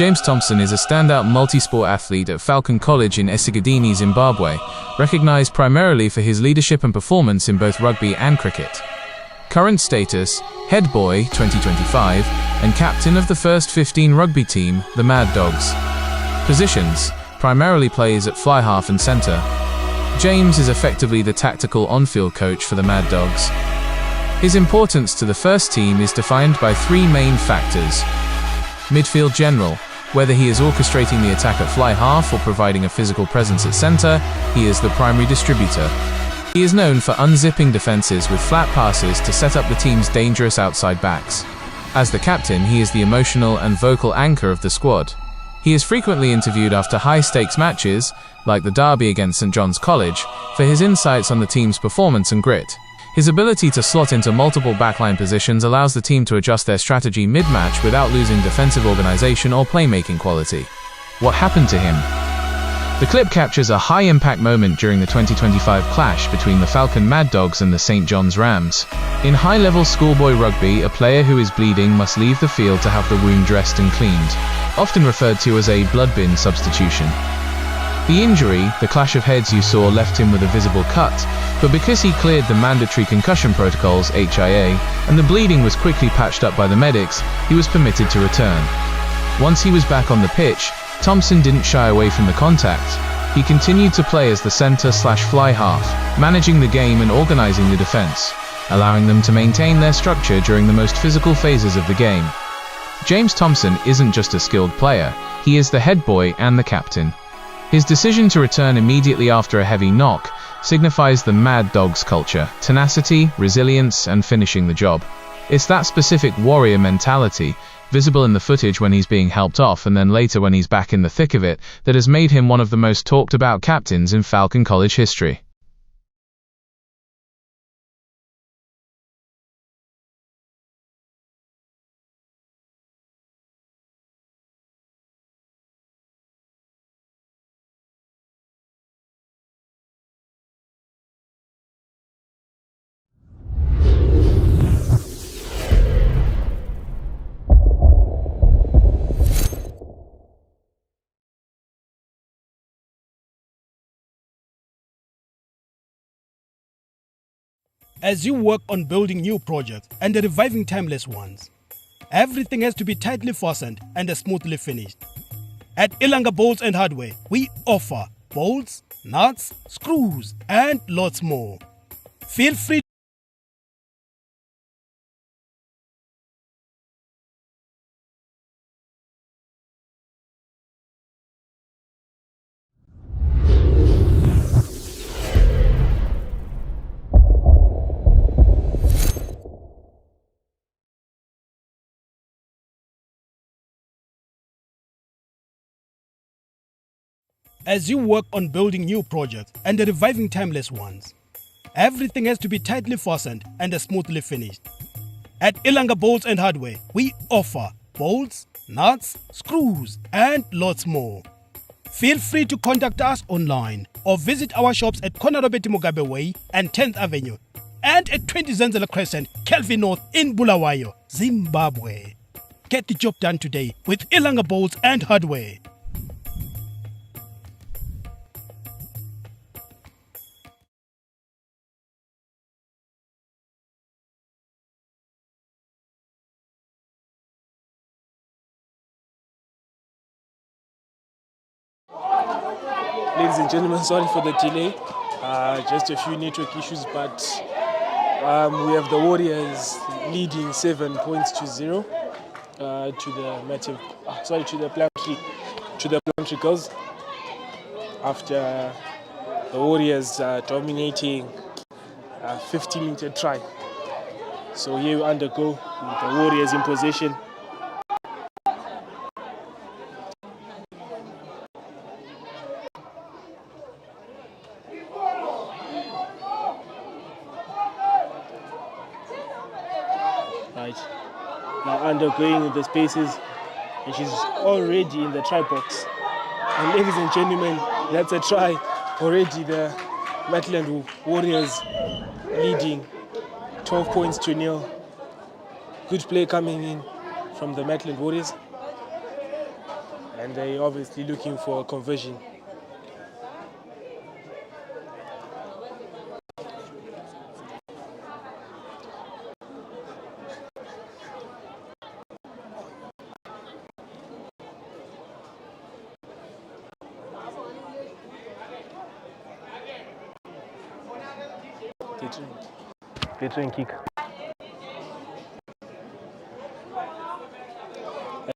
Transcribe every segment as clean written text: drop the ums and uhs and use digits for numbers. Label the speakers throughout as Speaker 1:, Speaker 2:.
Speaker 1: James Thompson is a standout multi-sport athlete at Falcon College in Esigadini, Zimbabwe, recognized primarily for his leadership and performance in both rugby and cricket. Current status, head boy 2025, and captain of the first 15 rugby team, the Mad Dogs. Positions, primarily plays at fly half and centre. James is effectively the tactical on-field coach for the Mad Dogs. His importance to the first team is defined by three main factors. Midfield general, whether he is orchestrating the attack at fly half or providing a physical presence at centre, he is the primary distributor. He is known for unzipping defences with flat passes to set up the team's dangerous outside backs. As the captain, he is the emotional and vocal anchor of the squad. He is frequently interviewed after high-stakes matches, like the derby against St John's College, for his insights on the team's performance and grit. His ability to slot into multiple backline positions allows the team to adjust their strategy mid-match without losing defensive organisation or playmaking quality. What happened to him? The clip captures a high-impact moment during the 2025 clash between the Falcon Mad Dogs and the St John's Rams. In high-level schoolboy rugby, a player who is bleeding must leave the field to have the wound dressed and cleaned, often referred to as a blood bin substitution. The injury, the clash of heads you saw, left him with a visible cut, but because he cleared the mandatory concussion protocols (HIA) and the bleeding was quickly patched up by the medics, he was permitted to return. Once he was back on the pitch, Thompson didn't shy away from the contact. He continued to play as the centre/fly half, managing the game and organising the defence, allowing them to maintain their structure during the most physical phases of the game. James Thompson isn't just a skilled player, he is the head boy and the captain. His decision to return immediately after a heavy knock signifies the Mad Dogs culture, tenacity, resilience, and finishing the job. It's that specific warrior mentality, visible in the footage when he's being helped off and then later when he's back in the thick of it, that has made him one of the most talked about captains in Falcon College history.
Speaker 2: As you work on building new projects and reviving timeless ones, everything has to be tightly fastened and smoothly finished. At Ilanga Bolts and Hardware, we offer bolts, nuts, screws, and lots more. Feel free. As you work on building new projects and reviving timeless ones, everything has to be tightly fastened and smoothly finished. At Ilanga Bolts and Hardware, we offer bolts, nuts, screws, and lots more. Feel free to contact us online or visit our shops at Konarobeti Mugabe Way and 10th Avenue and at 20 Zenzele Crescent, Kelvin North in Bulawayo, Zimbabwe. Get the job done today with Ilanga Bolts and Hardware.
Speaker 3: Ladies and gentlemen, sorry for the delay. Just a few network issues, but we have the Warriors leading 7 points to 0 to the Plumtree girls after the Warriors dominating a 50-meter try. So here we undergo with the Warriors in possession. Now undergoing the spaces, and she's already in the try box. And ladies and gentlemen, that's a try already. The Maitland Warriors leading 12 points to 0. Good play coming in from the Maitland Warriors. and they're obviously looking for a conversion. Veteran kick.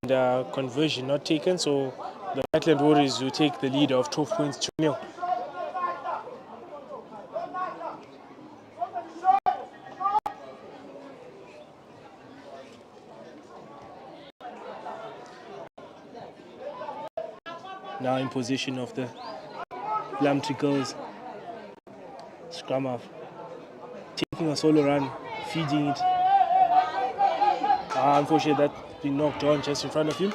Speaker 3: And conversion not taken, so the Highland Warriors will take the lead of 12 points to 0. Now in possession of the Plumtree girls. Scrum half. Taking a solo run, feeding it. Unfortunately, that's been knocked on just in front of him.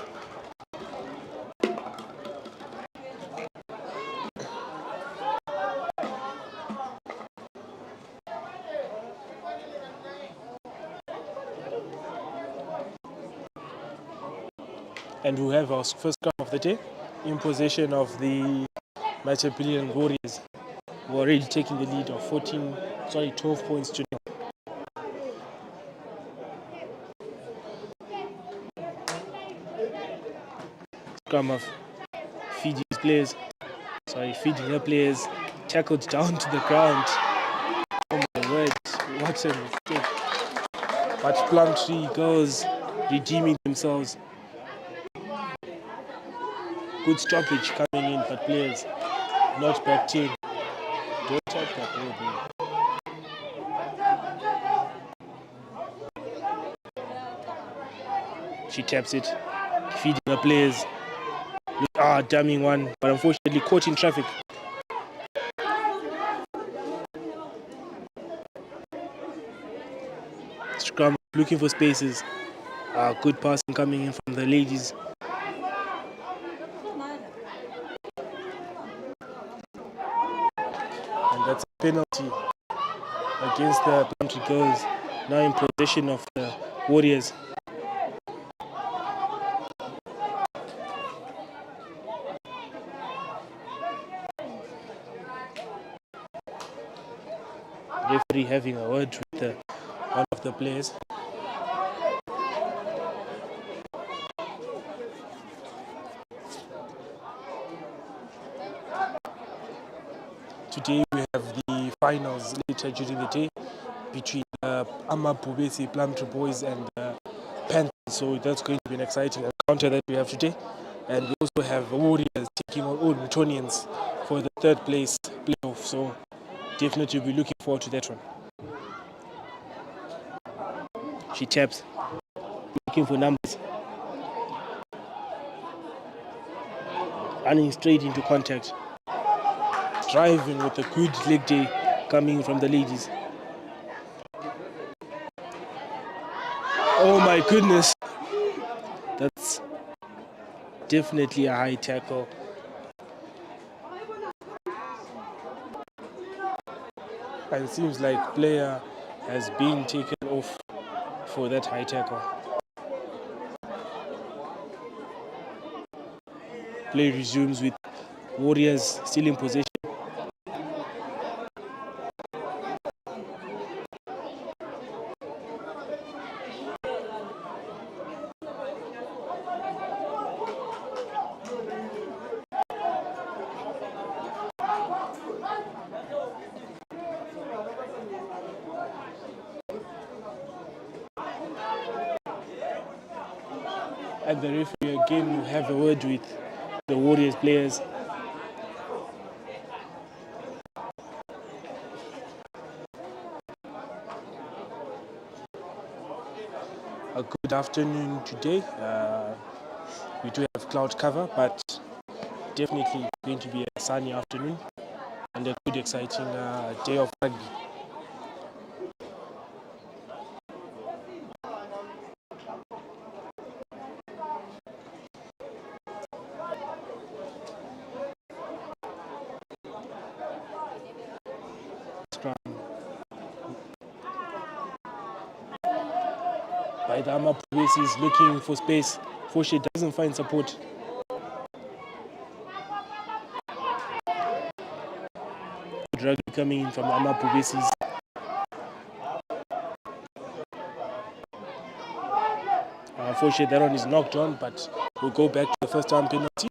Speaker 3: And we have our first scrum of the day in possession of the Metropolitan Warriors, who are already taking the lead of 12 points to 0. Scrum of feeding her players, tackled down to the ground. Oh my word, what a mistake. But Plumtree girls redeeming themselves. Good stoppage coming in, but players not backed in. Don't touch that ball, She taps it, feeding her players. Damning one, but unfortunately caught in traffic. Scrum looking for spaces. Good passing coming in from the ladies. And that's a penalty against the Plumtree girls. Now in possession of the Warriors. Referee having a word with one of the players. Today we have the finals later during the day between Amabubesi Plumtree boys and Panthers. So that's going to be an exciting encounter that we have today. And we also have Warriors taking on Miltonians for the third place playoff. So definitely we'll be looking forward to that one. She taps, looking for numbers. Running straight into contact. Driving with a good leg day coming from the ladies. Oh my goodness. That's definitely a high tackle. And it seems like player has been taken off for that high tackle. Play resumes with Warriors still in possession. And the referee again will have a word with the Warriors players. A good afternoon today. We do have cloud cover, but definitely going to be a sunny afternoon and a good exciting day of rugby. By the Amapubesi is looking for space. Foshe doesn't find support. coming in from the Amapubesis. Unfortunately, that one is knocked on, but we'll go back to the first time penalty.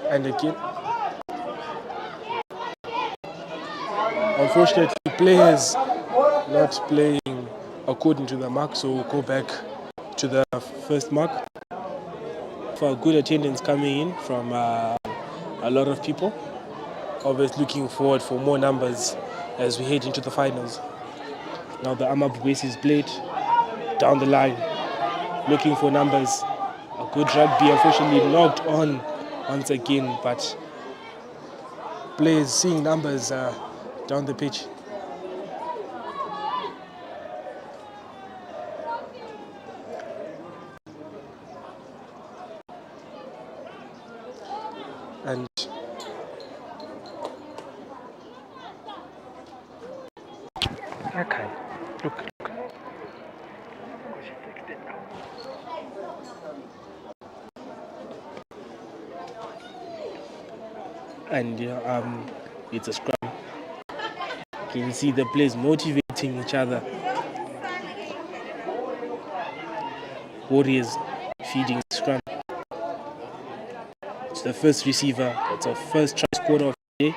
Speaker 3: And again, unfortunately, players not playing according to the mark, so we'll go back to the first mark. For a good attendance coming in from a lot of people. Always looking forward for more numbers as we head into the finals. Now the Amapubesis played down the line, looking for numbers. A good rugby, unfortunately knocked on once again, but players seeing numbers down the pitch. And okay, look. And it's a scrum. You can see the players motivating each other. Warriors feeding scrum. It's the first receiver. It's a first try scorer of the day.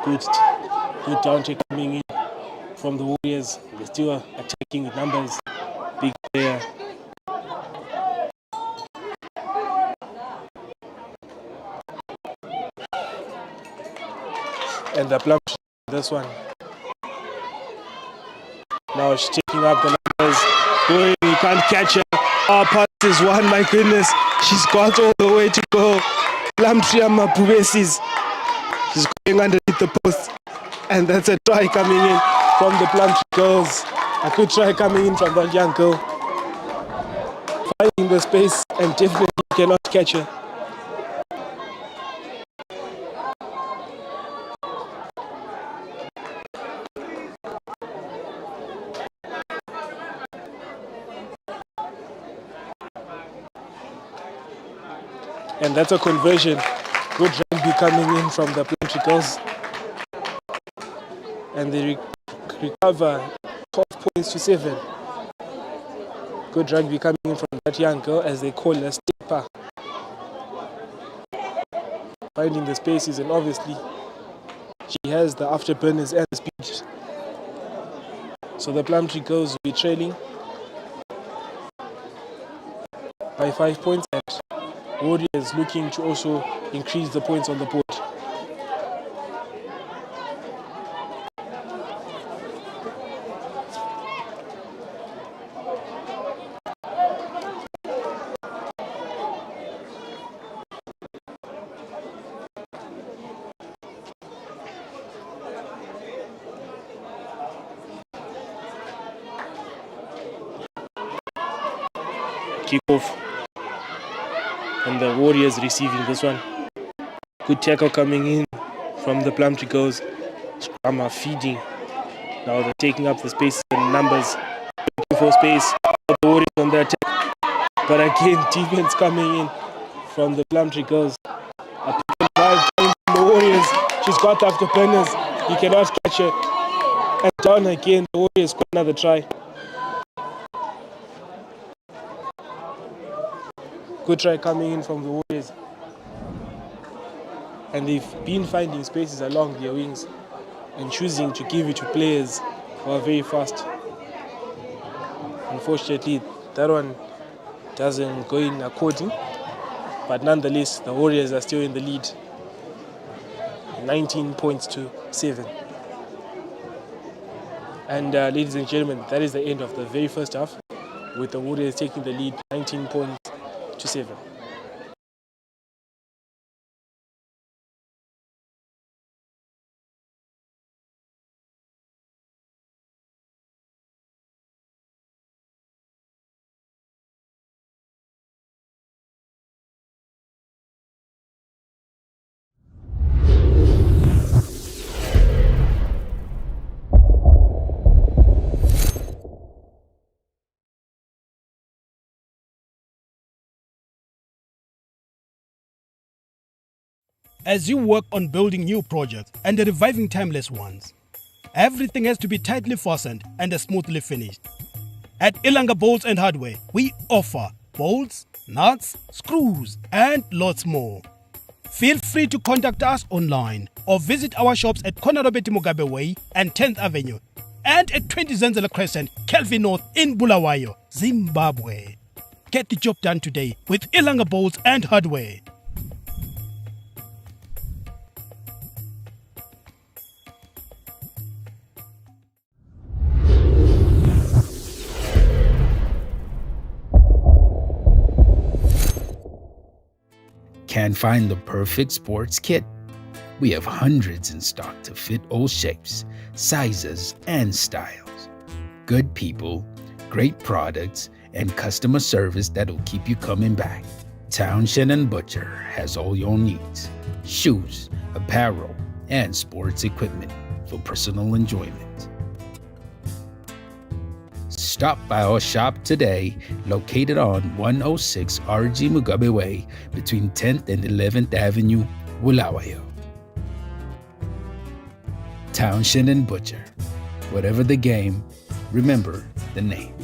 Speaker 3: Good down check coming in from the Warriors. They're still attacking with numbers. Big player. And the Plumtree, this one. Now she's taking up the numbers. Going, you can't catch her. Oh, pass is one, my goodness. She's got all the way to go. Plumtree Amapubesis. She's going underneath the post. And that's a try coming in from the Plumtree girls. A good try coming in from that young girl. Finding the space and definitely cannot catch her. And that's a conversion. Good rugby coming in from the Plumtree girls. And they recover 12 points to 7. Good rugby coming in from that young girl, as they call her, stepper. Finding the spaces, and obviously she has the afterburners and the speed. So the Plumtree girls will be trailing by 5 points, and Warriors looking to also increase the points on the board. Kickoff, and the Warriors receiving this one. Good tackle coming in from the Plumtree girls. Scrum are feeding. Now they're taking up the space and numbers. Looking for space. The Warriors on the attack. But again, defense coming in from the Plumtree girls. A pick and drive from the Warriors. She's got afterburners. He cannot catch her. And down again, the Warriors got another try. Good try coming in from the Warriors. And they've been finding spaces along their wings and choosing to give it to players who are very fast. Unfortunately, that one doesn't go in according, but nonetheless, the Warriors are still in the lead. 19 points to 7. And ladies and gentlemen, that is the end of the very first half, with the Warriors taking the lead 19 points to 7.
Speaker 2: as you work on building new projects and reviving timeless ones. Everything has to be tightly fastened and smoothly finished. At Ilanga Bolts and Hardware, we offer bolts, nuts, screws, and lots more. Feel free to contact us online or visit our shops at Konarobeti Mugabe Way and 10th Avenue and at 20 Zenzele Crescent, Kelvin North in Bulawayo, Zimbabwe. Get the job done today with Ilanga Bolts and Hardware.
Speaker 4: Can't find the perfect sports kit? We have hundreds in stock to fit all shapes, sizes, and styles. Good people, great products, and customer service that'll keep you coming back. Townshend & Butcher has all your needs: shoes, apparel, and sports equipment for personal enjoyment. Stop by our shop today, located on 106 RG Mugabe Way between 10th and 11th Avenue, Bulawayo. Townshend & Butcher. Whatever the game, remember the name.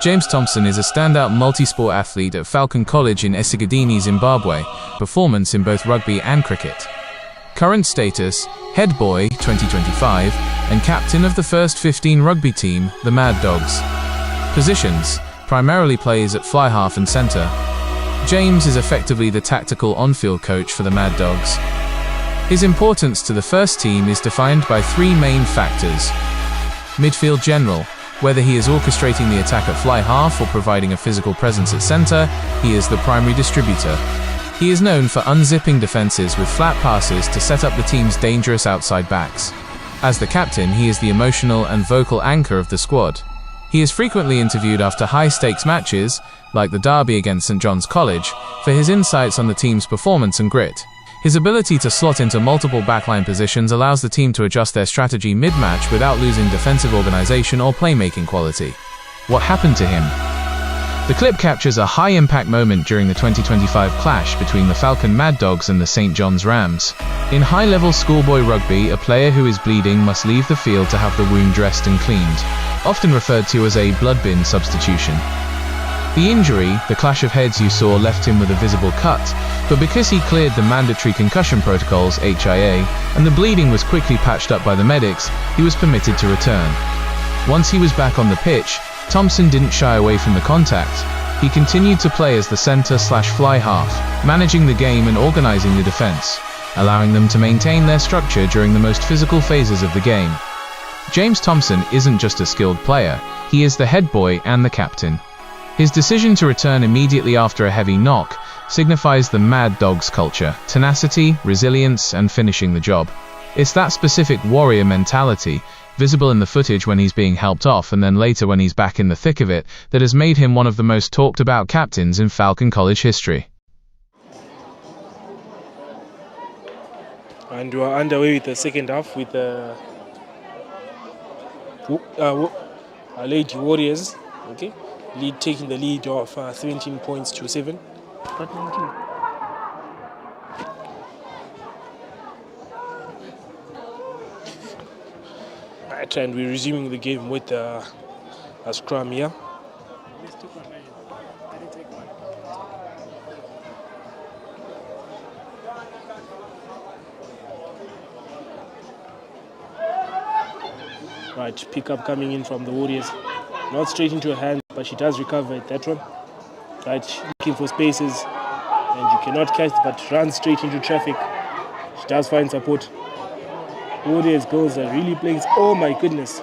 Speaker 1: James Thompson is a standout multi-sport athlete at Falcon College in Esigadini, Zimbabwe, performance in both rugby and cricket. Current status, head boy 2025 and captain of the first 15 rugby team, the Mad Dogs. Positions, primarily plays at fly half and centre. James is effectively the tactical on-field coach for the Mad Dogs. His importance to the first team is defined by three main factors. Midfield general. Whether he is orchestrating the attack at fly half or providing a physical presence at centre, he is the primary distributor. He is known for unzipping defences with flat passes to set up the team's dangerous outside backs. As the captain, he is the emotional and vocal anchor of the squad. He is frequently interviewed after high-stakes matches, like the derby against St John's College, for his insights on the team's performance and grit. His ability to slot into multiple backline positions allows the team to adjust their strategy mid-match without losing defensive organisation or playmaking quality. What happened to him? The clip captures a high-impact moment during the 2025 clash between the Falcon Mad Dogs and the St John's Rams. In high-level schoolboy rugby, a player who is bleeding must leave the field to have the wound dressed and cleaned, often referred to as a blood bin substitution. The injury, the clash of heads you saw, left him with a visible cut, but because he cleared the mandatory concussion protocols (HIA) and the bleeding was quickly patched up by the medics, he was permitted to return. Once he was back on the pitch, Thompson didn't shy away from the contact. He continued to play as the centre/fly half, managing the game and organising the defence, allowing them to maintain their structure during the most physical phases of the game. James Thompson isn't just a skilled player, he is the head boy and the captain. His decision to return immediately after a heavy knock signifies the Mad Dogs culture, tenacity, resilience, and finishing the job. It's that specific warrior mentality, visible in the footage when he's being helped off and then later when he's back in the thick of it, that has made him one of the most talked about captains in Falcon College history.
Speaker 3: And we are underway with the second half with the Lady Warriors, okay, taking the lead of 17 points to 7. Right, and we're resuming the game with a scrum here. Right, pick up coming in from the Warriors. Not straight into her hand, but she does recover at that one. Right, looking for spaces, and you cannot catch, but runs straight into traffic. She does find support. Warriors girls are really playing. Oh my goodness.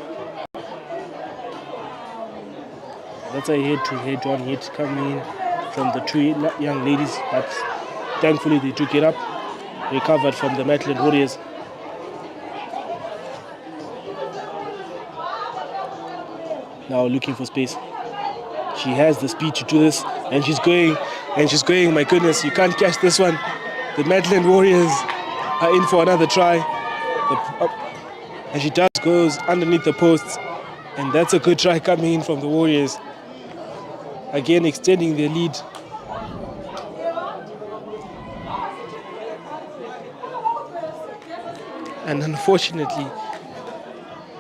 Speaker 3: That's a head-to-head one hit coming in from the two young ladies, but thankfully they took it up. Recovered from the Maitland Warriors. Now looking for space. She has the speed to do this, and she's going. My goodness, you can't catch this one. The Maitland Warriors are in for another try. And she does goes underneath the posts, and that's a good try coming in from the Warriors. Again, extending their lead. And unfortunately,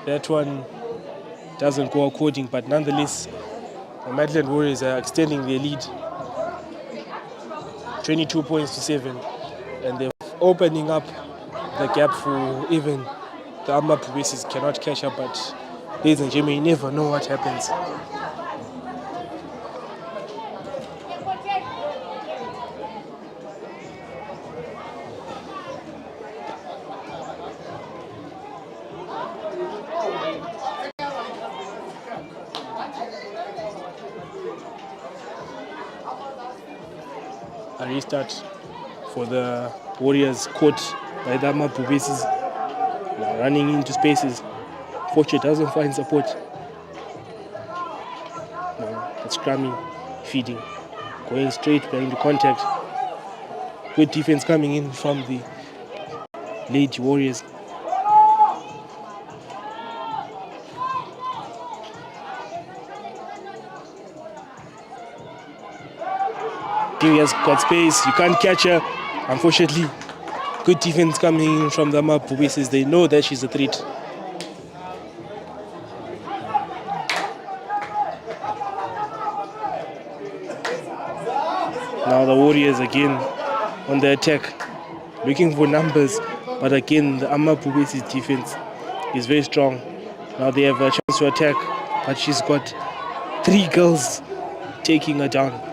Speaker 3: that one doesn't go according, but nonetheless, the Maitland Warriors are extending their lead. 22 points to 7, and they're opening up the gap for even the Amma Provinces cannot catch up, but ladies and gentlemen, you never know what happens. A restart for the Warriors caught by the Amma Provinces. Now running into spaces. Fortune doesn't find support. Now it's scrumming, feeding, going straight into contact. Good defense coming in from the Lady Warriors. She has got space, you can't catch her. Unfortunately, good defense coming in from the Amma Provinces. They know that she's a threat. Now the Warriors again on the attack, looking for numbers, but again the Amma Provinces defense is very strong. Now they have a chance to attack, but she's got 3 girls taking her down.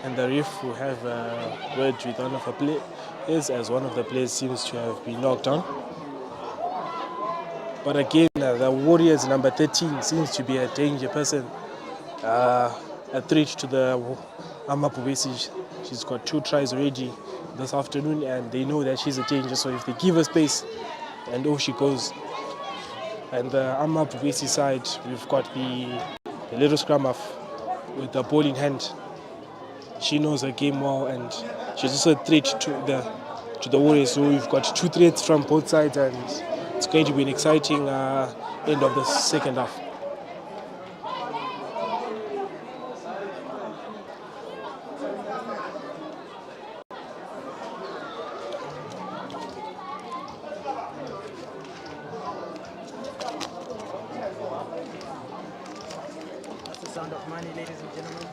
Speaker 3: And the ref will have a word with one of the players, as one of the players seems to have been knocked down. But again, the Warriors number 13 seems to be a danger person, a threat to the Amma Provinces. She's got 2 tries already this afternoon, and they know that she's a danger. So if they give her space, and off she goes. And the Amma Provinces side, we've got the little scrum off with the ball in hand. She knows her game well, and she's also a threat to the Warriors. So we've got 2 threats from both sides, and it's going to be an exciting end of the second half.
Speaker 5: That's the sound of money, ladies and gentlemen.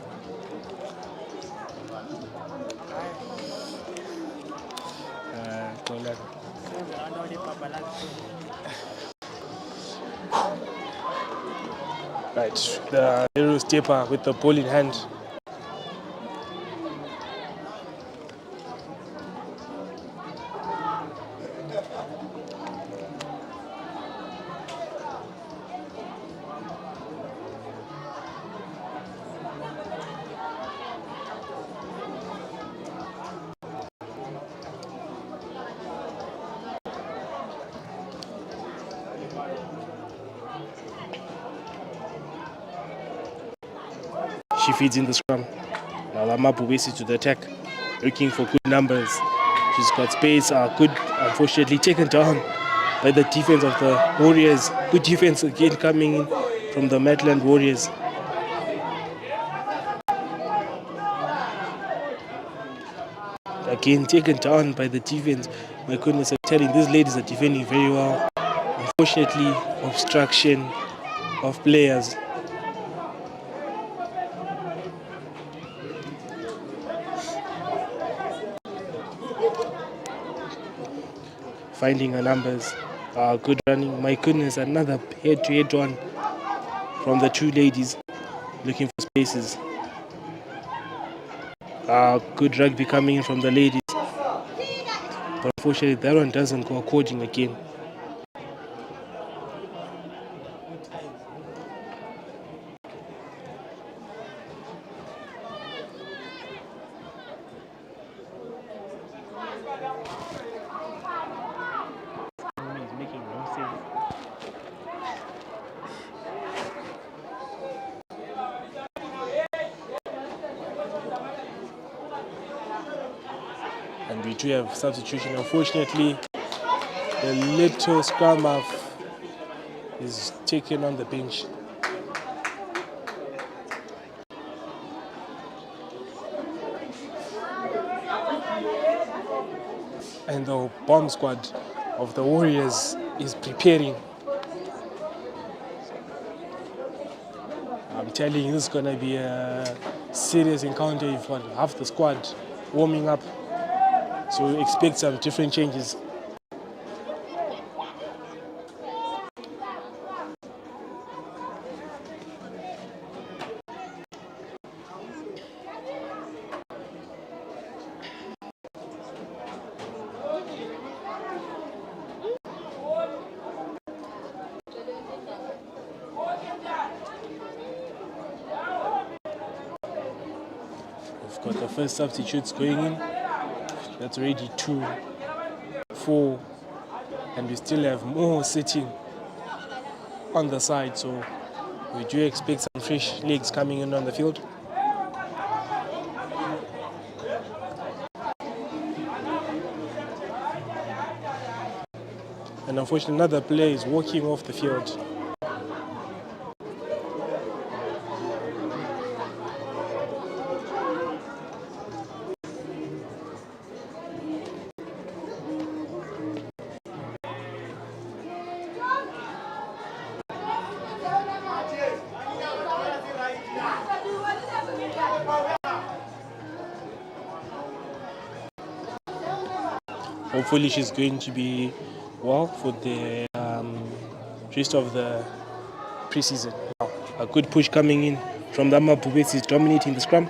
Speaker 3: Right, the little stepper with the ball in hand. She feeds in the scrum. Now Amma Provinces to the attack, looking for good numbers. She's got space, good, unfortunately taken down by the defense of the Warriors. Good defense again coming in from the Maitland Warriors. Again taken down by the defense. My goodness, I'm telling you, these ladies are defending very well. Unfortunately, obstruction of players. finding her numbers. Good running. My goodness, another head-to-head one from the two ladies looking for spaces. Good rugby coming in from the ladies. But unfortunately, that one doesn't go according again. He's making no sense. And we do have substitution. Unfortunately, the little scrum half is taken on the bench. And the bomb squad of the Warriors is preparing. I'm telling you, this is going to be a serious encounter. You've got half the squad warming up. So expect some different changes. We've got the first substitutes going in. That's already 2, 4, and we still have more sitting on the side, so we do expect some fresh legs coming in on the field. And unfortunately, another player is walking off the field. Hopefully she's going to be well for the rest of the preseason. Now, a good push coming in from the Bubesi is dominating the scrum.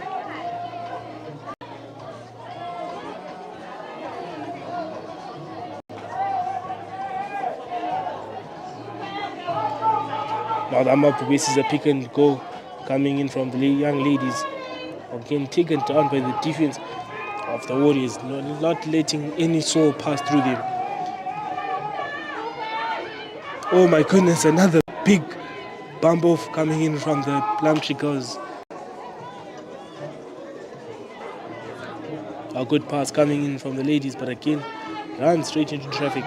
Speaker 3: Now the Bubesi is a pick and go coming in from the young ladies. Again taken down by the defense of the Warriors, not letting any soul pass through them. Oh my goodness, another big bump off coming in from the Plumtree girls. A good pass coming in from the ladies, but again, runs straight into traffic.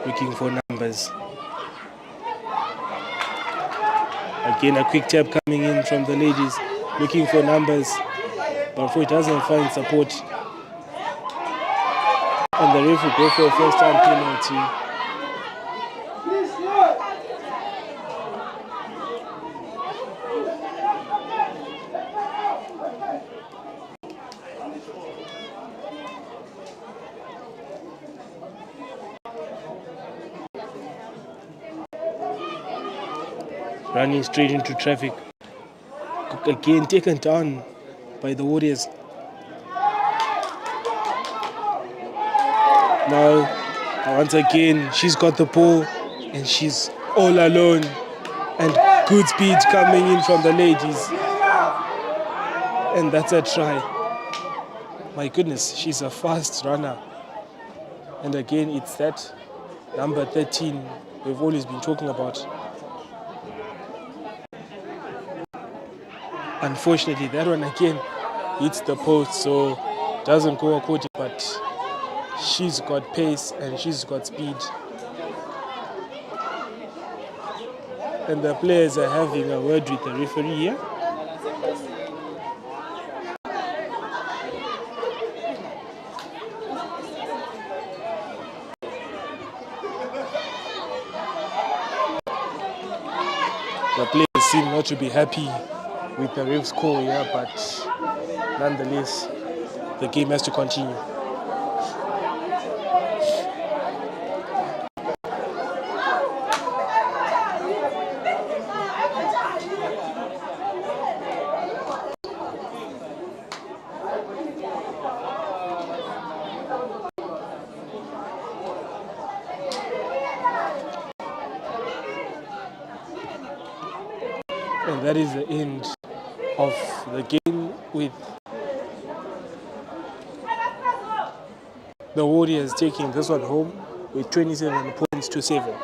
Speaker 3: Looking for numbers. Again, a quick tap coming in from the ladies, looking for numbers, but for it doesn't find support. And the ref will go for a first time penalty. Running straight into traffic. Again taken down by the Warriors. Now, once again, she's got the ball and she's all alone. And good speed coming in from the ladies. And that's a try. My goodness, she's a fast runner. And again, it's that number 13 we've always been talking about. Unfortunately, that one again hits the post, so doesn't go according, but she's got pace and she's got speed. And the players are having a word with the referee here. the players seem not to be happy with the ref's call, yeah, but nonetheless, the game has to continue. And that is the end of the game, with the Warriors taking this one home with 27 points to 7.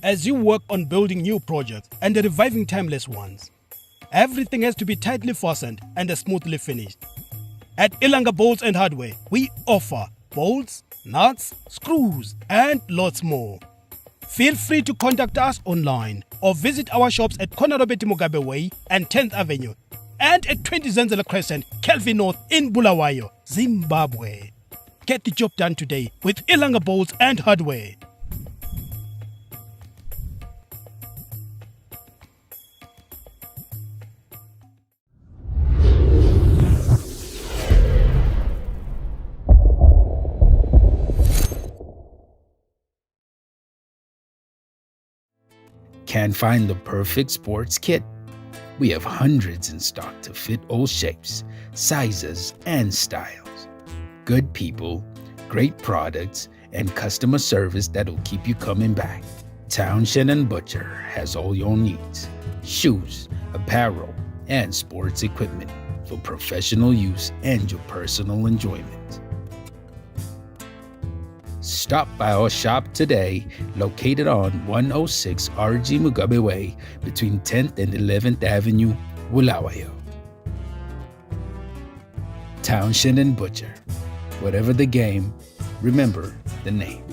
Speaker 2: As you work on building new projects and reviving timeless ones, everything has to be tightly fastened and smoothly finished. At Ilanga Bolts and Hardware, we offer bolts, nuts, screws, and lots more. Feel free to contact us online or visit our shops at Konarobeti Mugabe Way and 10th Avenue, and at 20 Zenzele Crescent, Kelvin North in Bulawayo, Zimbabwe. Get the job done today with Ilanga Bolts and Hardware.
Speaker 4: Can't find the perfect sports kit? We have hundreds in stock to fit all shapes, sizes, and styles. Good people, great products, and customer service that'll keep you coming back. Townshend & Butcher has all your needs: shoes, apparel, and sports equipment for professional use and your personal enjoyment. Stop by our shop today, located on 106 RG Mugabe Way between 10th and 11th Avenue, Bulawayo. Townshend & Butcher. Whatever the game, remember the name.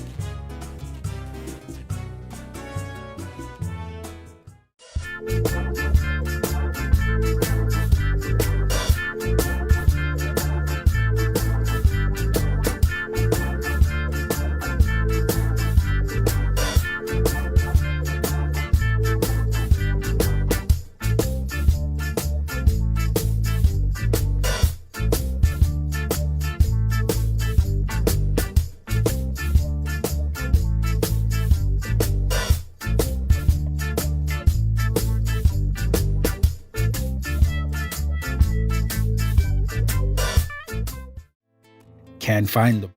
Speaker 4: Can't find the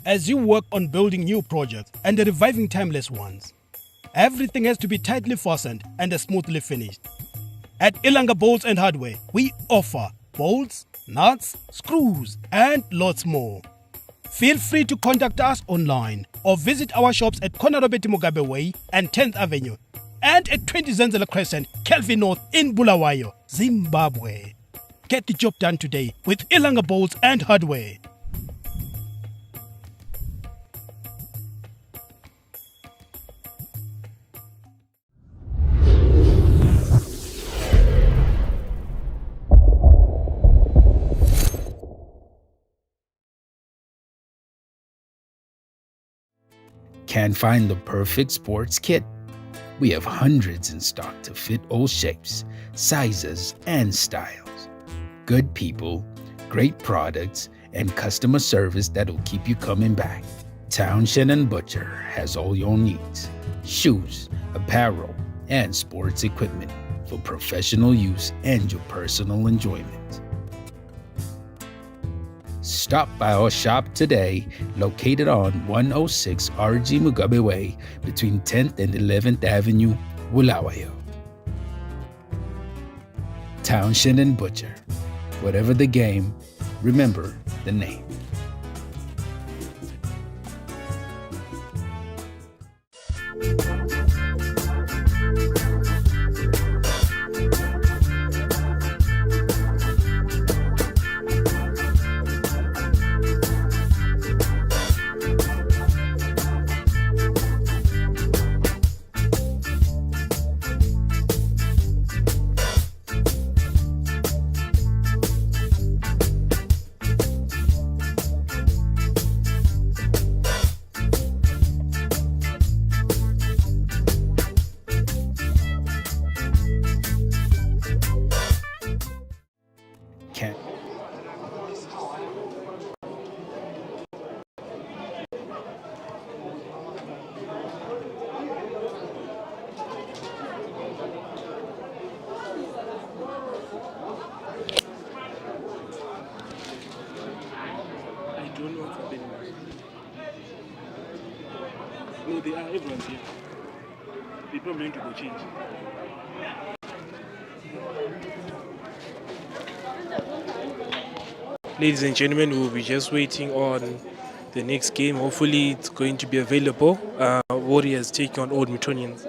Speaker 2: As you work on building new projects and reviving timeless ones, everything has to be tightly fastened and smoothly finished. At Ilanga Bolts and Hardware, we offer bolts, nuts, screws, and lots more. Feel free to contact us online or visit our shops at Konarobeti Mugabe Way and 10th Avenue, and at 20 Zenzele Crescent, Kelvin North in Bulawayo, Zimbabwe. Get the job done today with Ilanga Bolts and Hardware.
Speaker 4: Can't find the perfect sports kit? We have hundreds in stock to fit all shapes, sizes, and styles. Good people, great products, and customer service that'll keep you coming back. Townshend and Butcher has all your needs: shoes, apparel, and sports equipment for professional use and your personal enjoyment. Stop by our shop today, located on 106 RG Mugabe Way between 10th and 11th Avenue, Bulawayo. Townshend and Butcher. Whatever the game, remember the name. Can't.
Speaker 3: I don't know what's happening. No, they are. Everyone's here. They probably need to go change. Ladies and gentlemen, we will be just waiting on the next game. Hopefully, it's going to be available. Warriors take on Old Miltonians.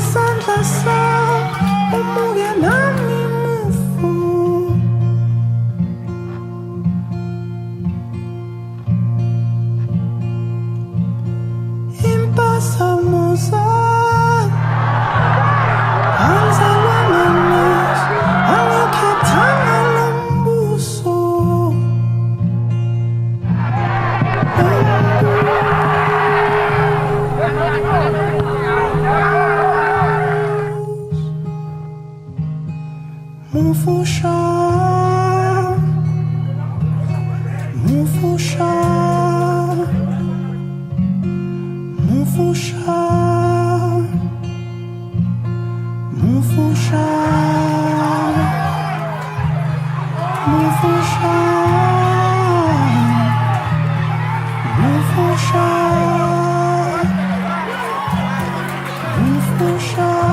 Speaker 6: Isandla sam umuke na Mufusha, Mufusha, Mufusha, Mufusha, Mufusha, Mufusha, Mufusha.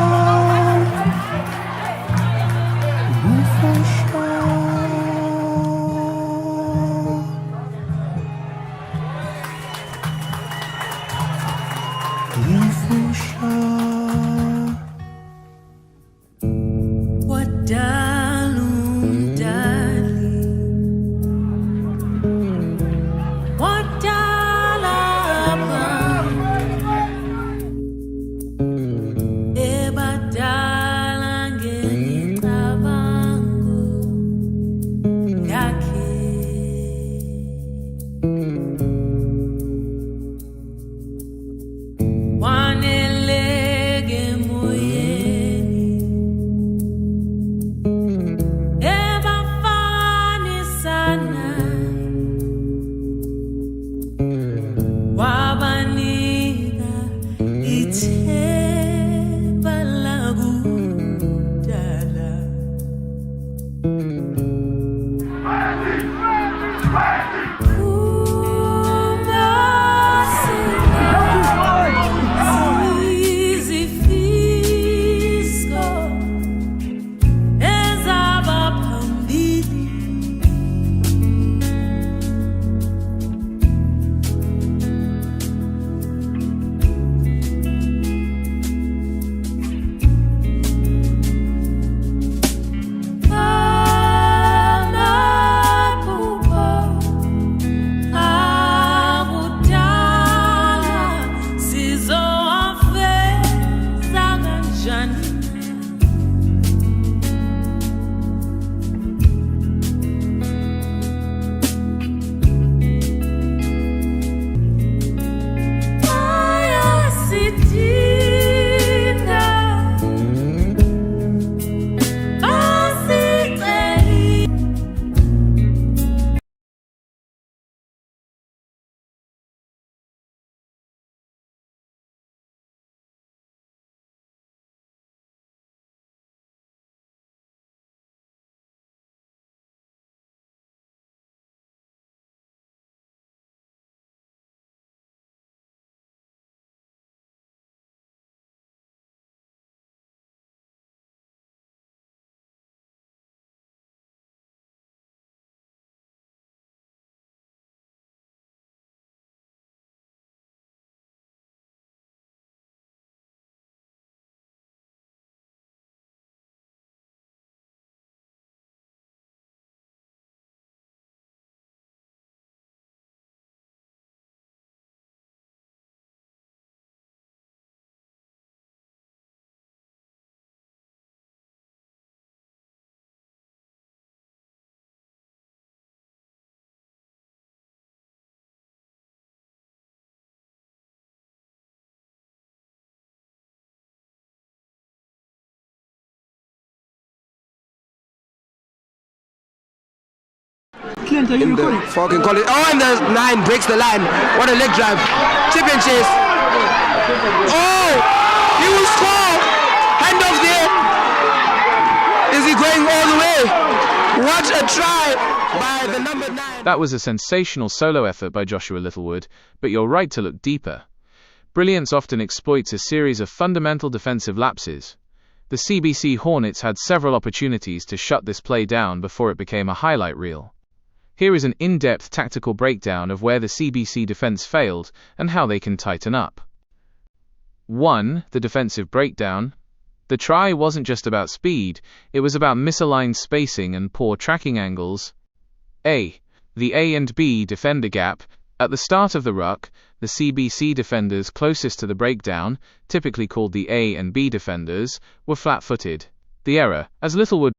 Speaker 5: Clint, are you
Speaker 7: in the
Speaker 5: recording?
Speaker 7: fucking college. Oh, and the 9 breaks the line. What a leg drive. Chip and chase. Oh, he will score. Hand off there. Is he going all the way? What a try by the number 9.
Speaker 1: That was a sensational solo effort by Joshua Littlewood, but you're right to look deeper. Brilliance often exploits a series of fundamental defensive lapses. The CBC Hornets had several opportunities to shut this play down before it became a highlight reel. Here is an in-depth tactical breakdown of where the CBC defense failed and how they can tighten up. 1. The defensive breakdown. The try wasn't just about speed, it was about misaligned spacing and poor tracking angles. A. The A and B defender gap. At the start of the ruck, the CBC defenders closest to the breakdown, typically called the A and B defenders, were flat-footed. The error, as Littlewood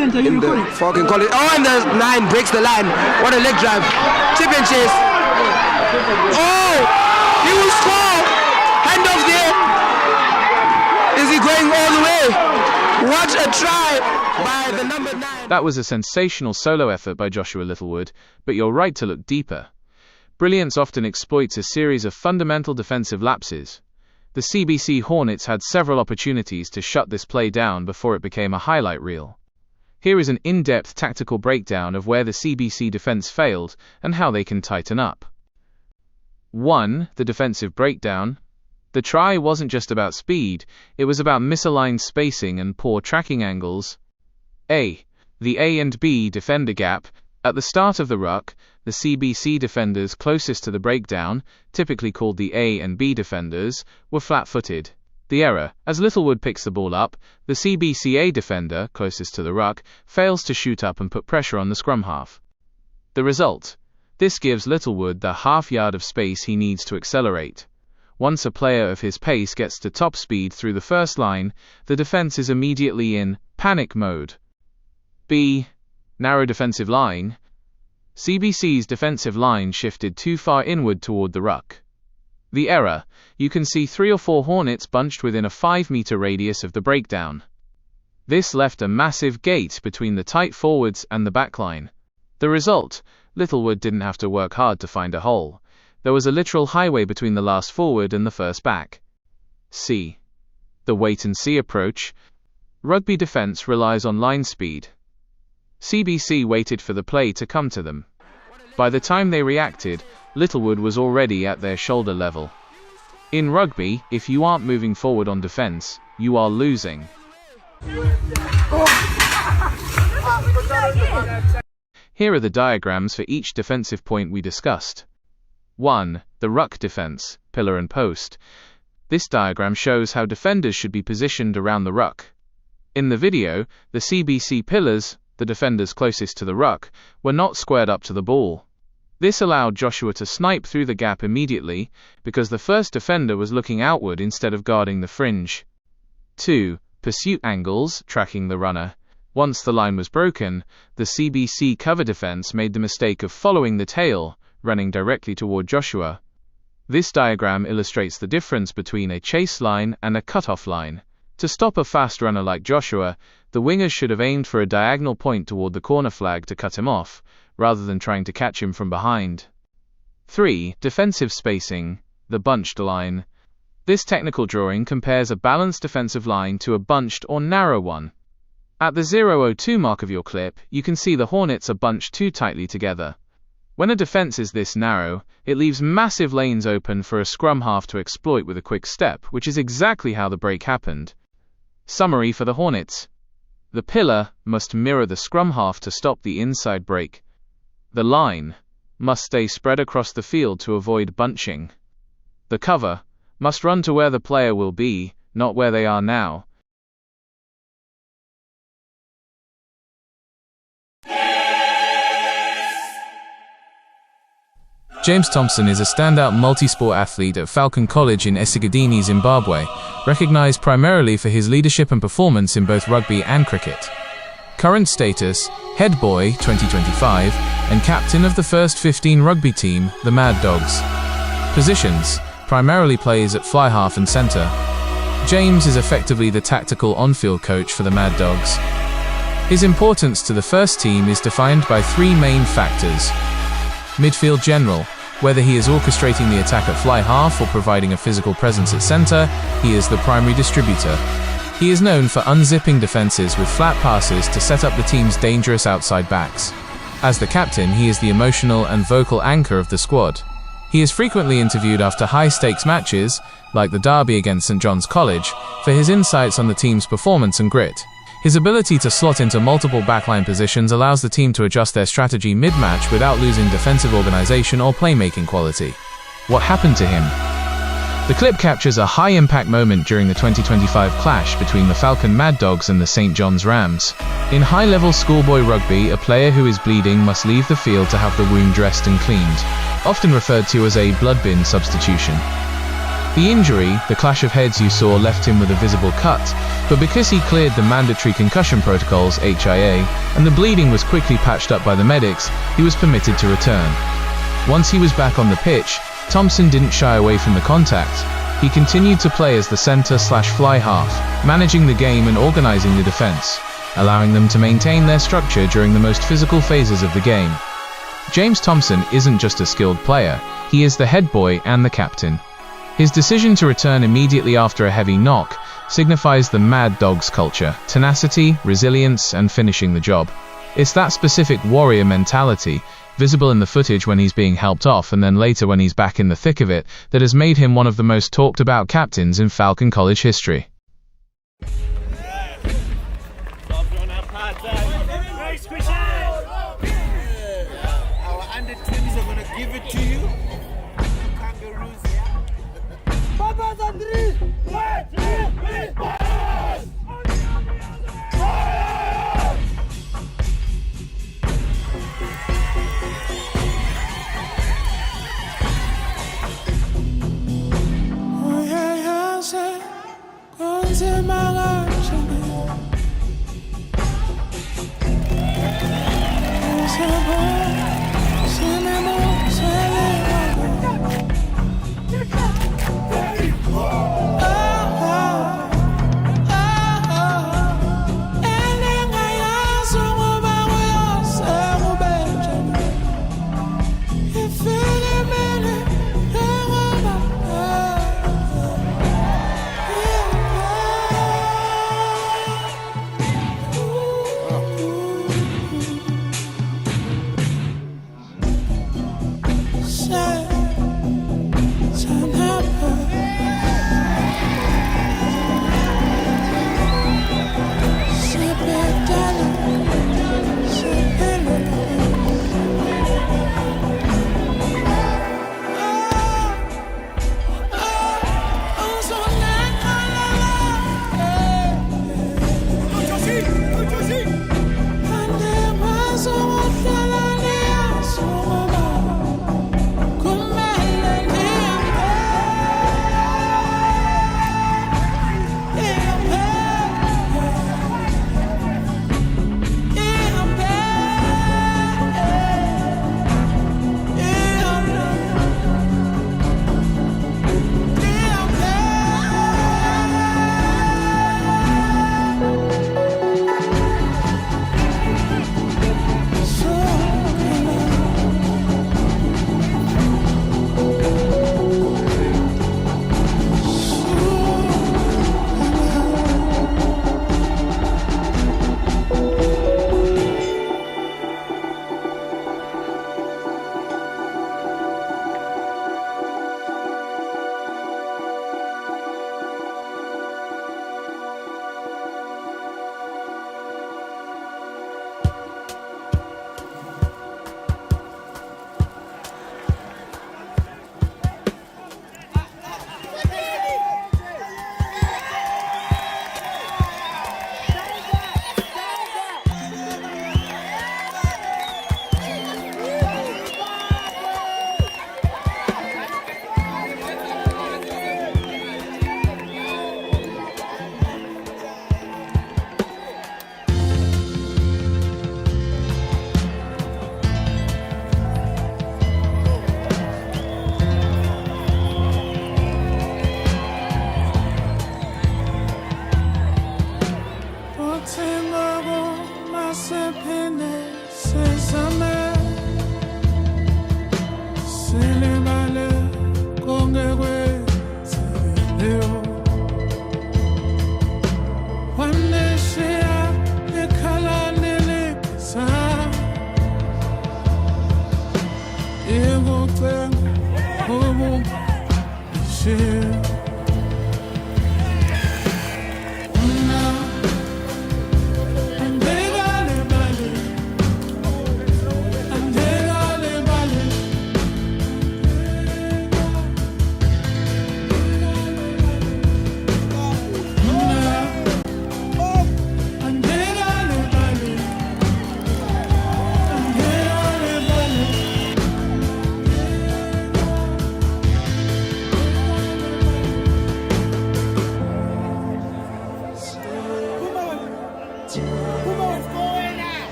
Speaker 5: Clint, are you
Speaker 7: in the
Speaker 5: recording?
Speaker 7: fucking college. Oh, and the 9 breaks the line. What a leg drive. Chip and chase. Oh, he will score. Hand off there. Is he going all the way? What a try by the number 9.
Speaker 1: That was a sensational solo effort by Joshua Littlewood, but you're right to look deeper. Brilliance often exploits a series of fundamental defensive lapses. The CBC Hornets had several opportunities to shut this play down before it became a highlight reel. Here is an in-depth tactical breakdown of where the CBC defense failed and how they can tighten up. 1. The defensive breakdown. The try wasn't just about speed, it was about misaligned spacing and poor tracking angles. A. The A and B defender gap. At the start of the ruck, the CBC defenders closest to the breakdown, typically called the A and B defenders, were flat-footed. The error: as Littlewood picks the ball up, the CBCA defender, closest to the ruck, fails to shoot up and put pressure on the scrum half. The result: this gives Littlewood the half-yard of space he needs to accelerate. Once a player of his pace gets to top speed through the first line, the defense is immediately in panic mode. B. Narrow defensive line. CBC's defensive line shifted too far inward toward the ruck. The error: you can see 3 or 4 Hornets bunched within a 5-meter radius of the breakdown. This left a massive gate between the tight forwards and the backline. The result: Littlewood didn't have to work hard to find a hole. There was a literal highway between the last forward and the first back. C. The wait-and-see approach. Rugby defense relies on line speed. CBC waited for the play to come to them. By the time they reacted, Littlewood was already at their shoulder level. In rugby, if you aren't moving forward on defense, you are losing. Here are the diagrams for each defensive point we discussed. 1. The ruck defense, pillar and post. This diagram shows how defenders should be positioned around the ruck. In the video, the CBC pillars, the defenders closest to the ruck, were not squared up to the ball. This allowed Joshua to snipe through the gap immediately, because the first defender was looking outward instead of guarding the fringe. 2. Pursuit angles, tracking the runner. Once the line was broken, the CBC cover defense made the mistake of following the tail, running directly toward Joshua. This diagram illustrates the difference between a chase line and a cut-off line. To stop a fast runner like Joshua, the wingers should have aimed for a diagonal point toward the corner flag to cut him off, rather than trying to catch him from behind. 3. Defensive spacing, the bunched line. This technical drawing compares a balanced defensive line to a bunched or narrow one. At the 0:02 mark of your clip, you can see the Hornets are bunched too tightly together. When a defense is this narrow, it leaves massive lanes open for a scrum half to exploit with a quick step, which is exactly how the break happened. Summary for the Hornets. The pillar must mirror the scrum half to stop the inside break. The line must stay spread across the field to avoid bunching. The cover must run to where the player will be, not where they are now. James Thompson is a standout multi-sport athlete at Falcon College in Esigadini, Zimbabwe, recognized primarily for his leadership and performance in both rugby and cricket. Current status: head boy 2025 and captain of the first 15 rugby team, the Mad Dogs. Positions: primarily plays at fly half and centre. James is effectively the tactical on-field coach for the Mad Dogs. His importance to the first team is defined by 3 main factors. Midfield general: whether he is orchestrating the attack at fly half or providing a physical presence at centre, he is the primary distributor. He is known for unzipping defences with flat passes to set up the team's dangerous outside backs. As the captain, he is the emotional and vocal anchor of the squad. He is frequently interviewed after high-stakes matches, like the derby against St John's College, for his insights on the team's performance and grit. His ability to slot into multiple backline positions allows the team to adjust their strategy mid-match without losing defensive organisation or playmaking quality. What happened to him? The clip captures a high-impact moment during the 2025 clash between the Falcon Mad Dogs and the St John's Rams. In high-level schoolboy rugby, a player who is bleeding must leave the field to have the wound dressed and cleaned, often referred to as a blood bin substitution. The injury, the clash of heads you saw, left him with a visible cut, but because he cleared the mandatory concussion protocols (HIA) and the bleeding was quickly patched up by the medics, he was permitted to return. Once he was back on the pitch, Thompson didn't shy away from the contact. He continued to play as the centre/fly half, managing the game and organising the defence, allowing them to maintain their structure during the most physical phases of the game. James Thompson isn't just a skilled player, he is the head boy and the captain. His decision to return immediately after a heavy knock signifies the Mad Dogs culture, tenacity, resilience, and finishing the job. It's that specific warrior mentality, visible in the footage when he's being helped off and then later when he's back in the thick of it, that has made him one of the most talked about captains in Falcon College history.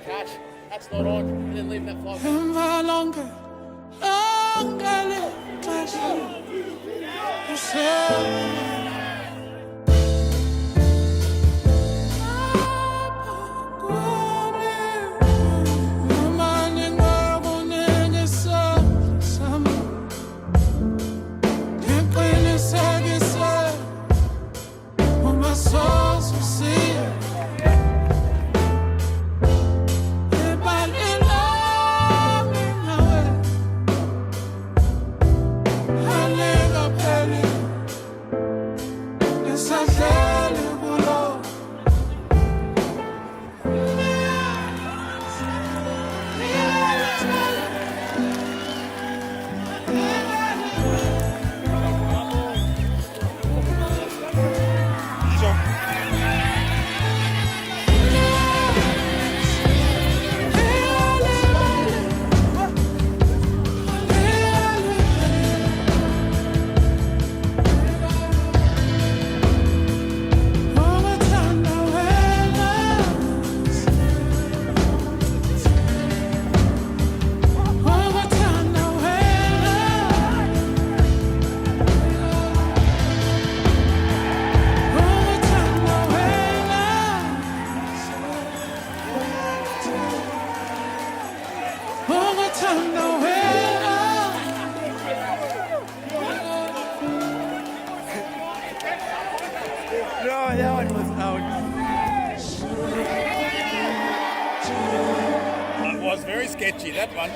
Speaker 6: catch. That's not on. And then leave that 5 minutes.
Speaker 8: That was very sketchy, that one.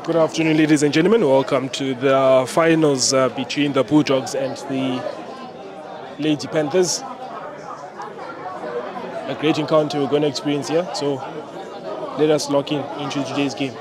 Speaker 3: Good afternoon, ladies and gentlemen. Welcome to the finals between the Bulldogs and the Lady Panthers. a great encounter we're going to experience here. So let us lock in into today's game.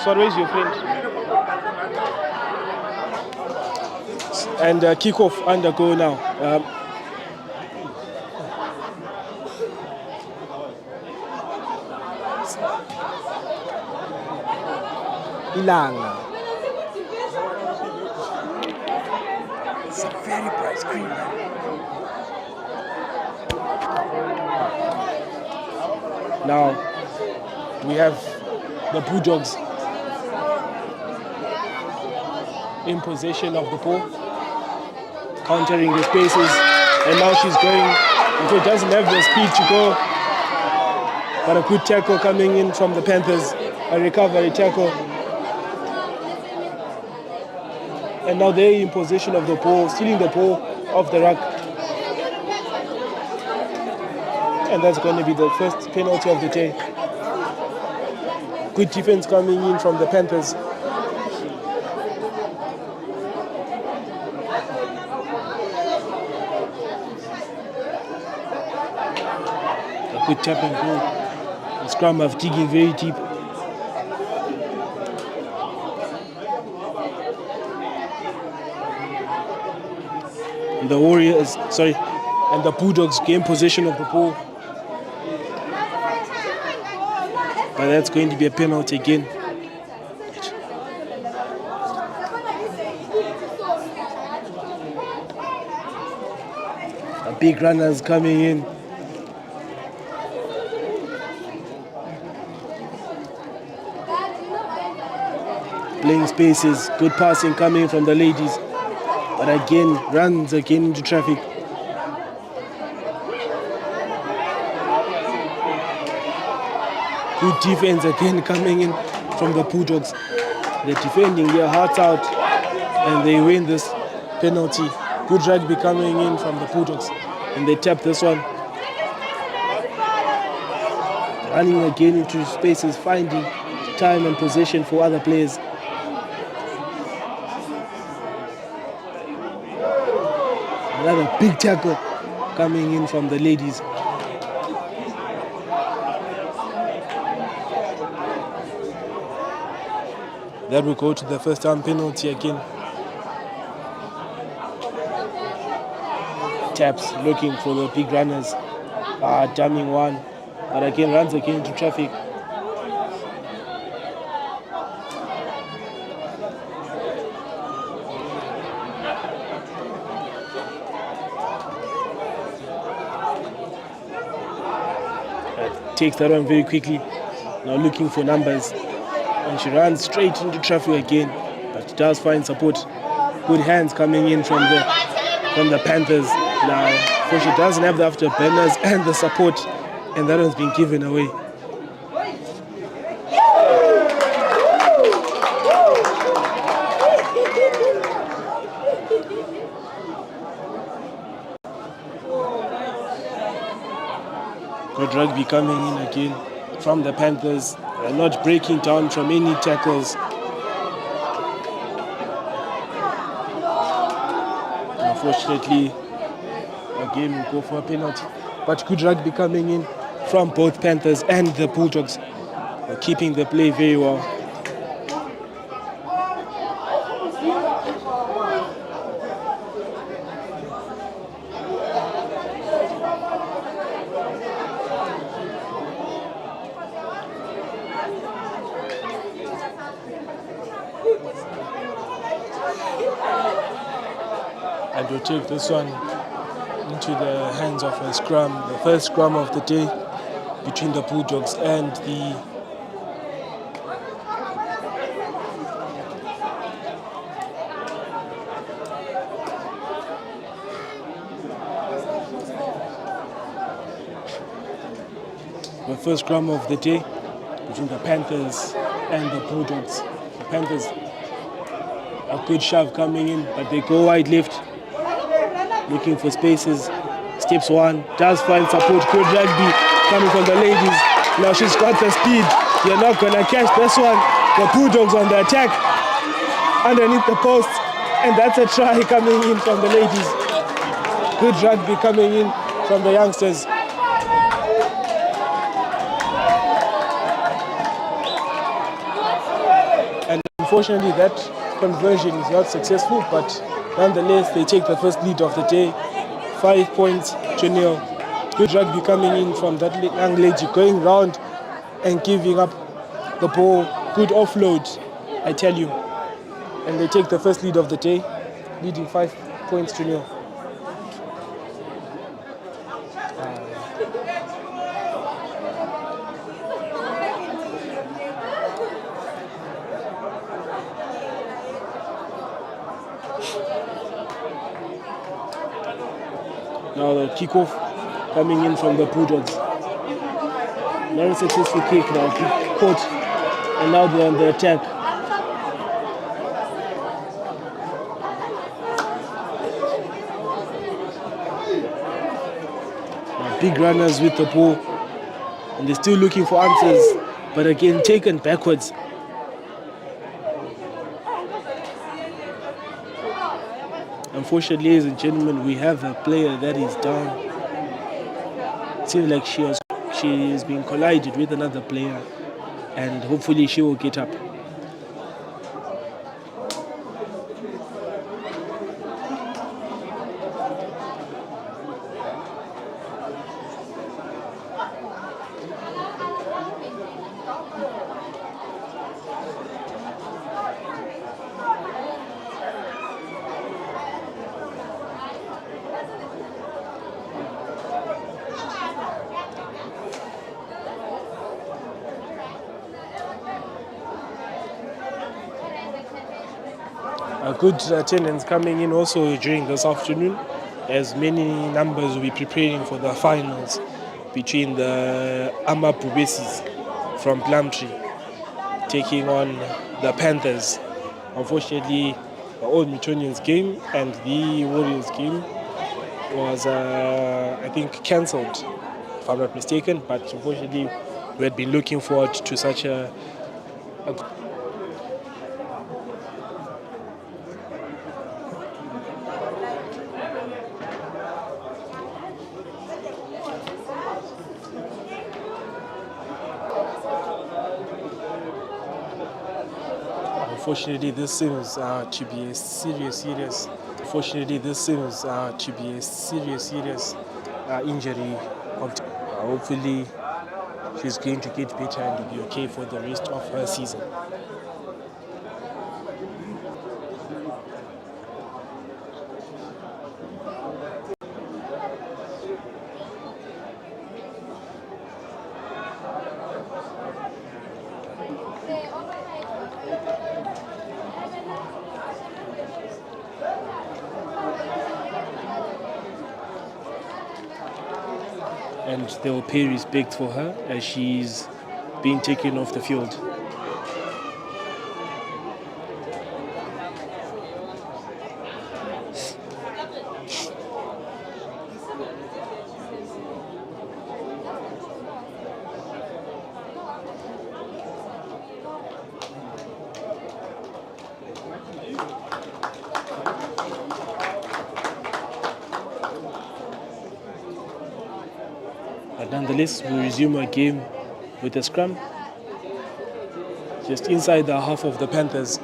Speaker 3: So where's your friend? And kick-off undergo now. Ilanga. It's a very bright screen. Now we have the Bulldogs in possession of the ball, countering the spaces, and now she's going. It doesn't have the speed to go, but a good tackle coming in from the Panthers, a recovery tackle. And now they're in possession of the ball, stealing the ball off the ruck. And that's going to be the first penalty of the day. Good defense coming in from the Panthers. A good tap and go. The scrum of digging very deep. And the Warriors, and the Bulldogs gain possession of the ball. But that's going to be a penalty again. The big runners coming in. Playing spaces, good passing coming from the ladies. But again, runs again into traffic. Good defense again coming in from the Bulldogs. They're defending their hearts out and they win this penalty. Good rugby coming in from the Bulldogs and they tap this one. Running again into spaces, finding time and possession for other players. Another big tackle coming in from the ladies. That will go to the first time penalty again. Taps looking for the big runners. Jamming one. But again runs again into traffic. Takes that one very quickly. Now looking for numbers. And she runs straight into traffic again. But she does find support. Good hands coming in from the Panthers. Now, so she doesn't have the afterburners and the support. And that one's been given away. Good rugby coming in again from the Panthers. They're not breaking down from any tackles. Unfortunately, again we go for a penalty. But good rugby coming in from both Panthers and the Bulldogs. They're keeping the play very well. And we'll take this one into the hands of a scrum, the first scrum of the day between the Bulldogs and the first scrum of the day between the Panthers and the Bulldogs. The Panthers, a good shove coming in, but they go wide left, looking for spaces. Steps one, does find support. Good rugby coming from the ladies. Now she's got the speed. You're not gonna catch this one. The Bulldogs on the attack underneath the post, and that's a try coming in from the ladies. Good rugby coming in from the youngsters. And unfortunately that conversion is not successful, but nonetheless they take the first lead of the day. 5 points to 0. Good rugby coming in from that young lady, going round and giving up the ball. Good offload, I tell you. And they take the first lead of the day, leading 5 points to 0. Now the kickoff coming in from the Bulldogs. Very successful kick now, caught, and now they're on the attack. Now big runners with the ball, and they're still looking for answers, but again taken backwards. Unfortunately, ladies and gentlemen, we have a player that is down. It seems like she is being collided with another player, and hopefully she will get up. A good attendance coming in also during this afternoon, as many numbers will be preparing for the finals between the Amabubesis from Plumtree taking on the Panthers. Unfortunately, the old Miltonians game and the Warriors game was, I think, cancelled, if I'm not mistaken, but unfortunately we had been looking forward to such a Unfortunately, this seems to be a serious injury. Hopefully, she's going to get better and will be okay for the rest of her season. And they will pay respect for her as she's being taken off the field. But nonetheless, we resume our game with a scrum just inside the half of the Panthers.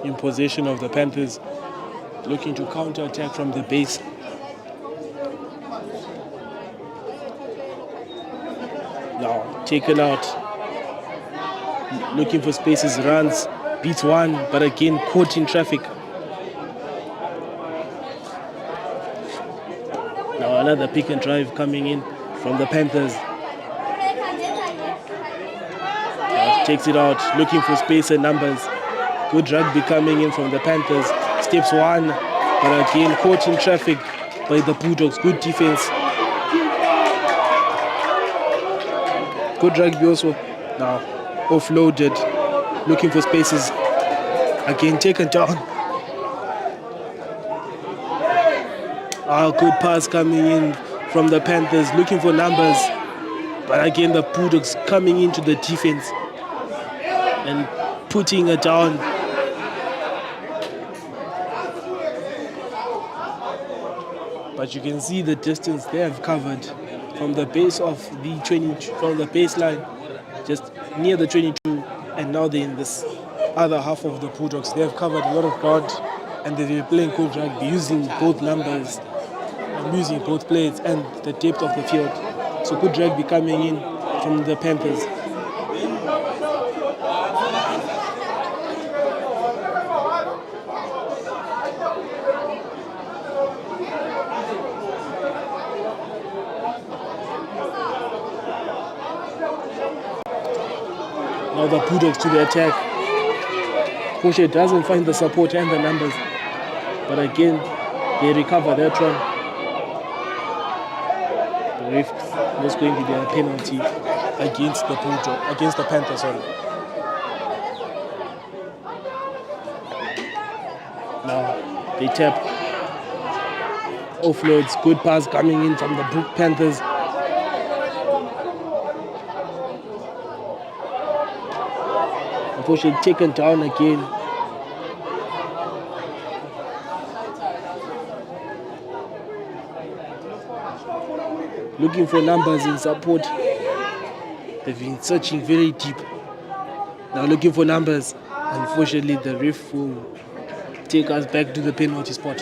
Speaker 3: In possession of the Panthers, looking to counter-attack from the base. Now taken out, looking for spaces, runs, beats one, but again caught in traffic. Now another pick and drive coming in from the Panthers. Takes it out, looking for space and numbers. Good rugby coming in from the Panthers. Steps one, But again, caught in traffic by the Bulldogs. Good defense. Good rugby also. Now offloaded, looking for spaces. Again, taken down. Good pass coming in from the Panthers, looking for numbers. But again, the Bulldogs coming into the defense and putting it down. But you can see the distance they have covered from the base of the 20, from the baseline, just near the 22, and now they're in this other half of the Bulldogs. They have covered a lot of ground, and they've been playing good rugby, using both numbers, using both players and the depth of the field. So good rugby coming in from the Panthers. Now the Bulldogs to the attack. Koshe doesn't find the support and the numbers, but again they recover that one. The ref was going to be a penalty against the Bulldogs, against the Panthers. Sorry. Now they tap. Offloads. Good pass coming in from the Panthers. Unfortunately taken down again. Looking for numbers in support. They've been searching very deep. Now looking for numbers. Unfortunately, the ref will take us back to the penalty spot.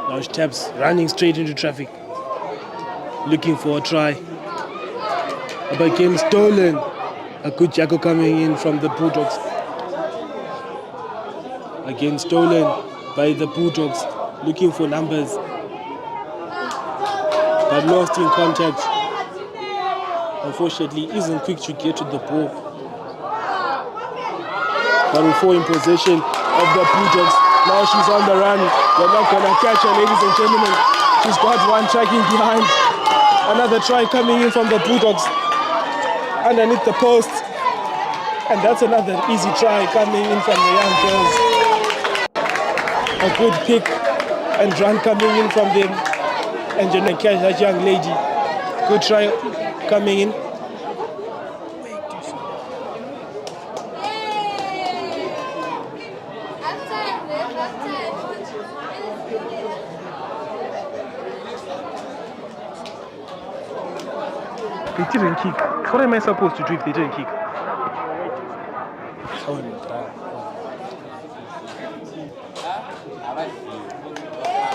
Speaker 3: Now she taps, running straight into traffic, looking for a try. But game stolen. A good jackal coming in from the Bulldogs. Again stolen by the Bulldogs, looking for numbers, but lost in contact. Unfortunately, isn't quick to get to the ball. But before in possession of the Bulldogs. Now she's on the run. They're not going to catch her, ladies and gentlemen. She's got one tracking behind. Another try coming in from the Bulldogs underneath the post. And that's another easy try coming in from the young girls. A good pick and run coming in from them. And Jenna catch that young lady. Good try coming in.
Speaker 2: They didn't kick. What am I supposed to do if they didn't kick?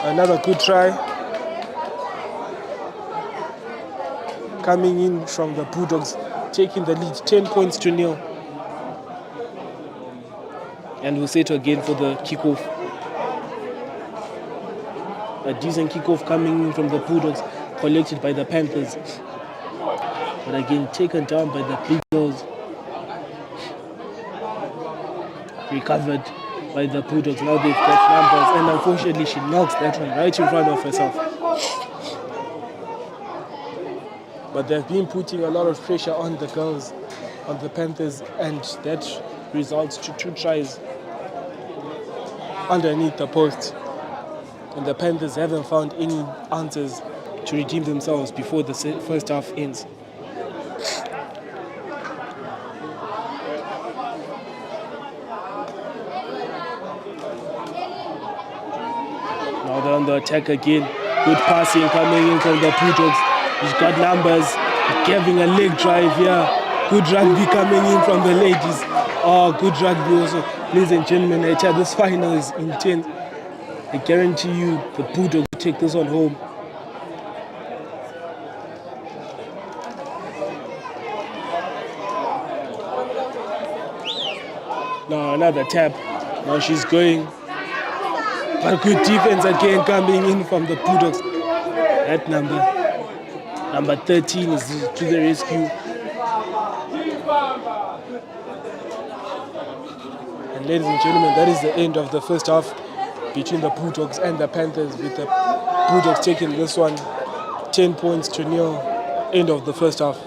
Speaker 3: Another good try coming in from the Bulldogs, taking the lead 10 points to 0. And we'll set again for the kickoff. A decent kickoff coming in from the Bulldogs, collected by the Panthers. But again, taken down by the big girls. Recovered by the Bulldogs. Now they've got numbers, and unfortunately she knocks that one right in front of herself. But they've been putting a lot of pressure on the girls, on the Panthers, and that results to 2 tries underneath the post. And the Panthers haven't found any answers to redeem themselves before the first half ends. Now they're on the attack again. Good passing coming in from the Bulldogs. He's got numbers, giving a leg drive here. Good rugby coming in from the ladies. Oh, good rugby also. Ladies and gentlemen, I tell you, this final is intense. I guarantee you the Bulldogs will take this one home. Now another tap. Now she's going. But good defense again coming in from the Bulldogs. That number. Number 13 is to the rescue. And ladies and gentlemen, that is the end of the first half between the Bulldogs and the Panthers, with the Bulldogs taking this one 10 points to 0. End of the first half.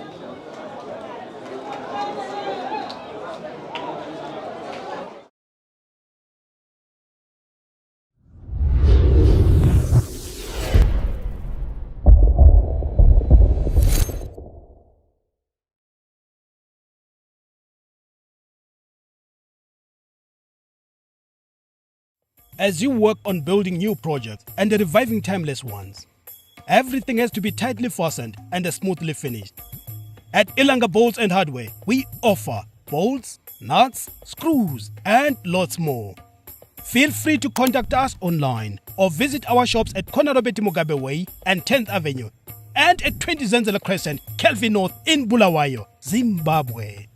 Speaker 2: As you work on building new projects and reviving timeless ones, everything has to be tightly fastened and smoothly finished. At Ilanga Bolts and Hardware, we offer bolts, nuts, screws, and lots more. Feel free to contact us online or visit our shops at Konarobeti Mugabe Way and 10th Avenue, and at 20 Zenzele Crescent, Kelvin North in Bulawayo, Zimbabwe.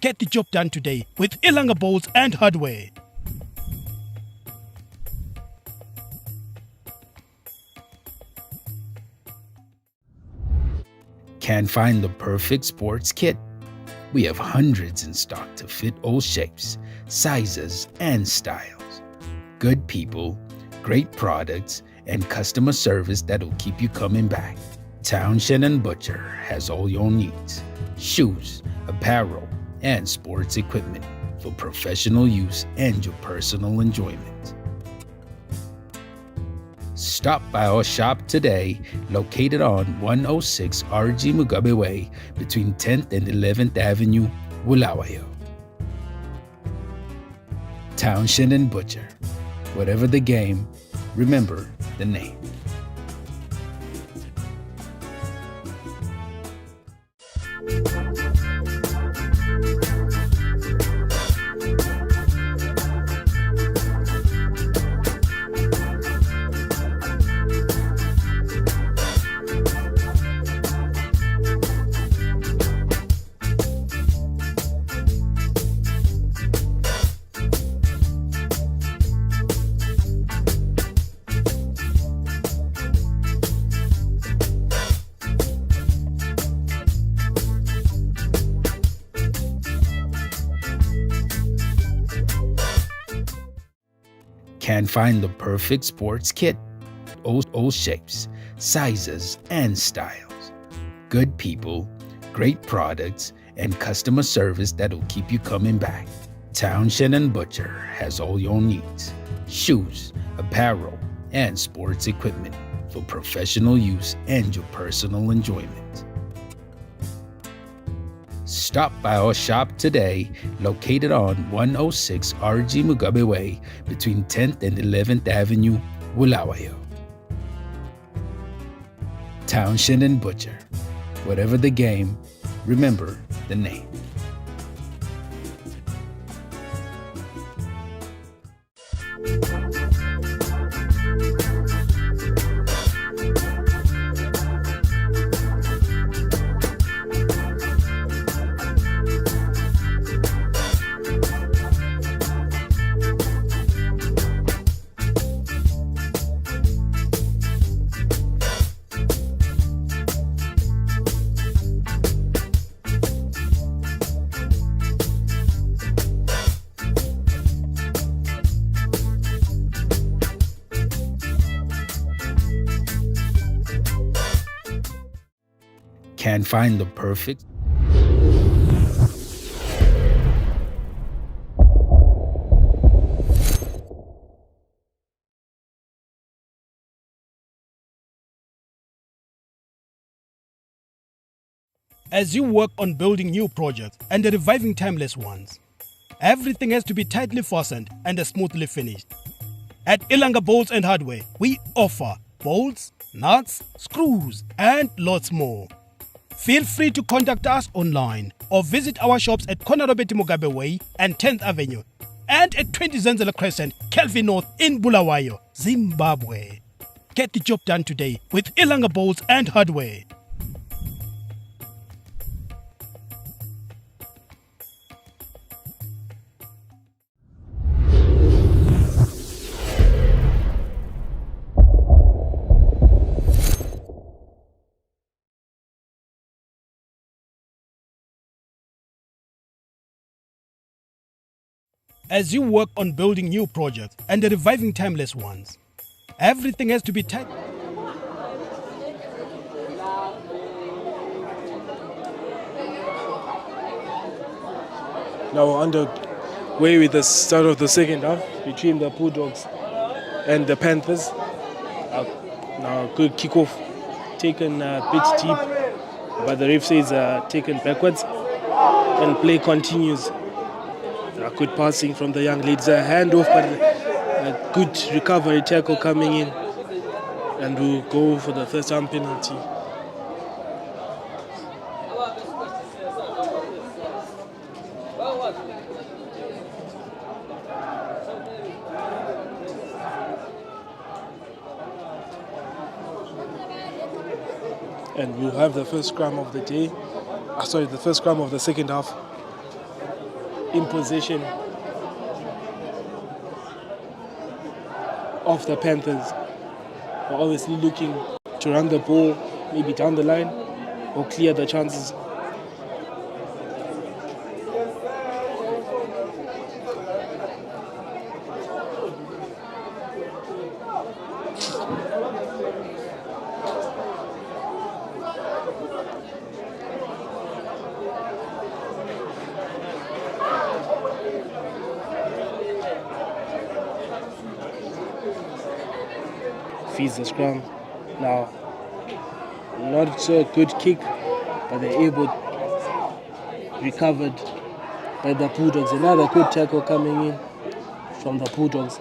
Speaker 2: Get the job done today with Ilanga Bolts and Hardware.
Speaker 4: Can't find the perfect sports kit? We have hundreds in stock to fit all shapes, sizes, and styles. Good people, great products, and customer service that'll keep you coming back. Townshend and Butcher has all your needs: shoes, apparel, and sports equipment for professional use and your personal enjoyment. Stop by our shop today, located on 106 RG Mugabe Way between 10th and 11th Avenue, Bulawayo. Townshend and Butcher. Whatever the game, remember the name. Can't find the perfect sports kit? All shapes, sizes, and styles. Good people, great products, and customer service that'll keep you coming back. Townshend and Butcher has all your needs: shoes, apparel, and sports equipment for professional use and your personal enjoyment. Stop by our shop today, located on 106 RG Mugabe Way between 10th and 11th Avenue, Bulawayo. Townshend and Butcher. Whatever the game, remember the name. Can't find the perfect.
Speaker 2: As you work on building new projects and reviving timeless ones, everything has to be tightly fastened and smoothly finished. At Ilanga Bolts and Hardware, we offer bolts, nuts, screws, and lots more. Feel free to contact us online or visit our shops at Konarobeti Mugabe Way and 10th Avenue, and at 20 Zenzele Crescent, Kelvin North in Bulawayo, Zimbabwe. Get the job done today with Ilanga Bolts and Hardware. As you work on building new projects and reviving timeless ones, everything has to be tight.
Speaker 3: Now underway with the start of the second half between the Bulldogs and the Panthers. Now good kickoff taken a bit deep, but the ref says taken backwards and play continues. Good passing from the young ladies, a handoff, but a good recovery tackle coming in, and we'll go for the first time penalty. And we'll have the first scrum of the day, the first scrum of the second half in possession of the Panthers. We're obviously looking to run the ball, maybe down the line, or clear the chances. Feeds the scrum. Now, not so good kick, but they're able, recovered by the Bulldogs. Another good tackle coming in from the Bulldogs.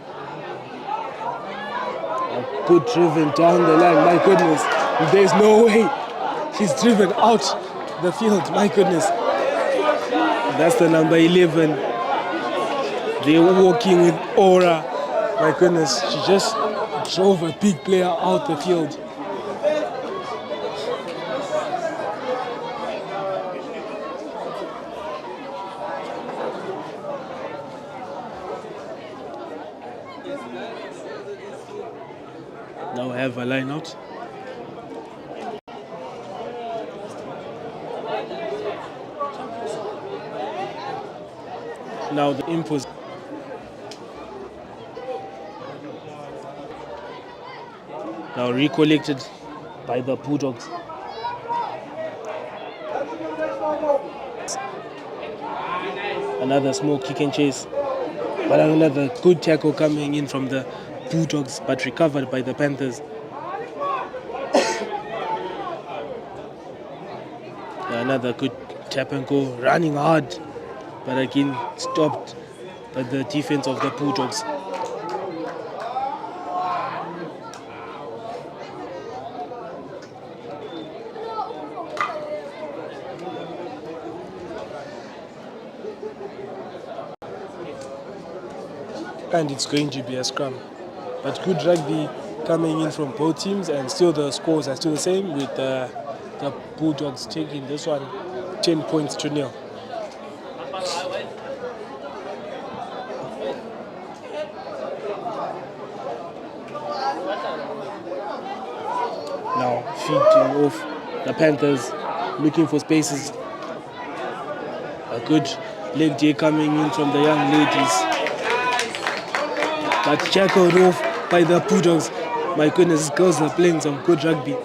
Speaker 3: A good driven down the line, my goodness. There's no way he's driven out the field, my goodness. That's the number 11. They're walking with aura, my goodness. She just drove a big player out the field. Now we have a line out. Now the impulse. Now recollected by the Bulldogs. Another small kick and chase, but another good tackle coming in from the Bulldogs, but recovered by the Panthers. Another good tap and go, running hard, but again stopped by the defense of the Bulldogs. And it's going to be a scrum. But good rugby coming in from both teams, and still the scores are still the same, with the Bulldogs taking this one 10 points to 0. Now feeding off the Panthers, looking for spaces. A good leg day coming in from the young ladies, but shackled off by the Bulldogs. My goodness, girls are playing some good rugby.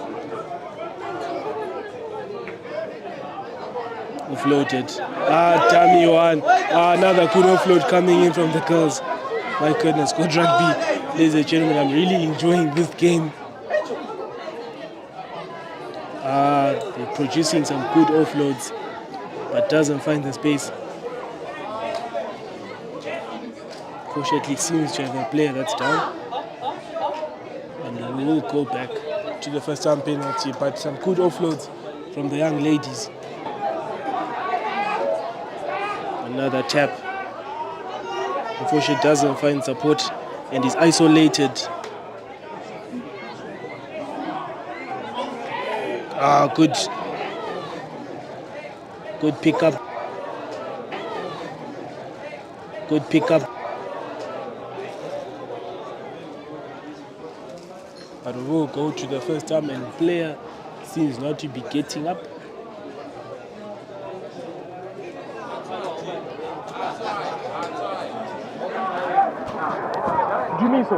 Speaker 3: Offloaded. Dummy one. Another good offload coming in from the girls. My goodness, good rugby. Ladies and gentlemen, I'm really enjoying this game. They're producing some good offloads, but doesn't find the space. Fortunately, seems to have a player that's down, and we will go back to the first time penalty, but some good offloads from the young ladies. Another tap. Unfortunately, doesn't find support and is isolated. Good pickup. Good pickup. But we will go to the first time, and player seems not to be getting up. Jumiso.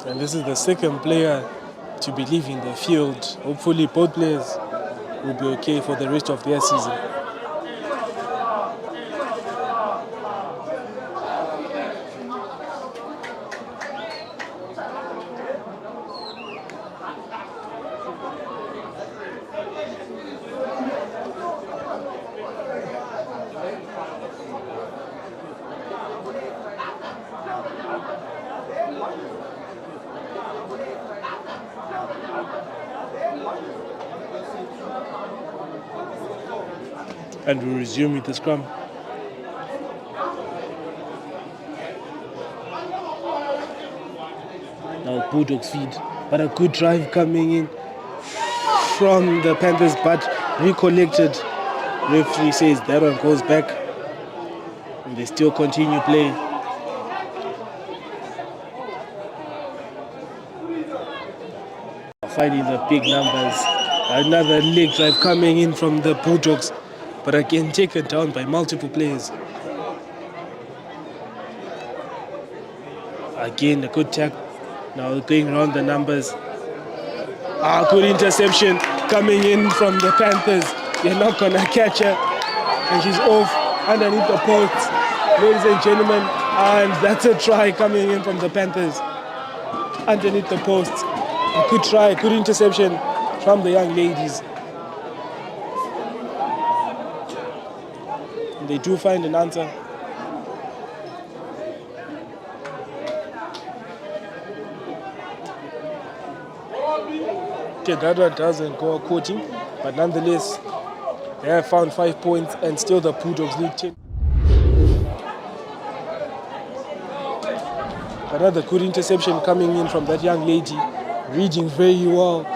Speaker 3: And this is the second player to be leaving the field. Hopefully both players will be okay for the rest of their season. And we resume with the scrum. Now Bulldogs feed, but a good drive coming in from the Panthers, but recollected. Referee says that one goes back, and they still continue playing. Finding the big numbers. Another leg drive coming in from the Bulldogs, but again taken down by multiple players. Again, a good tackle. Now going around the numbers. Good interception coming in from the Panthers. They're not going to catch her. And she's off underneath the post, ladies and gentlemen. And that's a try coming in from the Panthers. Underneath the post. A good try, good interception from the young ladies. And they do find an answer. Okay, that one doesn't go quoting, but nonetheless, they have found 5 points and still the Bulldogs lead 10. Another good interception coming in from that young lady, reading very well.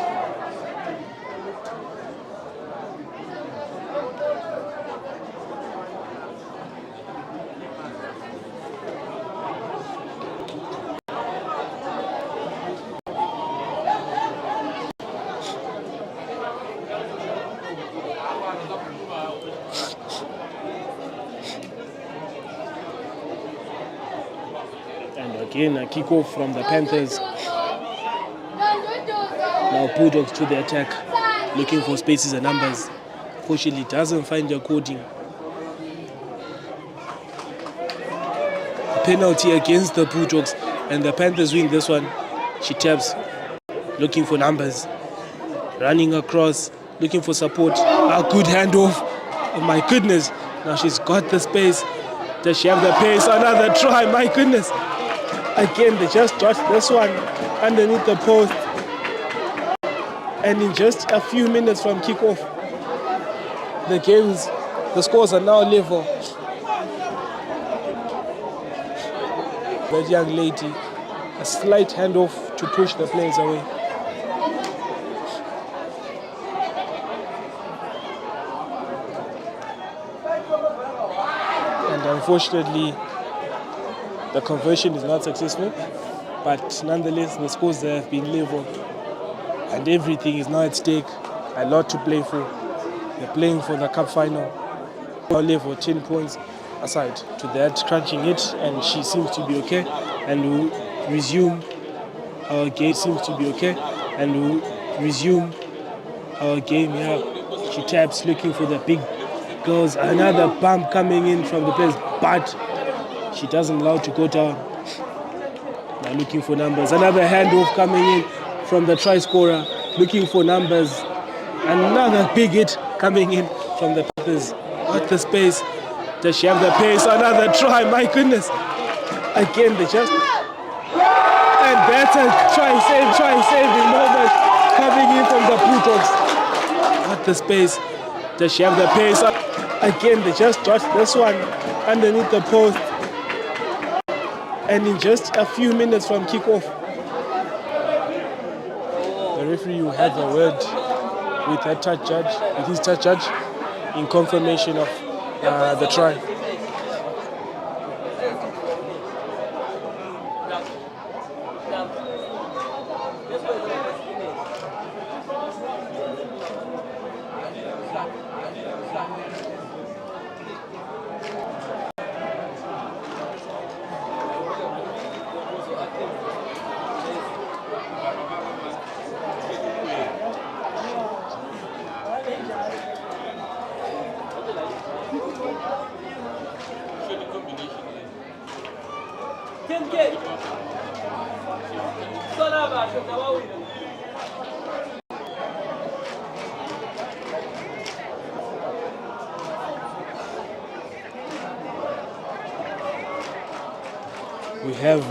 Speaker 3: Again, a kick-off from the Panthers. Now Bulldogs to the attack, looking for spaces and numbers. Fortunately, doesn't find their coding. A penalty against the Bulldogs, and the Panthers win this one. She taps, looking for numbers. Running across, looking for support. A good handoff. Oh my goodness. Now she's got the space. Does she have the pace? Another try, my goodness. Again, they just dodged this one underneath the post. And in just a few minutes from kickoff, the scores are now level. That young lady, a slight handoff to push the players away. And unfortunately, the conversion is not successful, but nonetheless, the scores there have been level, and everything is now at stake. A lot to play for. They're playing for the cup final. Level 10 points aside to that, crunching it, and she seems to be okay. And we'll resume our game. Seems to be okay, and we'll resume our game here. She taps, looking for the big girls. Another bump coming in from the players, but she doesn't allow to go down. Now looking for numbers. Another handoff coming in from the try scorer, looking for numbers. Another big hit coming in from the Panthers. Got the space. Does she have the pace? Another try, my goodness. Again, they just And that's a try-saving moment coming in from the Bulldogs. Got the space. Does she have the pace? Again, they just dodged this one underneath the post. And in just a few minutes from kickoff, the referee will have a word with his touch judge, in confirmation of the try. We have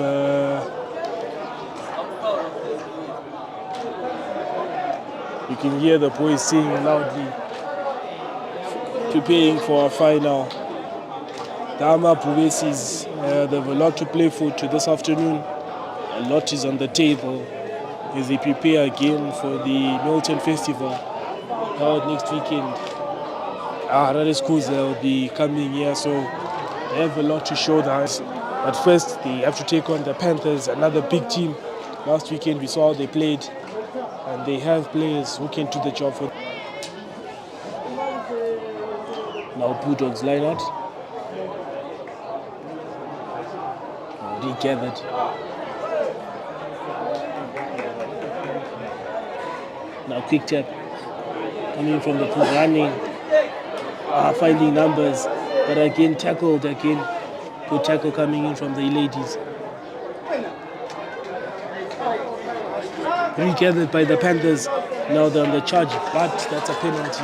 Speaker 3: you can hear the boys singing loudly, preparing for a final. The Ama Buwesis, they have a lot to play for to this afternoon. A lot is on the table as they prepare again for the Milton Festival held next weekend. Harare schools will be coming here, so they have a lot to show us. But first, they have to take on the Panthers, another big team. Last weekend we saw how they played, and they have players who can do the job for them. Now Bulldogs line out. Regathered. Now quick tap coming from the pool, running, finding numbers, but again tackled again. Good tackle coming in from the ladies. Regathered by the Panthers. Now they're on the charge, but that's a penalty.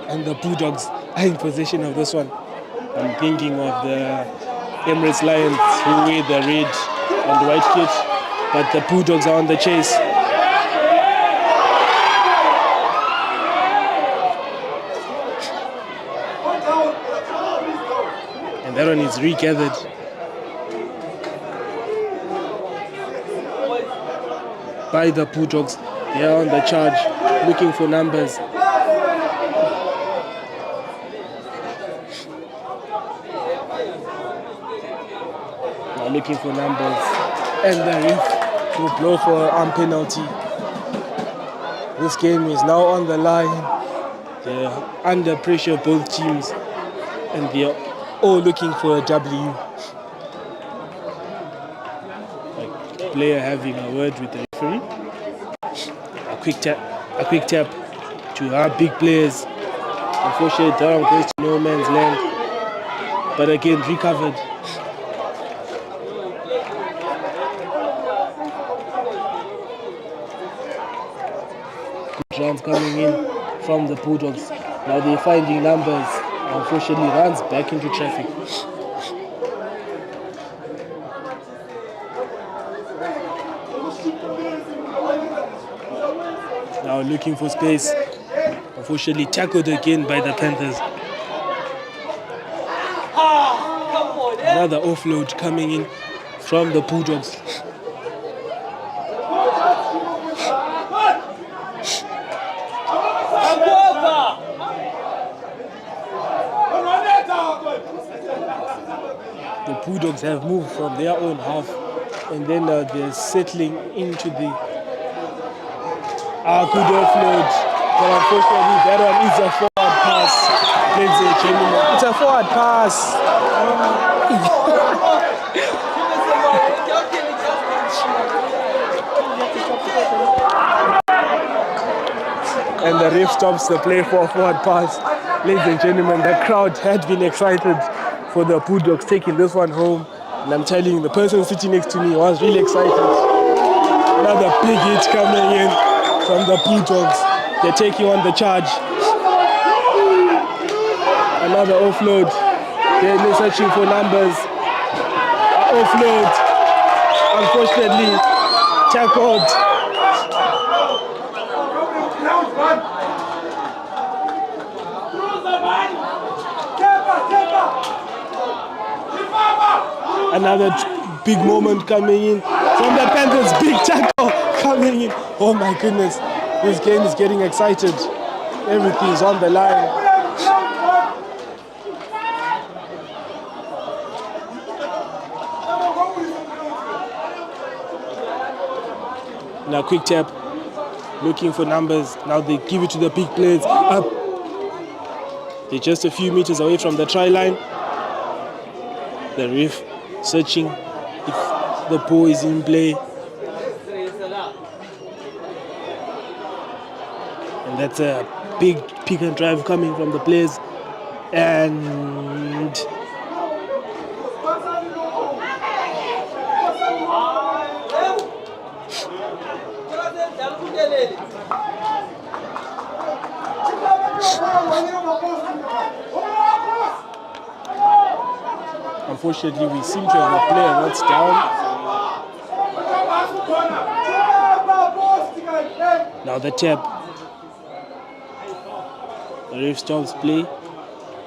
Speaker 3: And the Bulldogs are in possession of this one. I'm thinking of the Emirates Lions who wear the red and white kit, but the Bulldogs are on the chase. And that one is regathered. By the Bulldogs. They are on the charge, looking for numbers. Now looking for numbers. And the ref will blow for an arm penalty. This game is now on the line. They're under pressure, both teams. And they're all looking for a W. A player having a word with the referee. A quick tap to our big players. Unfortunately, that one goes to no man's land. But again, recovered. Good runs coming in from the Bulldogs. Now they're finding numbers. Unfortunately, runs back into traffic. Now looking for space. Unfortunately, tackled again by the Panthers. Another offload coming in from the Bulldogs. The Bulldogs have moved from their own half, and then they're settling into the good offload. But unfortunately, that one is a forward pass. Ladies and gentlemen, it's a forward pass. And the ref stops the play for a forward pass. Ladies and gentlemen, the crowd had been excited for the Bulldogs taking this one home. And I'm telling you, the person sitting next to me was really excited. Another big hit coming in from the Bulldogs. They're taking on the charge. Another offload. They're searching for numbers. offload. Unfortunately, tackled. Another big moment coming in from the Panthers. Big tackle coming in. Oh my goodness, this game is getting excited. Everything is on the line. Now quick tap, looking for numbers. Now they give it to the big players. Up. They're just a few meters away from the try line. The ref searching if the ball is in play. And that's a big pick and drive coming from the players. And unfortunately, we seem to have a player that's down. Now the tap. The ref stops play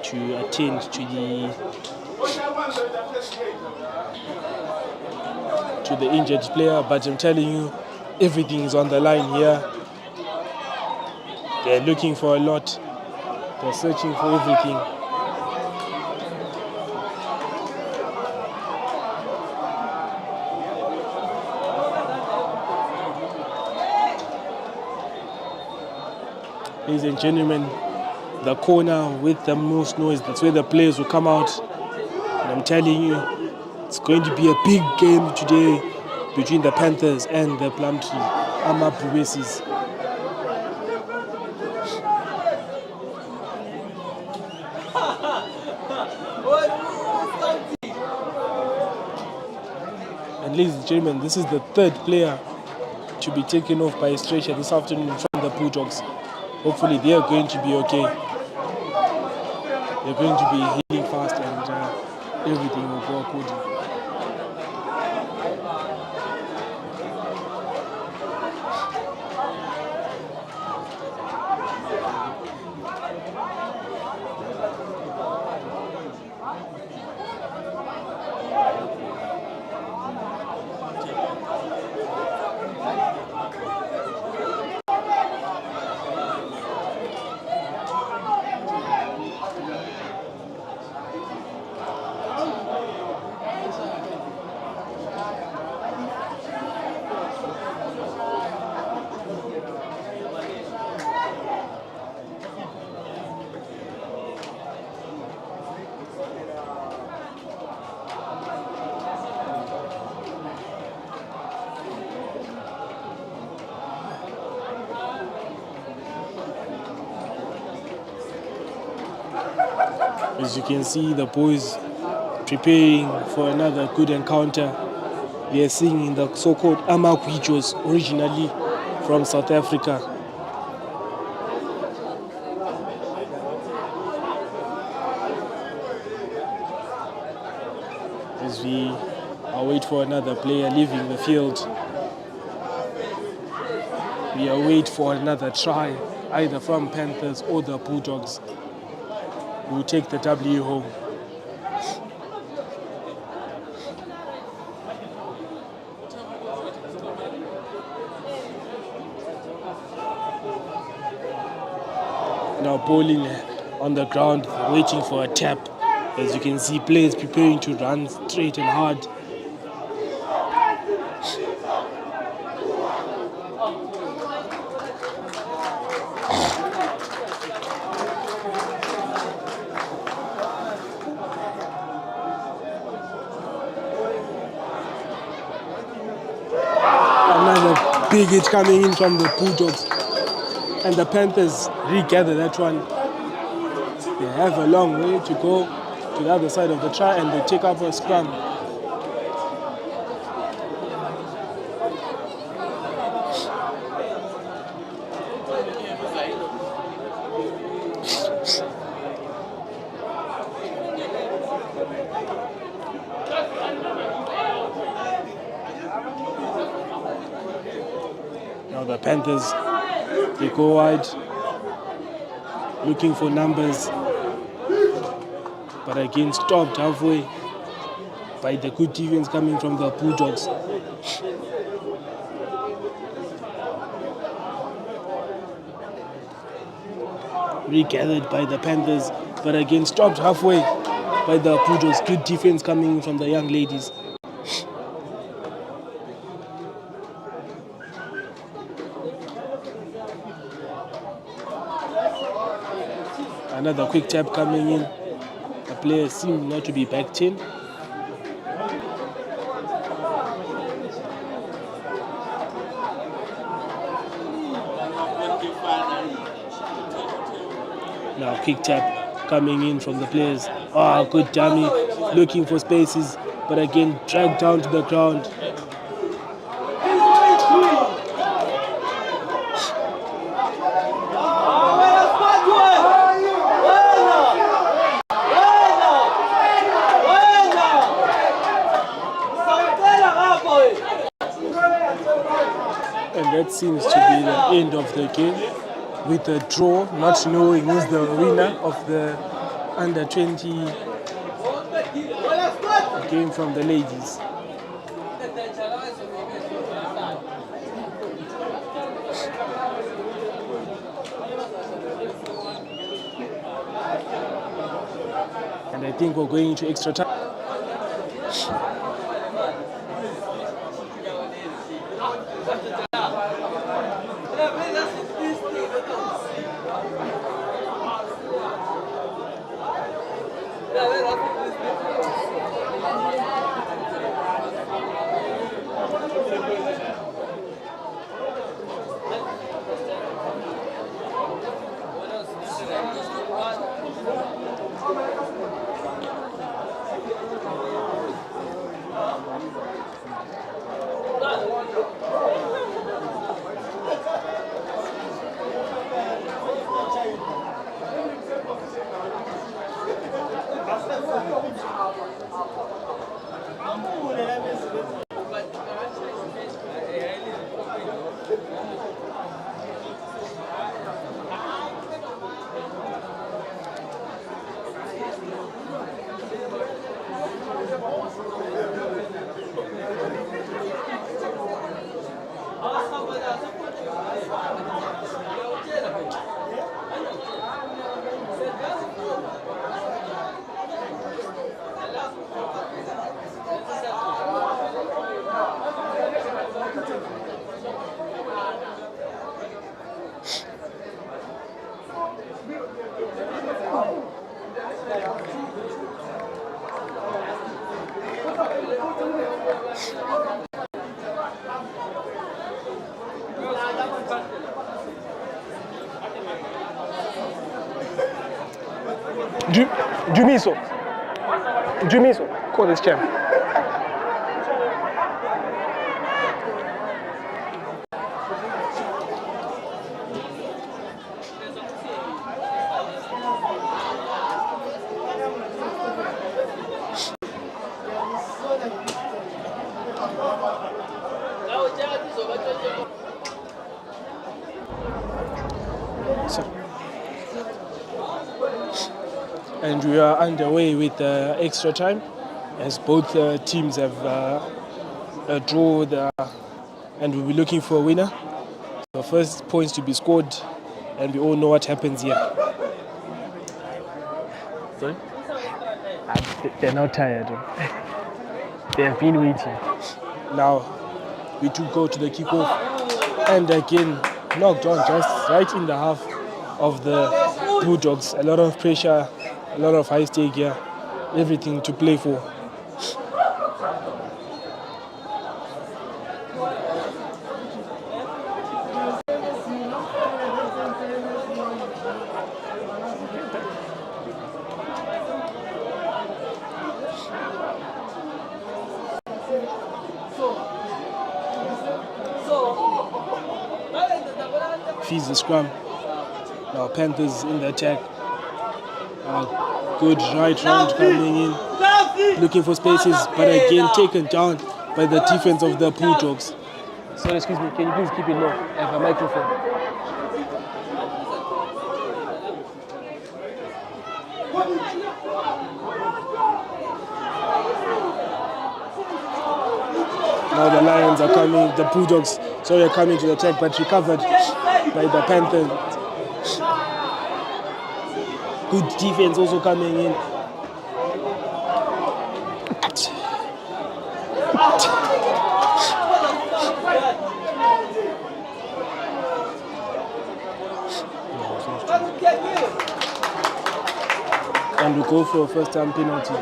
Speaker 3: to attend to the injured player. But I'm telling you, everything is on the line here. They're looking for a lot. They're searching for everything. Ladies and gentlemen, the corner with the most noise, that's where the players will come out. And I'm telling you, it's going to be a big game today between the Panthers and the Plumtree Amabuesis. And ladies and gentlemen, this is the third player to be taken off by a stretcher this afternoon from the Bulldogs. Hopefully they are going to be okay. They're going to be healing fast and everything will go according. As you can see, the boys preparing for another good encounter. We are seeing the so-called Amaguichos, originally from South Africa. As we await for another player leaving the field, we await for another try, either from Panthers or the Bulldogs, who will take the W home. Now bowling on the ground, waiting for a tap. As you can see, players preparing to run straight and hard. Another big hit coming in from the Bulldogs. And the Panthers regather that one. They have a long way to go to the other side of the try and they take up a scrum. Now the Panthers, they go wide, looking for numbers, but again stopped halfway by the good defense coming from the Bulldogs. Regathered by the Panthers, but again stopped halfway by the Bulldogs. Good defense coming from the young ladies. Another quick tap coming in. The players seem not to be backed in. Now quick tap coming in from the players. Oh, good dummy, looking for spaces, but again dragged down to the ground. And that seems to be the end of the game, with a draw, not knowing who's the winner of the under-20 game from the ladies. And I think we're going into extra time. Jumiso, call this champ. And we are underway with extra time, as both teams have a draw and we'll be looking for a winner. The first points to be scored, and we all know what happens here. Sorry? They're not tired. They have been waiting. Now we do go to the kickoff, and again knocked on just right in the half of the Bulldogs. A lot of pressure, a lot of high stake here, everything to play for. Feeds the scrum. Now Panthers in the attack. Good right round coming in, looking for spaces, but again taken down by the defense of the Bulldogs. Sorry, excuse me, can you please keep it low? I have a microphone. Now the Lions are coming, the Bulldogs, sorry, are coming to the attack, but recovered by the Panthers. Good defense also coming in. And we go for a first-time penalty.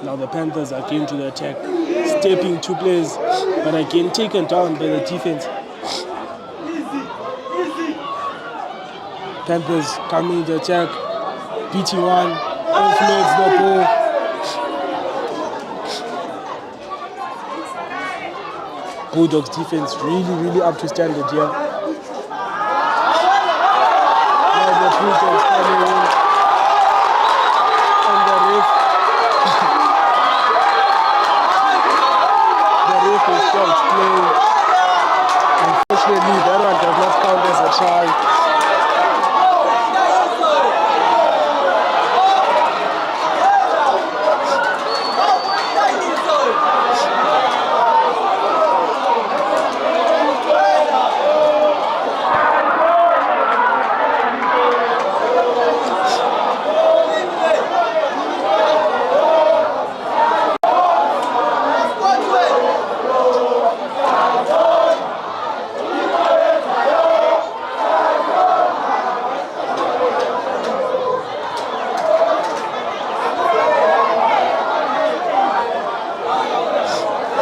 Speaker 3: Now the Panthers are going to the attack, stepping two players, but again taken down by the defense. Panthers coming to attack, beating one, offloads the ball. Bulldogs defense really up to standard here. Now the Bulldogs coming in. And the ref is stopped playing. Unfortunately, that one does not count as a try.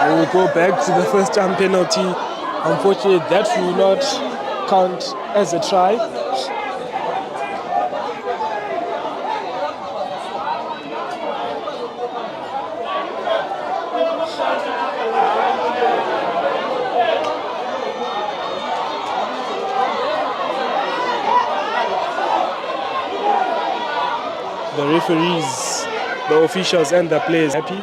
Speaker 3: We go back to the first time penalty. Unfortunately, that will not count as a try. The referees, the officials and the players happy.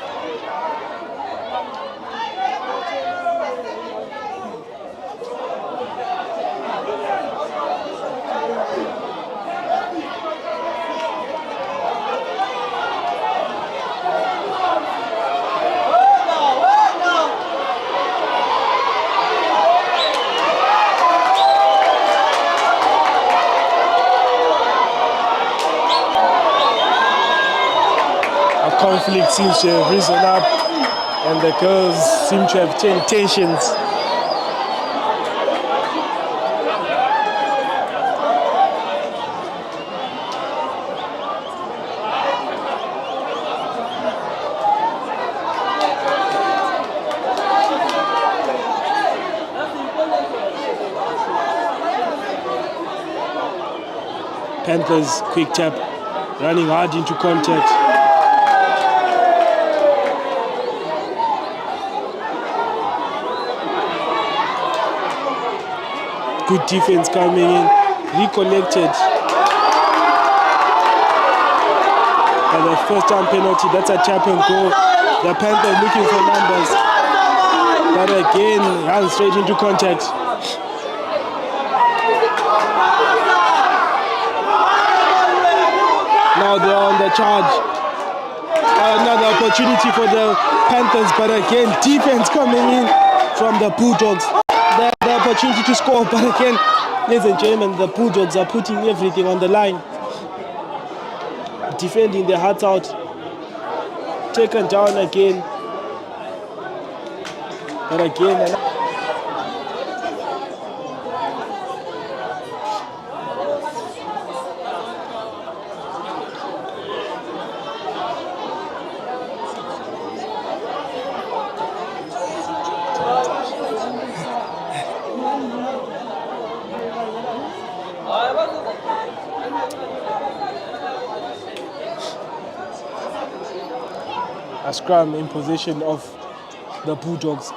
Speaker 3: Conflict seems to have risen up and the girls seem to have tensions. Panthers quick tap, running hard into contact. Good defense coming in, recollected. And the first time penalty, that's a tap and go. The Panthers looking for numbers, but again, runs straight into contact. Now they're on the charge. Another opportunity for the Panthers, but again, defense coming in from the Bulldogs. The opportunity to score, but again, ladies and gentlemen, the Bulldogs are putting everything on the line. Defending their hearts out. Taken down again. But again, a scrum in possession of the Bulldogs.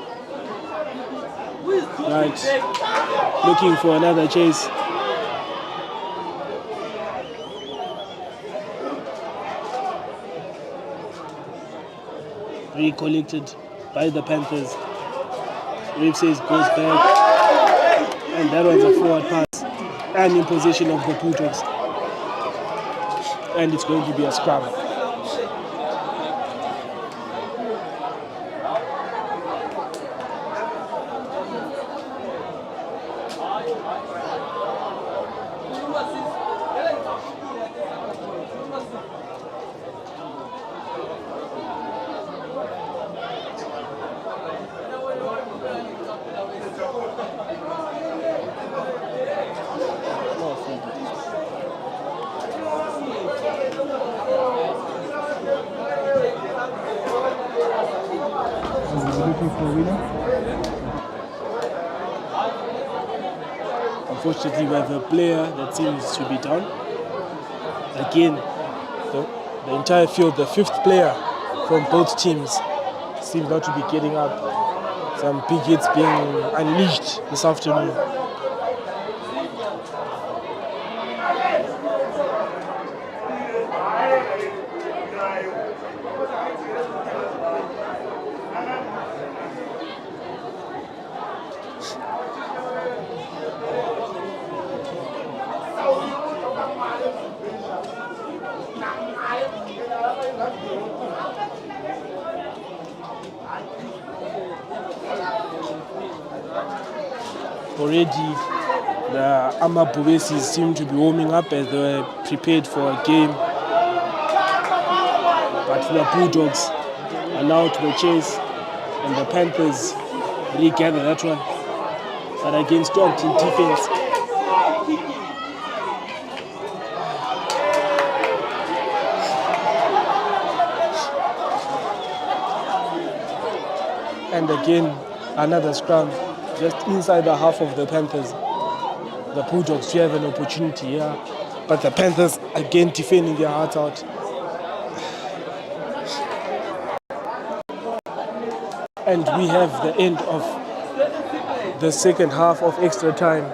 Speaker 3: Right, looking for another chase. Recollected by the Panthers. Rip says goes back, and that was a forward pass and in possession of the Bulldogs. And it's going to be a scrum. Unfortunately, we have a player that seems to be down. Again, the entire field, the fifth player from both teams, seems not to be getting up. Some big hits being unleashed this afternoon. Already, the Amabuesis seem to be warming up as they were prepared for a game. But the Bulldogs are now to the chase, and the Panthers regather that one. But again, stopped in defense. And again, another scrum. Just inside the half of the Panthers. The Bulldogs do have an opportunity here, but the Panthers again defending their hearts out. And we have the end of the second half of extra time.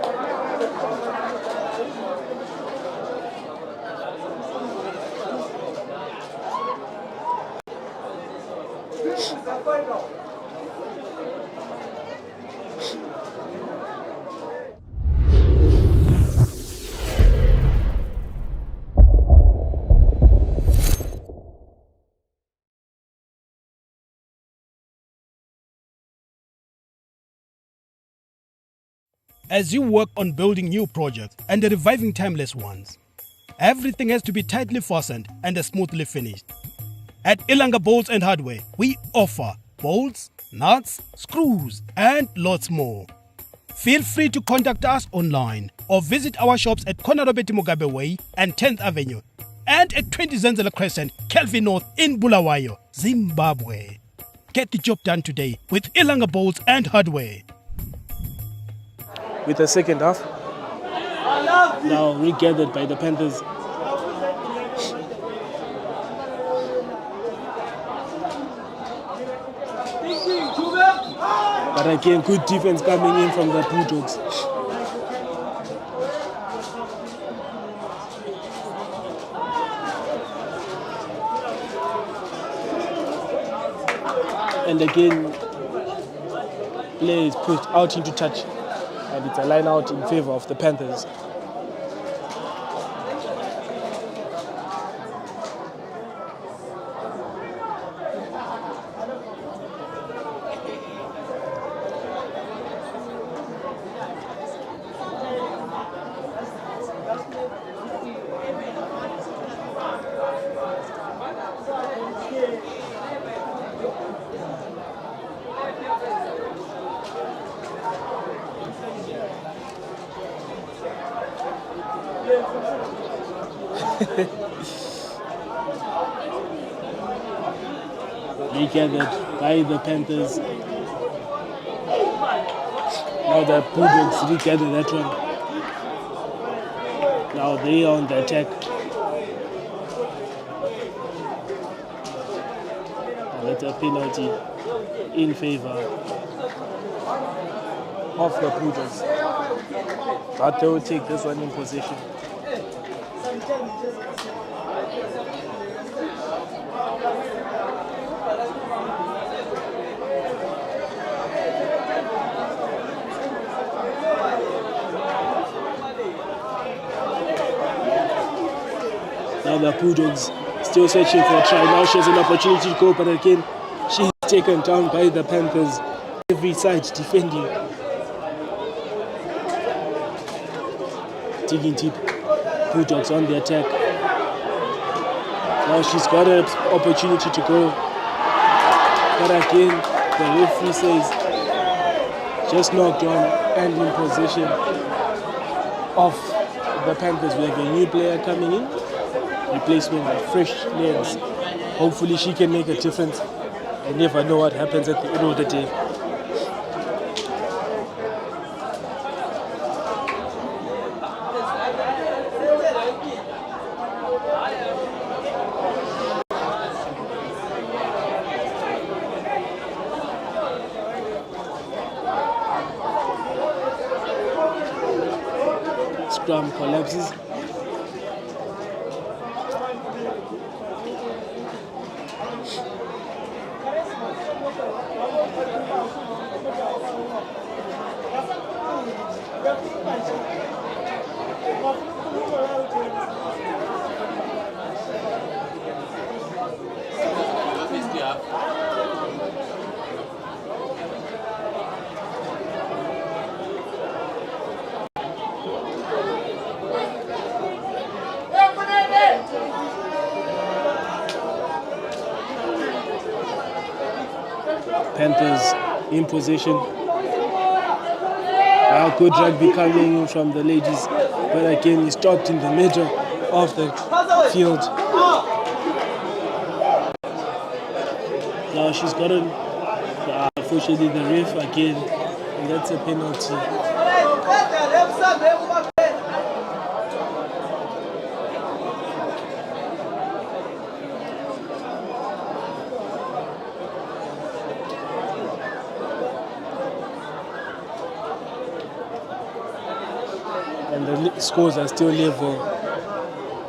Speaker 2: As you work on building new projects and reviving timeless ones, everything has to be tightly fastened and smoothly finished. At Ilanga Bolts and Hardware, we offer bolts, nuts, screws, and lots more. Feel free to contact us online or visit our shops at Konarobeti Mugabe Way and 10th Avenue and at 20 Zenzele Crescent, Kelvin North in Bulawayo, Zimbabwe. Get the job done today with Ilanga Bolts and Hardware.
Speaker 3: With the second half now regathered by the Panthers. But again, good defense coming in from the Bulldogs. And again, play is pushed out into touch. And it's a line out in favor of the Panthers. Regathered by the Panthers. Now the Bulldogs regather that one. Now they are on the attack. And that's a penalty in favor of the Bulldogs. But they will take this one in possession. Now the Bulldogs still searching for a try. Now she has an opportunity to go, but again, she's taken down by the Panthers. Every side defending. Digging deep. Bulldogs on the attack. Now she's got an opportunity to go. But again, the referee says just knocked on and in possession of the Panthers. We have a new player coming in. Replacement of fresh legs. Hopefully she can make a difference. I never know what happens at the end of the day. Scrum collapses. Panthers in possession. Good rugby coming in from the ladies, but again he stopped in the middle of the field. Now she's gotten, unfortunately, the ref again, and that's a penalty. And the scores are still level.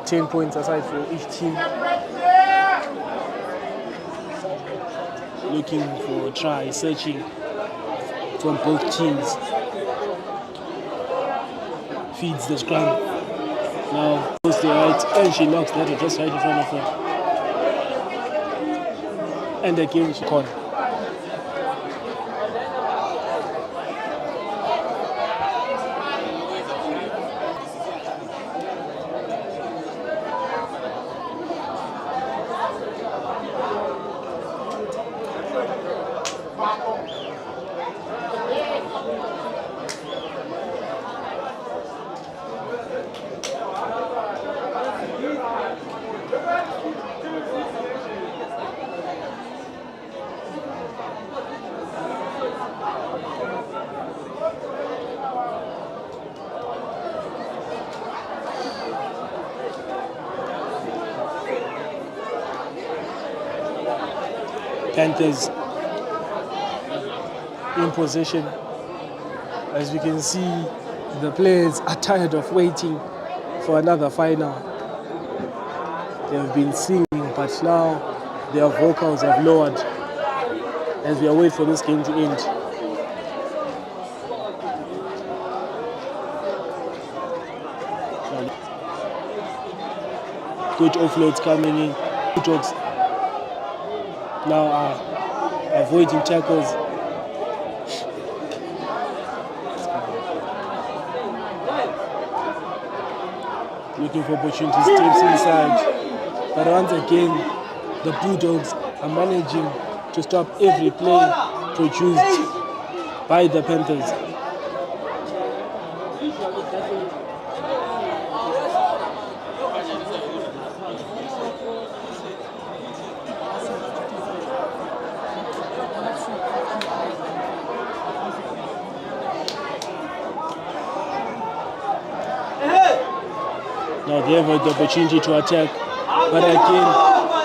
Speaker 3: 10 points aside for each team. Looking for a try, searching from both teams. Feeds the scrum. Now goes the right, and she knocks that just right in front of her. And again she caught. Panthers in possession. As we can see, the players are tired of waiting for another final. They have been singing, but now their vocals have lowered as we await for this game to end. Good offloads coming in. Bulldogs now are avoiding tackles. Looking for opportunities, steps inside. But once again, the Bulldogs are managing to stop every play produced by the Panthers. Now they have the opportunity to attack, but again,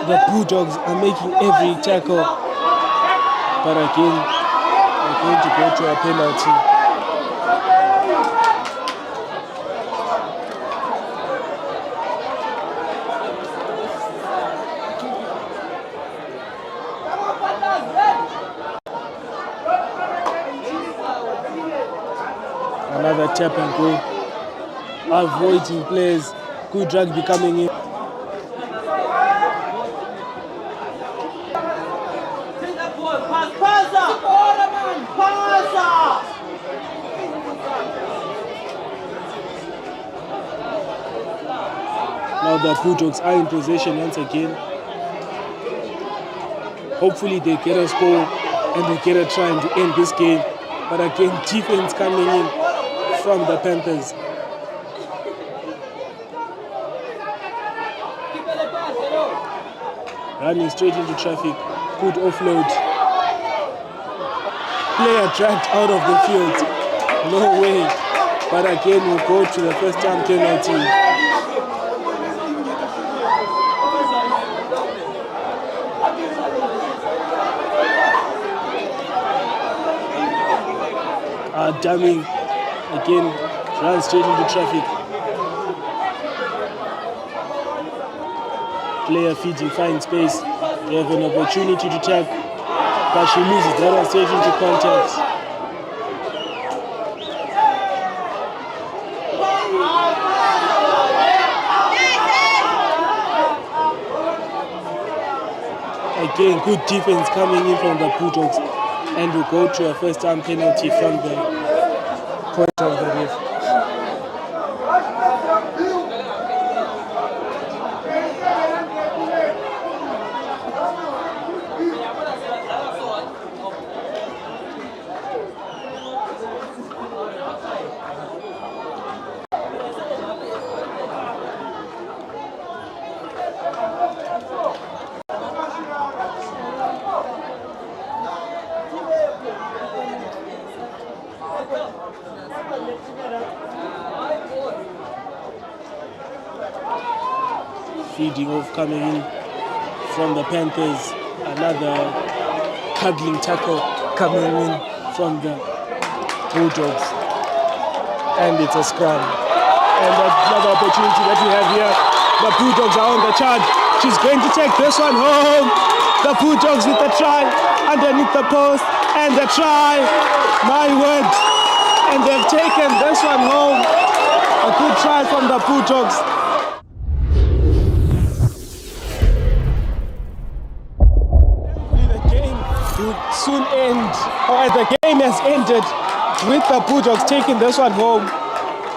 Speaker 3: the Bulldogs are making every tackle. But again, they're going to go to a penalty. Another tap and go. Avoiding players. Good rugby coming in. Now the Bulldogs are in possession once again. Hopefully they get a score and they get a try to end this game. But again, defense coming in from the Panthers. Running straight into traffic. Good offload. Player dragged out of the field. No way. But again, we'll go to the first time penalty. Dumming. Again, runs straight into traffic. Player feeding, finds space. They have an opportunity to tag, but she loses that one straight into contact. Again, good defense coming in from the Bulldogs, and will go to a first time penalty from the point of the ref. Feeding off coming in from the Panthers. Another cuddling tackle coming in from the Bulldogs. And it's a scrum. And another opportunity that we have here. The Bulldogs are on the charge. She's going to take this one home. The Bulldogs with the try underneath the post. And the try. My word. And they've taken this one home. A good try from the Bulldogs. Soon end, or the game has ended with the Bulldogs taking this one home.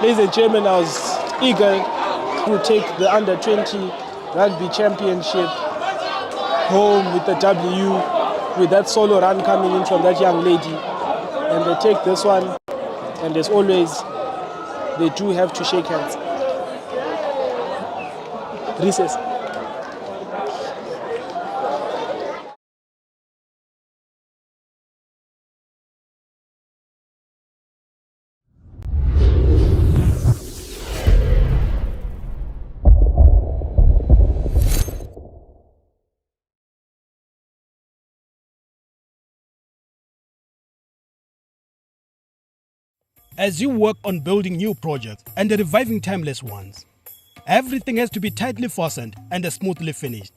Speaker 3: Ladies and gentlemen, I was eager to take the under-20 rugby championship home with the W, with that solo run coming in from that young lady. And they take this one, and as always, they do have to shake hands. Recess.
Speaker 2: As you work on building new projects and reviving timeless ones, everything has to be tightly fastened and smoothly finished.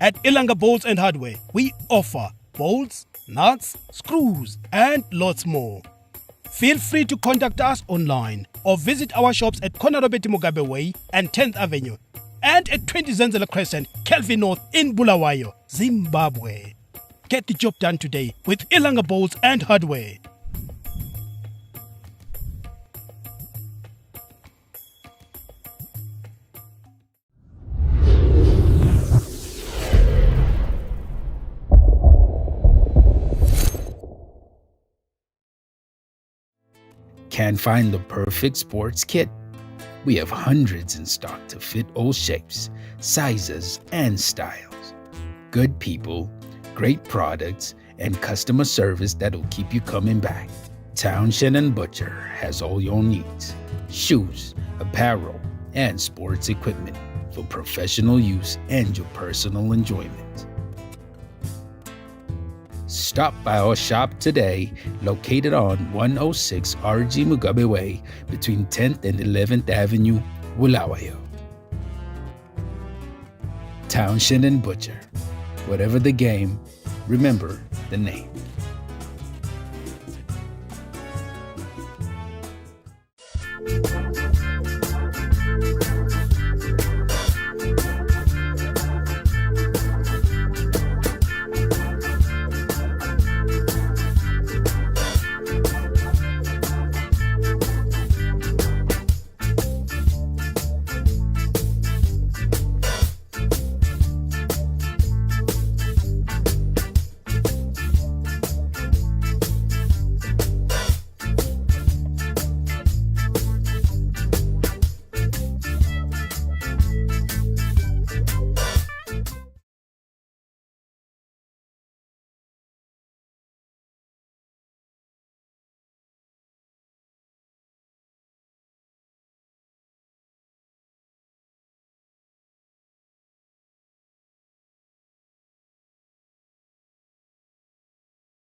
Speaker 2: At Ilanga Bolts and Hardware, we offer bolts, nuts, screws, and lots more. Feel free to contact us online or visit our shops at Konarobeti Mugabe Way and 10th Avenue and at 20 Zenzele Crescent, Kelvin North in Bulawayo, Zimbabwe. Get the job done today with Ilanga Bolts and Hardware.
Speaker 4: Can't find the perfect sports kit? We have hundreds in stock to fit all shapes, sizes, and styles. Good people, great products, and customer service that'll keep you coming back. Townshend & Butcher has all your needs. Shoes, apparel, and sports equipment for professional use and your personal enjoyment. Stop by our shop today, located on 106 RG Mugabe Way between 10th and 11th Avenue, Bulawayo. Townshend & Butcher. Whatever the game, remember the name.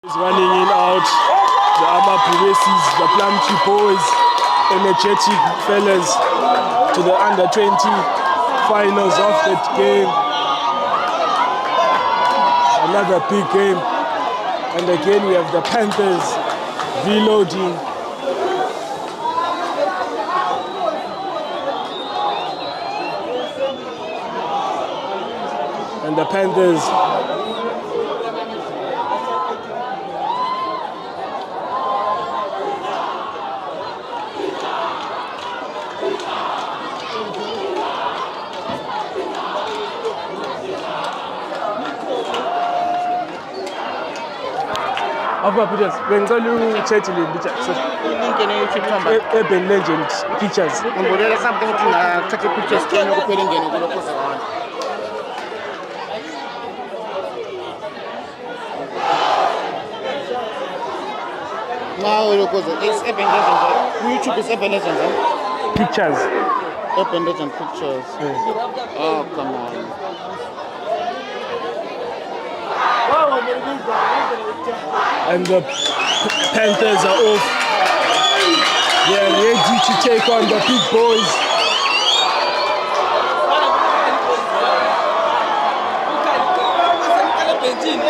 Speaker 3: He's running in out. The Ama Progressives, the Plumtree boys, energetic fellas to the under-20 finals of that game. Another big game. And again we have the Panthers reloading. And the Panthers bengicela uchatile Urban Legend Pictures.
Speaker 6: Ngibonela something ukuthi ngathatha pictures kene kuphela ingene kulokho zabantu. Now lokho it's Urban Legend. YouTube is Urban Legend.
Speaker 3: Pictures.
Speaker 6: Urban Legend Pictures. Oh, come on.
Speaker 3: And the Panthers are off. They are ready to take on the big boys.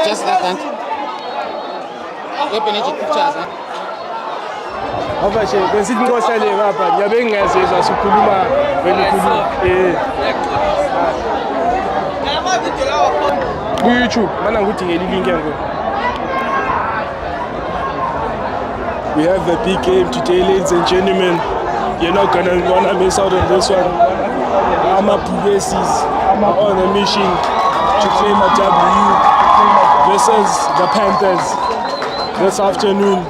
Speaker 6: Just like that. Urban Legend Pictures.
Speaker 3: Avashe besithi ngosale ngapha ngiyabe ngingezizwa sikhuluma wenikhuluma YouTube mana ngidingela ilink yangu. We have a big game today, ladies and gentlemen. You're not gonna wanna miss out on this one. Ama Progressives are on a mission to claim a W versus the Panthers this afternoon.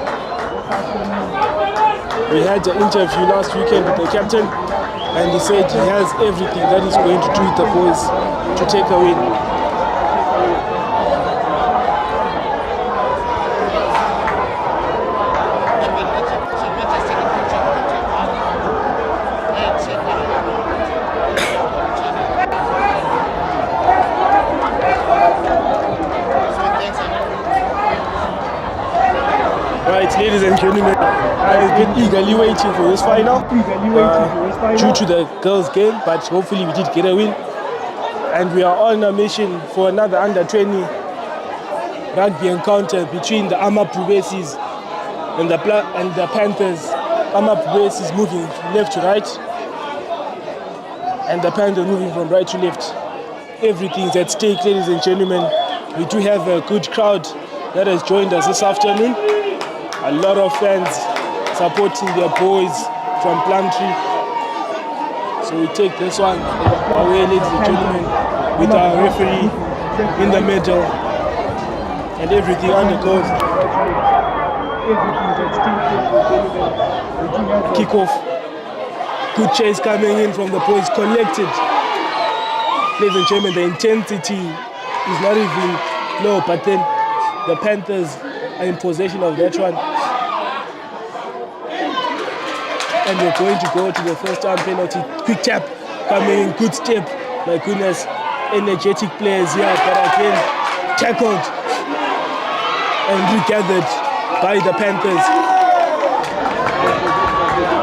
Speaker 3: We had an interview last weekend with the captain, and he said he has everything that he's going to do with the boys to take a win. Right, ladies and gentlemen, I've been eagerly waiting for this final due to the girls' game, but hopefully we did get a win. And we are on a mission for another under-20 rugby encounter between the Ama Progressives and the Panthers. Ama Progressives moving left to right, and the Panthers moving from right to left. Everything's at stake, ladies and gentlemen. We do have a good crowd that has joined us this afternoon. A lot of fans supporting their boys from Plumtree. So we take this one away, ladies and gentlemen, with our referee in the middle and everything under goes. Kick off. Good chase coming in from the boys, collected. Ladies and gentlemen, the intensity is not even low, but then the Panthers are in possession of that one. And we're going to go to the first time penalty. Quick tap coming in, good step. My goodness, energetic players here, but again tackled and regathered by the Panthers.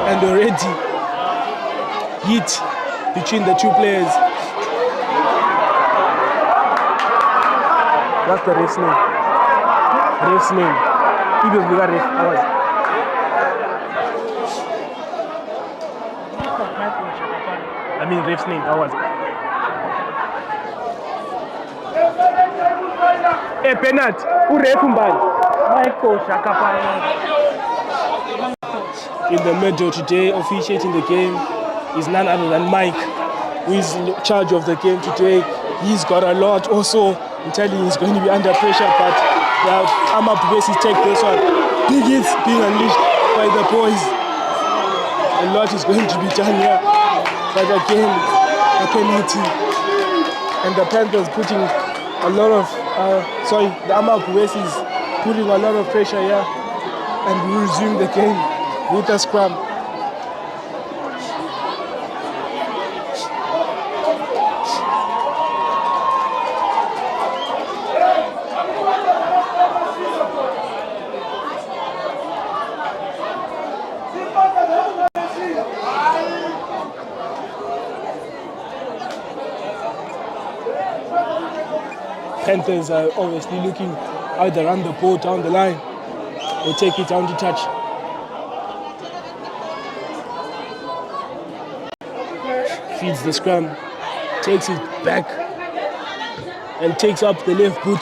Speaker 3: And already hit between the two players. That's the ref's name. Ref's name. Even we got ref. I mean ref's name. How was it? Hey, penalty. Who ref in the middle today, officiating the game, is none other than Mike, who is in charge of the game today. He's got a lot also. I'm telling you, he's going to be under pressure, but the Ama Progressives take this one. Big hits being unleashed by the boys. A lot is going to be done here. But again, a penalty. And the Panthers putting a lot of, the Ama Progressives putting a lot of pressure here. And we resume the game with a scrum. Panthers are obviously looking either run the ball down the line or take it down to touch. Feeds the scrum, takes it back and takes up the left boot.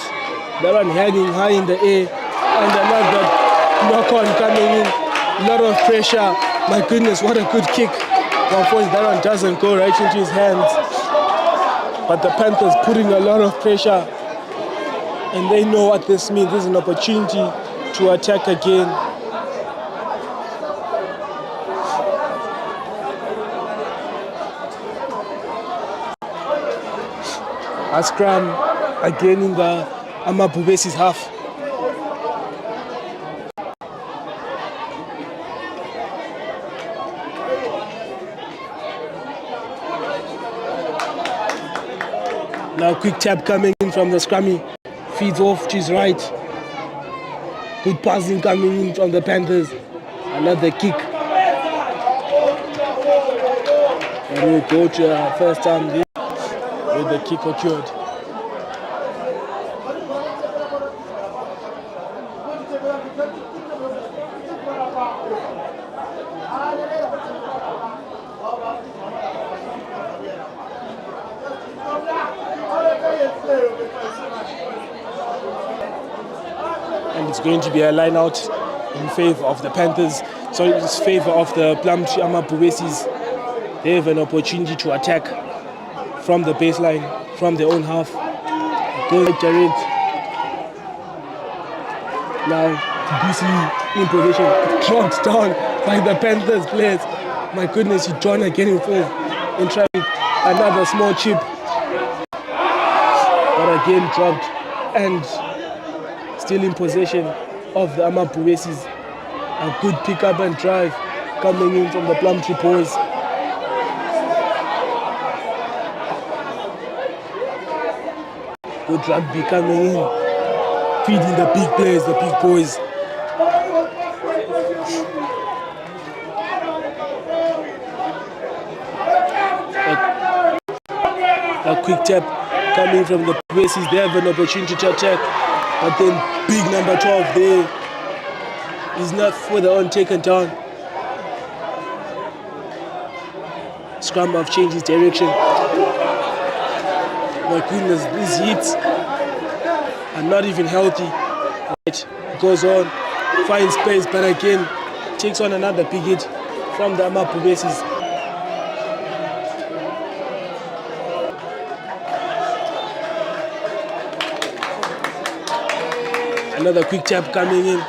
Speaker 3: That one hanging high in the air and another knock-on coming in. A lot of pressure. My goodness, what a good kick. One point, that one doesn't go right into his hands. But the Panthers putting a lot of pressure and they know what this means. This is an opportunity to attack again. A scrum again in the Amabubesi's half. Now quick tap coming in from the scrummy. Feeds off to his right. Good passing coming in from the Panthers. Another kick. And we'll go to our first time there where the kick occurred. And it's going to be a line out in favor of the Panthers. Sorry, in favor of the Plumtree Amabubesis. They have an opportunity to attack from the baseline, from their own half. Goes Jared. Now, BC in position, dropped down by the Panthers players. My goodness, he drawn again in full and trying another small chip. But again dropped and still in possession of the Amabubesis. A good pick up and drive coming in from the Plumtree boys. Good rugby coming in, feeding the big players, the big boys. A quick tap coming from the Bases. They have an opportunity to attack, but then big number 12 there is not further on taken down. Scrum have changed his direction. My goodness, these hits are not even healthy. Right. Goes on, finds space, but again takes on another big hit from the Amabubesis. Another quick tap coming in,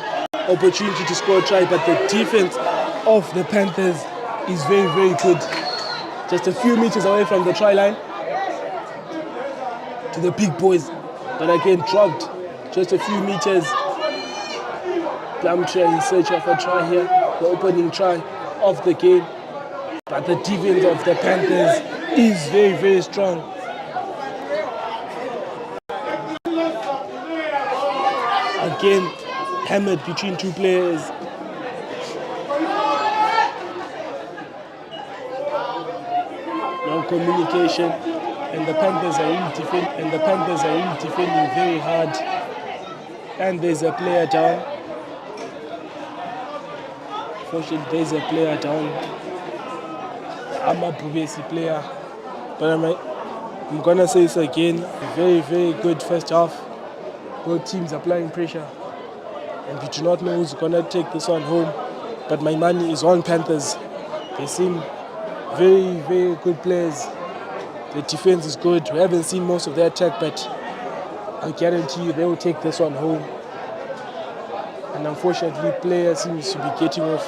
Speaker 3: opportunity to score a try, but the defense of the Panthers is very, very good. Just a few meters away from the try line to the big boys, but again dropped just a few meters. Plumtree in search of a try here, the opening try of the game, but the defense of the Panthers is very, very strong. Again, hammered between two players. No communication, and the Panthers are really defending very hard. And there's a player down. Fortunately, there's a player down. I'm a Bubesi player, but I'm gonna say this again. Very, very good first half. Both teams applying pressure, and we do not know who's gonna take this one home. But my money is on Panthers. They seem very, very good players. The defense is good. We haven't seen most of their attack, but I guarantee you they will take this one home. And unfortunately, player seems to be getting off.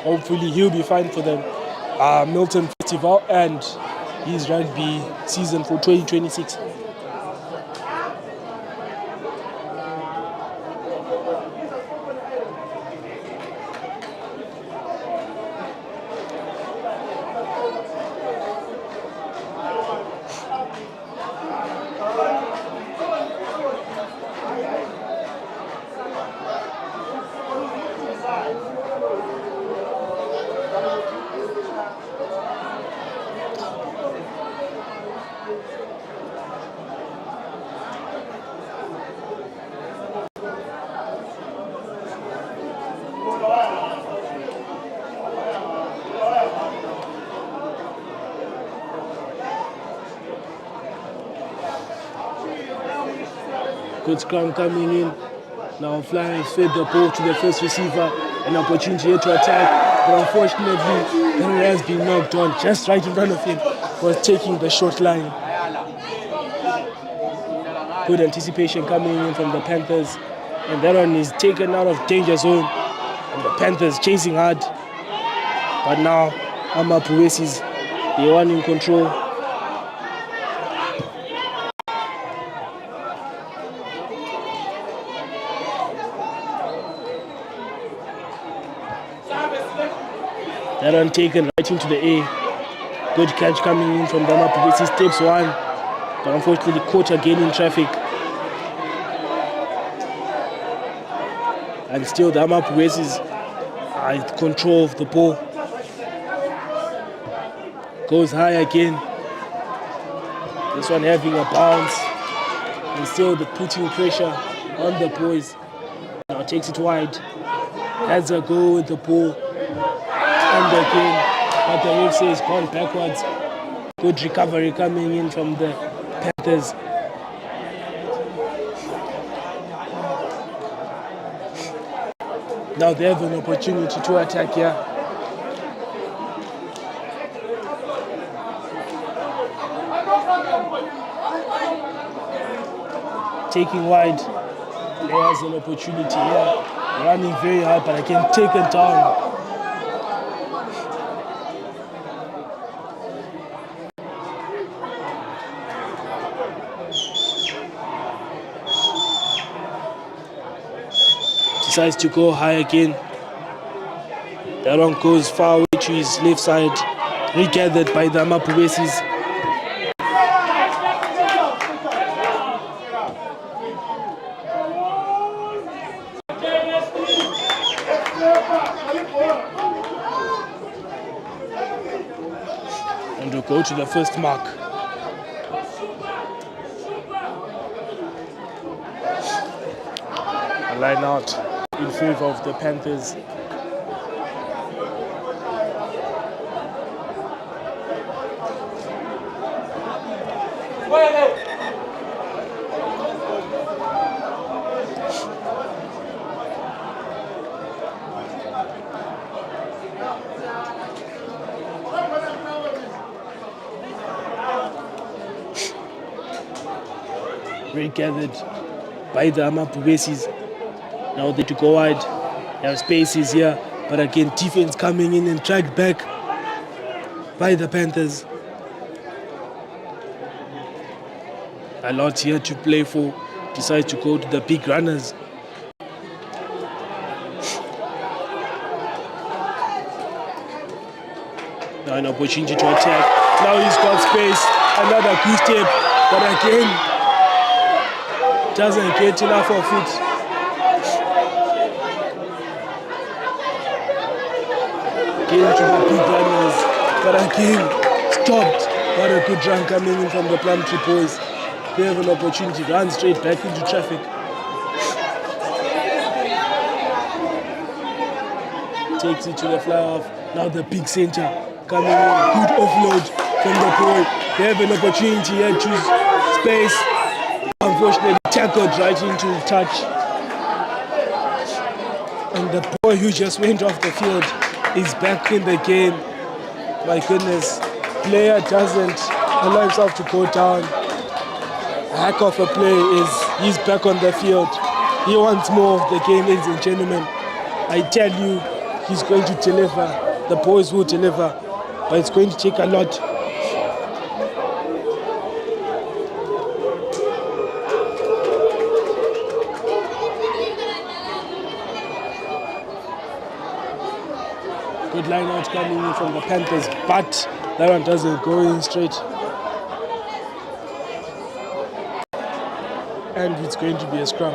Speaker 3: hopefully he'll be fine for the Milton Festival and his rugby season for 2026. Good scrum coming in. Now flying fed the ball to the first receiver. An opportunity here to attack. But unfortunately, the has been knocked on just right in front of him. Was taking the short line. Good anticipation coming in from the Panthers. And that one is taken out of danger zone. And the Panthers chasing hard. But now, Amapuesis, they are in control. That one taken right into the air. Good catch coming in from the Amapuesis. Steps one. But unfortunately caught again in traffic. And still the Amapuesis are in control of the ball. Goes high again. This one having a bounce. And still the putting pressure on the boys. Now takes it wide. Has a go with the ball. And again, but the ref says gone backwards. Good recovery coming in from the Panthers. Now they have an opportunity to attack here. Taking wide, there's an opportunity here. Running very hard, but again taken down. Decides to go high again. That one goes far away to his left side. Regathered by the Amapuesis. And we'll go to the first mark. A line out in favor of the Panthers. Regathered by the Amapuesis. Now they to go wide. There are spaces here, but again defense coming in and dragged back by the Panthers. A lot here to play for. Decides to go to the big runners. Now an opportunity to attack. Now he's got space. Another good step, but again doesn't get enough of it. Again to the big runners, but again stopped. What a good run coming in from the Plumtree boys. They have an opportunity to run straight back into traffic. Takes it to the fly off. Now the big center coming in. Good offload from the ball. They have an opportunity here to space. Unfortunately tackled right into touch. And the boy who just went off the field is back in the game. My goodness. Player doesn't allow himself to go down. A heck of a play is he's back on the field. He wants more of the game, ladies and gentlemen. I tell you, he's going to deliver. The boys will deliver, but it's going to take a lot. Good line out coming in from the Panthers, but that one doesn't go in straight. And it's going to be a scrum.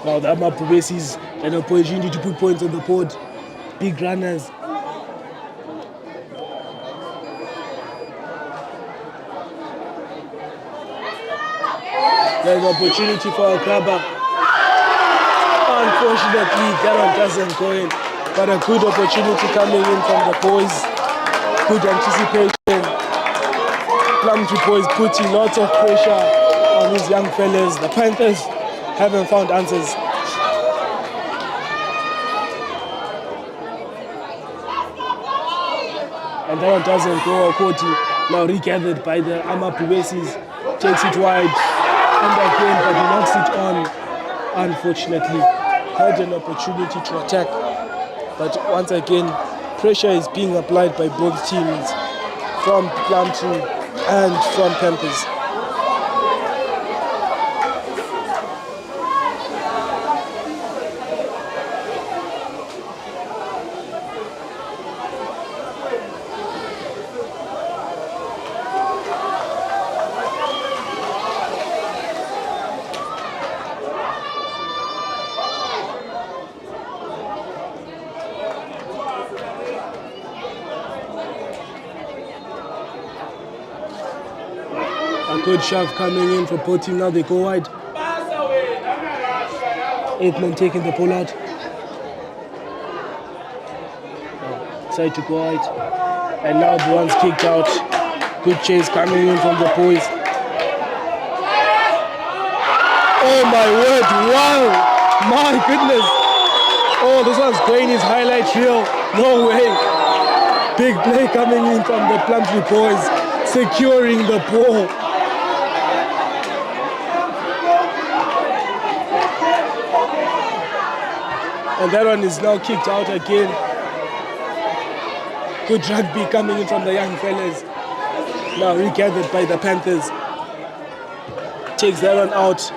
Speaker 3: Now the Amapu is an opportunity to put points on the board. Big runners. There's an opportunity for a grabber. Unfortunately, that one doesn't go in. But a good opportunity coming in from the boys. Good anticipation. Plumtree boys putting lots of pressure on these young fellas. The Panthers haven't found answers. And that one doesn't go according. Now regathered by the Amapu takes it wide and again, but he knocks it on. Unfortunately, had an opportunity to attack, but once again, pressure is being applied by both teams, from Plumtree and from Panthers. Good shove coming in for both teams. Now they go wide. 8 men taking the pull out. Decide to go wide. And now the one's kicked out. Good chase coming in from the boys. Oh my word, wow! My goodness! Oh, this one's going his highlight reel. No way! Big play coming in from the Plumtree boys, securing the ball. And that one is now kicked out again. Good rugby coming in from the young fellas. Now regathered by the Panthers. Takes that one out.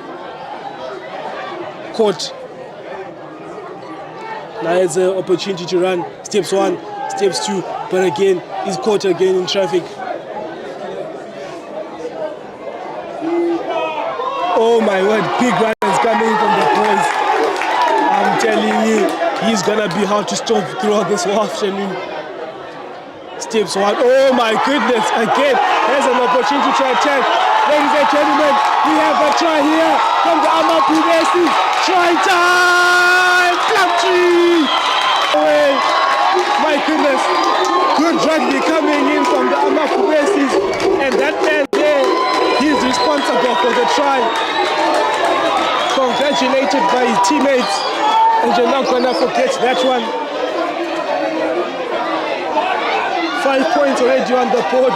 Speaker 3: Caught. Now has an opportunity to run. Steps 1, steps 2, but again, he's caught again in traffic. Oh my word, big runners coming in from the boys. I'm telling you, he's gonna be hard to stop throughout this whole afternoon. Steps 1. Oh my goodness, again, there's an opportunity to attack. Ladies and gentlemen, we have a try here from the Amapu. Try time! Plumtree! Oh, my goodness, good rugby coming in from the Amapu. And that man there, he's responsible for the try. Congratulated by his teammates. And you're not gonna forget that one. 5 points already on the board.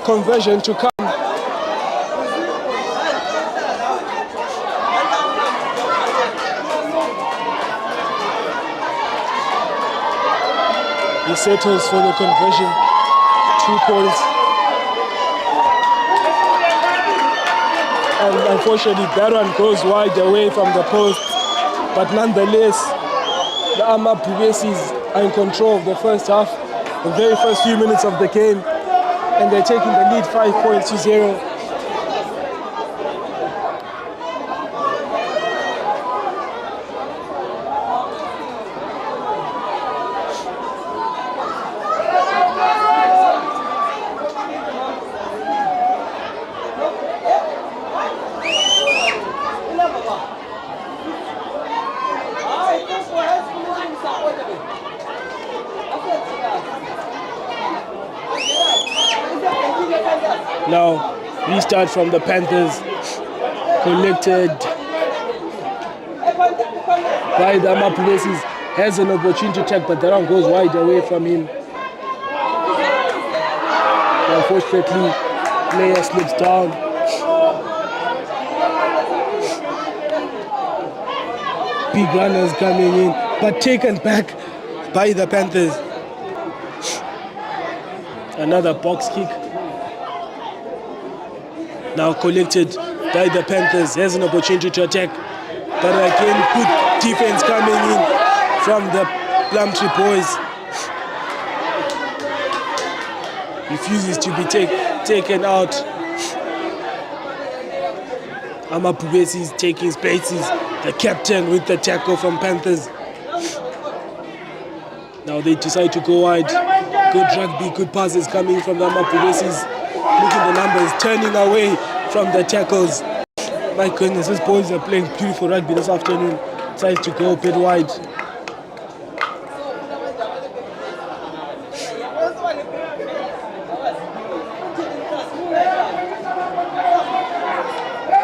Speaker 3: Conversion to come. He settles for the conversion. 2 points. And unfortunately, that one goes wide away from the post. But nonetheless, the Amapu are in control of the first half, the very first few minutes of the game. And they're taking the lead 5 points to 0. Now, restart from the Panthers. Collected by the Amapulesis. Has an opportunity to attack, but that one goes wide away from him. Unfortunately, player slips down. Big runners coming in, but taken back by the Panthers. Another box kick. Now collected by the Panthers. Has an opportunity to attack, but again, good defense coming in from the Plumtree boys. Refuses to be taken out. Amapubesi is taking spaces. The captain with the tackle from Panthers. Now they decide to go wide. Good rugby, good passes coming from the Amapubesis. Look at the numbers, turning away from the tackles. My goodness, these boys are playing beautiful rugby this afternoon. Decides to go a bit wide.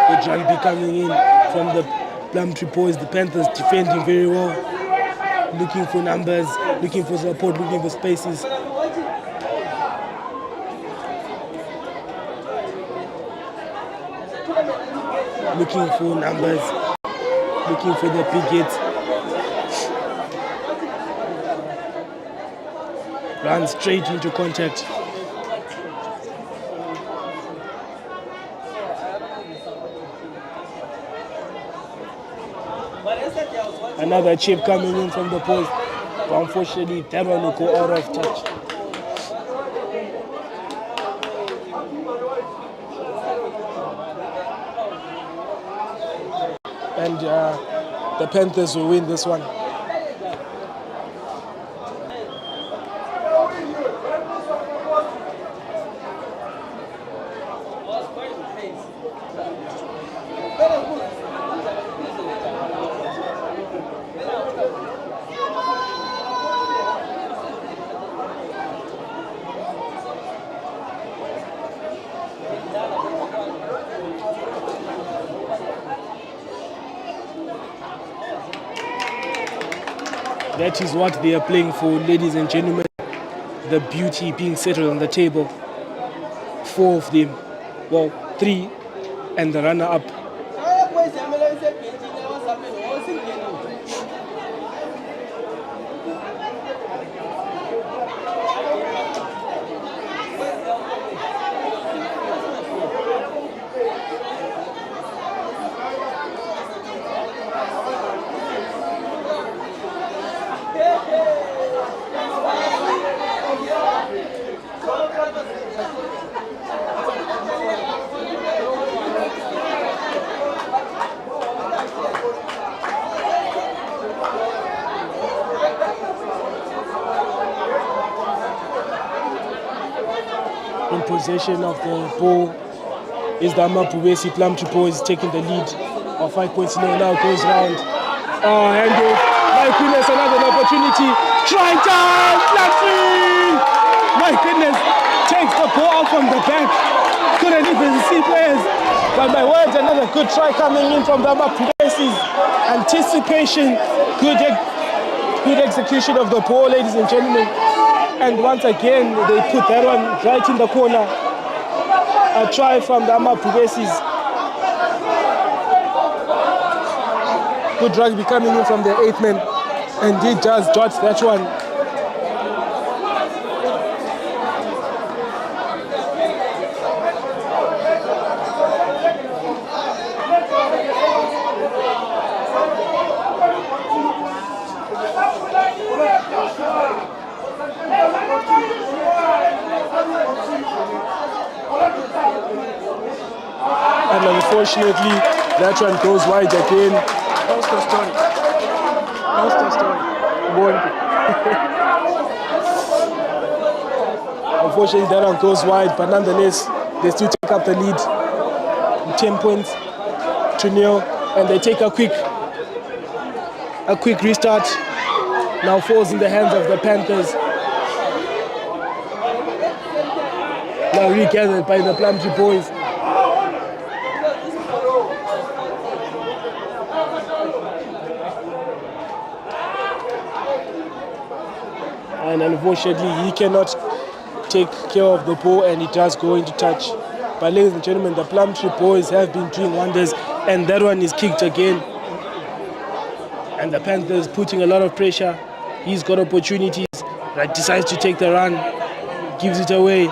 Speaker 3: Good rugby coming in from the Plumtree boys. The Panthers defending very well. Looking for numbers, looking for support, looking for spaces. Looking for numbers, looking for the big hits. Run straight into contact. Another chip coming in from the post, but unfortunately that one will go out of touch. And the Panthers will win this one. That is what they are playing for, ladies and gentlemen. The beauty being settled on the table. 4 of them, well, 3, and the runner-up. In possession of the ball is the Amapubesi Plumtree boys taking the lead of 5 points. Now goes round. Handoff. My goodness, another opportunity. Try down, Plumtree! My goodness, takes the ball out from the back. Couldn't even see players. But my words, another good try coming in from the Amapubesis. Anticipation, good execution of the ball, ladies and gentlemen. And once again, they put that one right in the corner. A try from the Amapubesis. Good rugby coming in from the 8th man. And he just dodged that one. And unfortunately, that one goes wide again.
Speaker 5: How's the story? How's the story?
Speaker 3: Unfortunately, that one goes wide, but nonetheless, they still take up the lead. 10 points to 0, and they take a quick restart. Now falls in the hands of the Panthers. now regathered by the Plumtree boys. And unfortunately, he cannot take care of the ball, and it does go into touch. But ladies and gentlemen, the Plumtree boys have been doing wonders, and that one is kicked again. And the Panthers putting a lot of pressure. He's got opportunities, but decides to take the run, gives it away.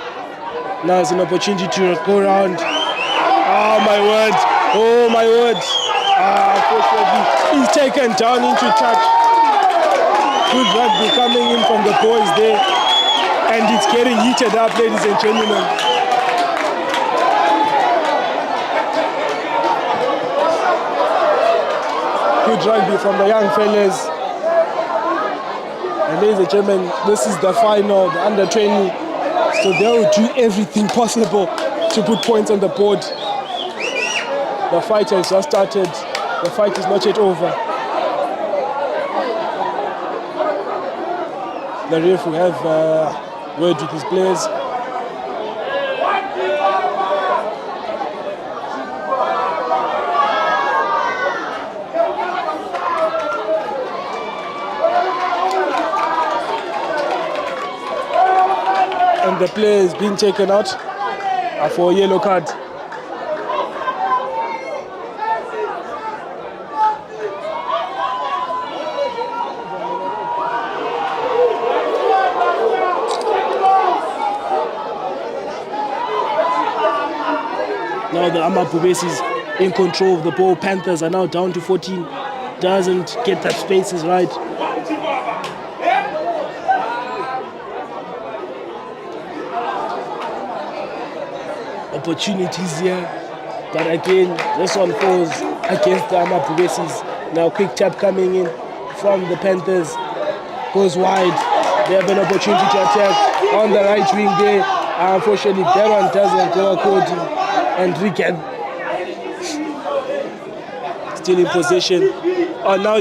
Speaker 3: Now it's an opportunity to go around. Oh my word! Oh my word! Unfortunately, he's taken down into touch. Good rugby coming in from the boys there, and it's getting heated up, ladies and gentlemen. Good rugby from the young fellas. And ladies and gentlemen, this is the final, the under 20. So they'll do everything possible to put points on the board. The fight has just started. The fight is not yet over. The ref will have a word with his players. And the player is being taken out for a yellow card. Now the Amapubes is in control of the ball. Panthers are now down to 14. Doesn't get that spaces right. Opportunities here, but again this one falls against the Amapubes. Now quick tap coming in from the Panthers, goes wide. They have an opportunity to attack on the right wing there. Unfortunately that one doesn't go according, and Rican still in possession. Now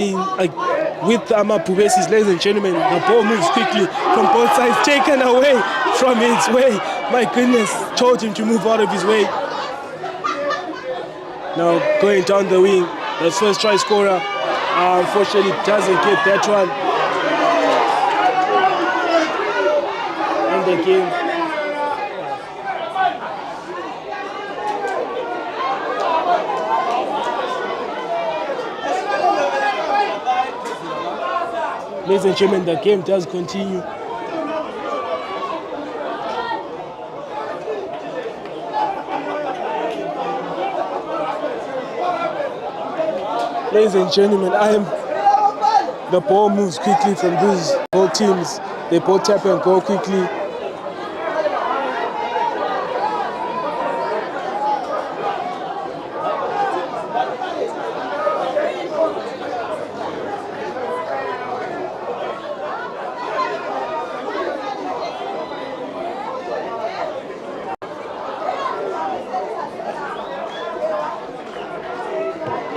Speaker 3: with the Amapubes, ladies and gentlemen, the ball moves quickly from both sides, taken away from its way. My goodness, told him to move out of his way. Now going down the wing, the first try scorer, unfortunately doesn't get that one. In the game. Ladies and gentlemen, the game does continue. Ladies and gentlemen, the ball moves quickly from these both teams. They both tap and go quickly.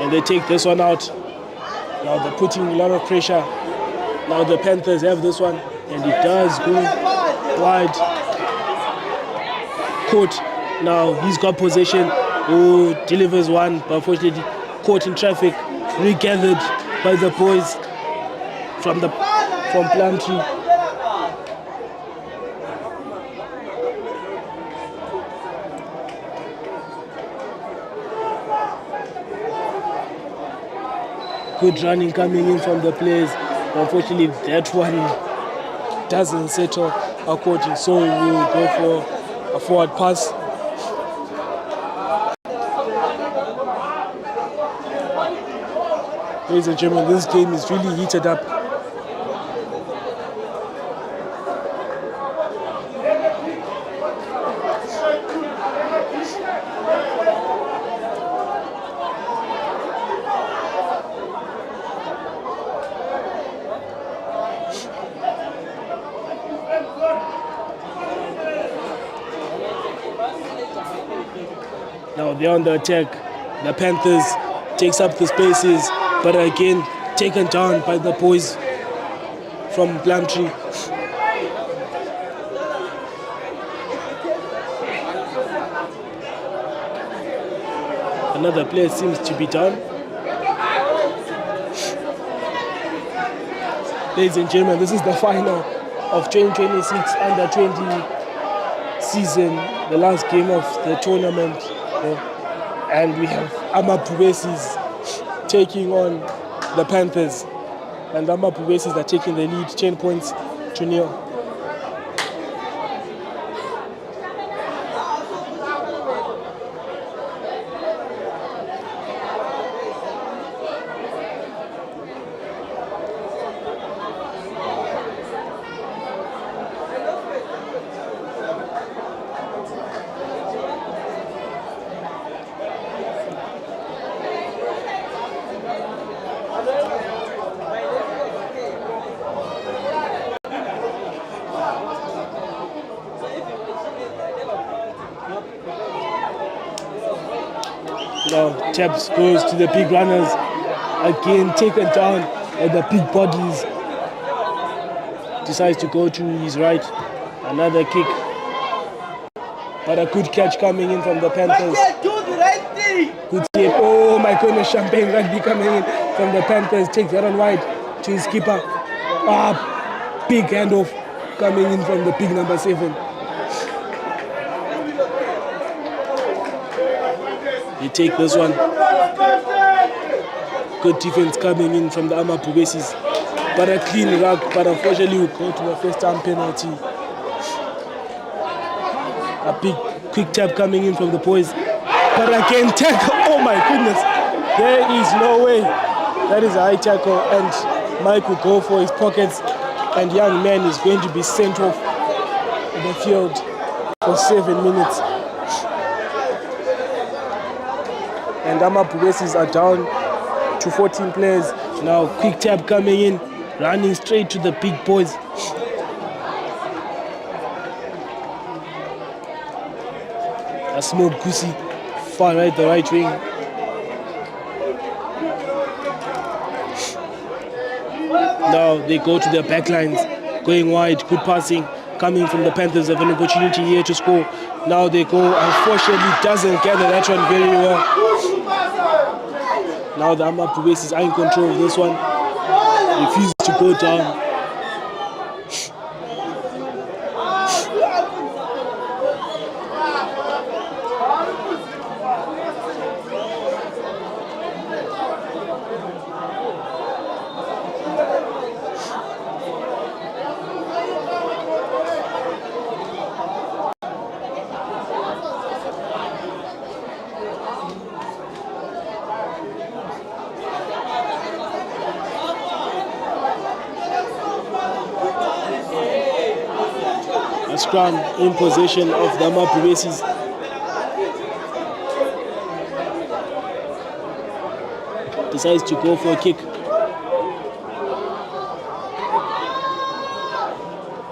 Speaker 3: And they take this one out. Now they're putting a lot of pressure. Now the Panthers have this one, and it does go wide. Caught. Now he's got possession. Who delivers one, but unfortunately caught in traffic. Regathered by the boys from Plumtree. Good running coming in from the players. Unfortunately, that one doesn't settle according, so we will go for a forward pass. Ladies and gentlemen, this game is really heated up. Now they're on the attack. The Panthers takes up the spaces, but again taken down by the boys from Plumtree. Another player seems to be down. Ladies and gentlemen, this is the final of 2026 Under-20 season, the last game of the tournament. And we have Amapubesis taking on the Panthers. And the Amapubesis are taking the lead 10 points to 0. Now Tabs goes to the big runners, again taken down by the big bodies. Decides to go to his right, another kick. But a good catch coming in from the Panthers. Good save. Oh my goodness, Champagne Rugby coming in from the Panthers. Takes that on wide to his keeper. Big handoff coming in from the big number 7. They take this one. Good defense coming in from the Amapubesis. But a clean rug, but unfortunately we go to a first time penalty. A big quick tap coming in from the boys. But again, tackle. Oh my goodness. There is no way. That is a high tackle, and Mike will go for his pockets, and young man is going to be sent off the field for 7 minutes. And Amapubesis are down to 14 players. Now quick tap coming in, running straight to the big boys. A small goosey, far right, the right wing. Now they go to their backlines, going wide, good passing, coming from the Panthers, have an opportunity here to score. Now they go, unfortunately doesn't gather that one very well. Now the Amapubesis are in control of this one, refuses to go down. Scrum in possession of the Amapubesis. Decides to go for a kick.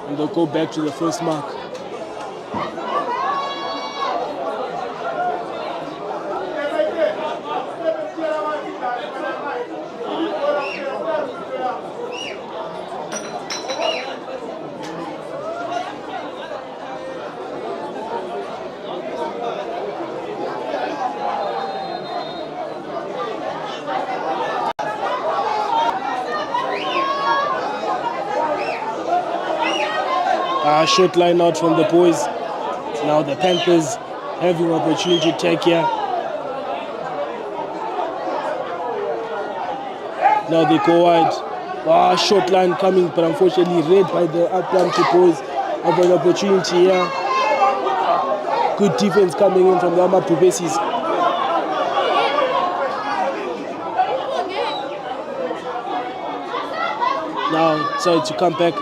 Speaker 3: And they'll go back to the first mark. Short line out from the boys. Now the Panthers having opportunity to take here. Now they go wide. Short line coming, but unfortunately read by the Plumtree boys. Have an opportunity here. Good defense coming in from the Amapubesis. Now sorry to come back.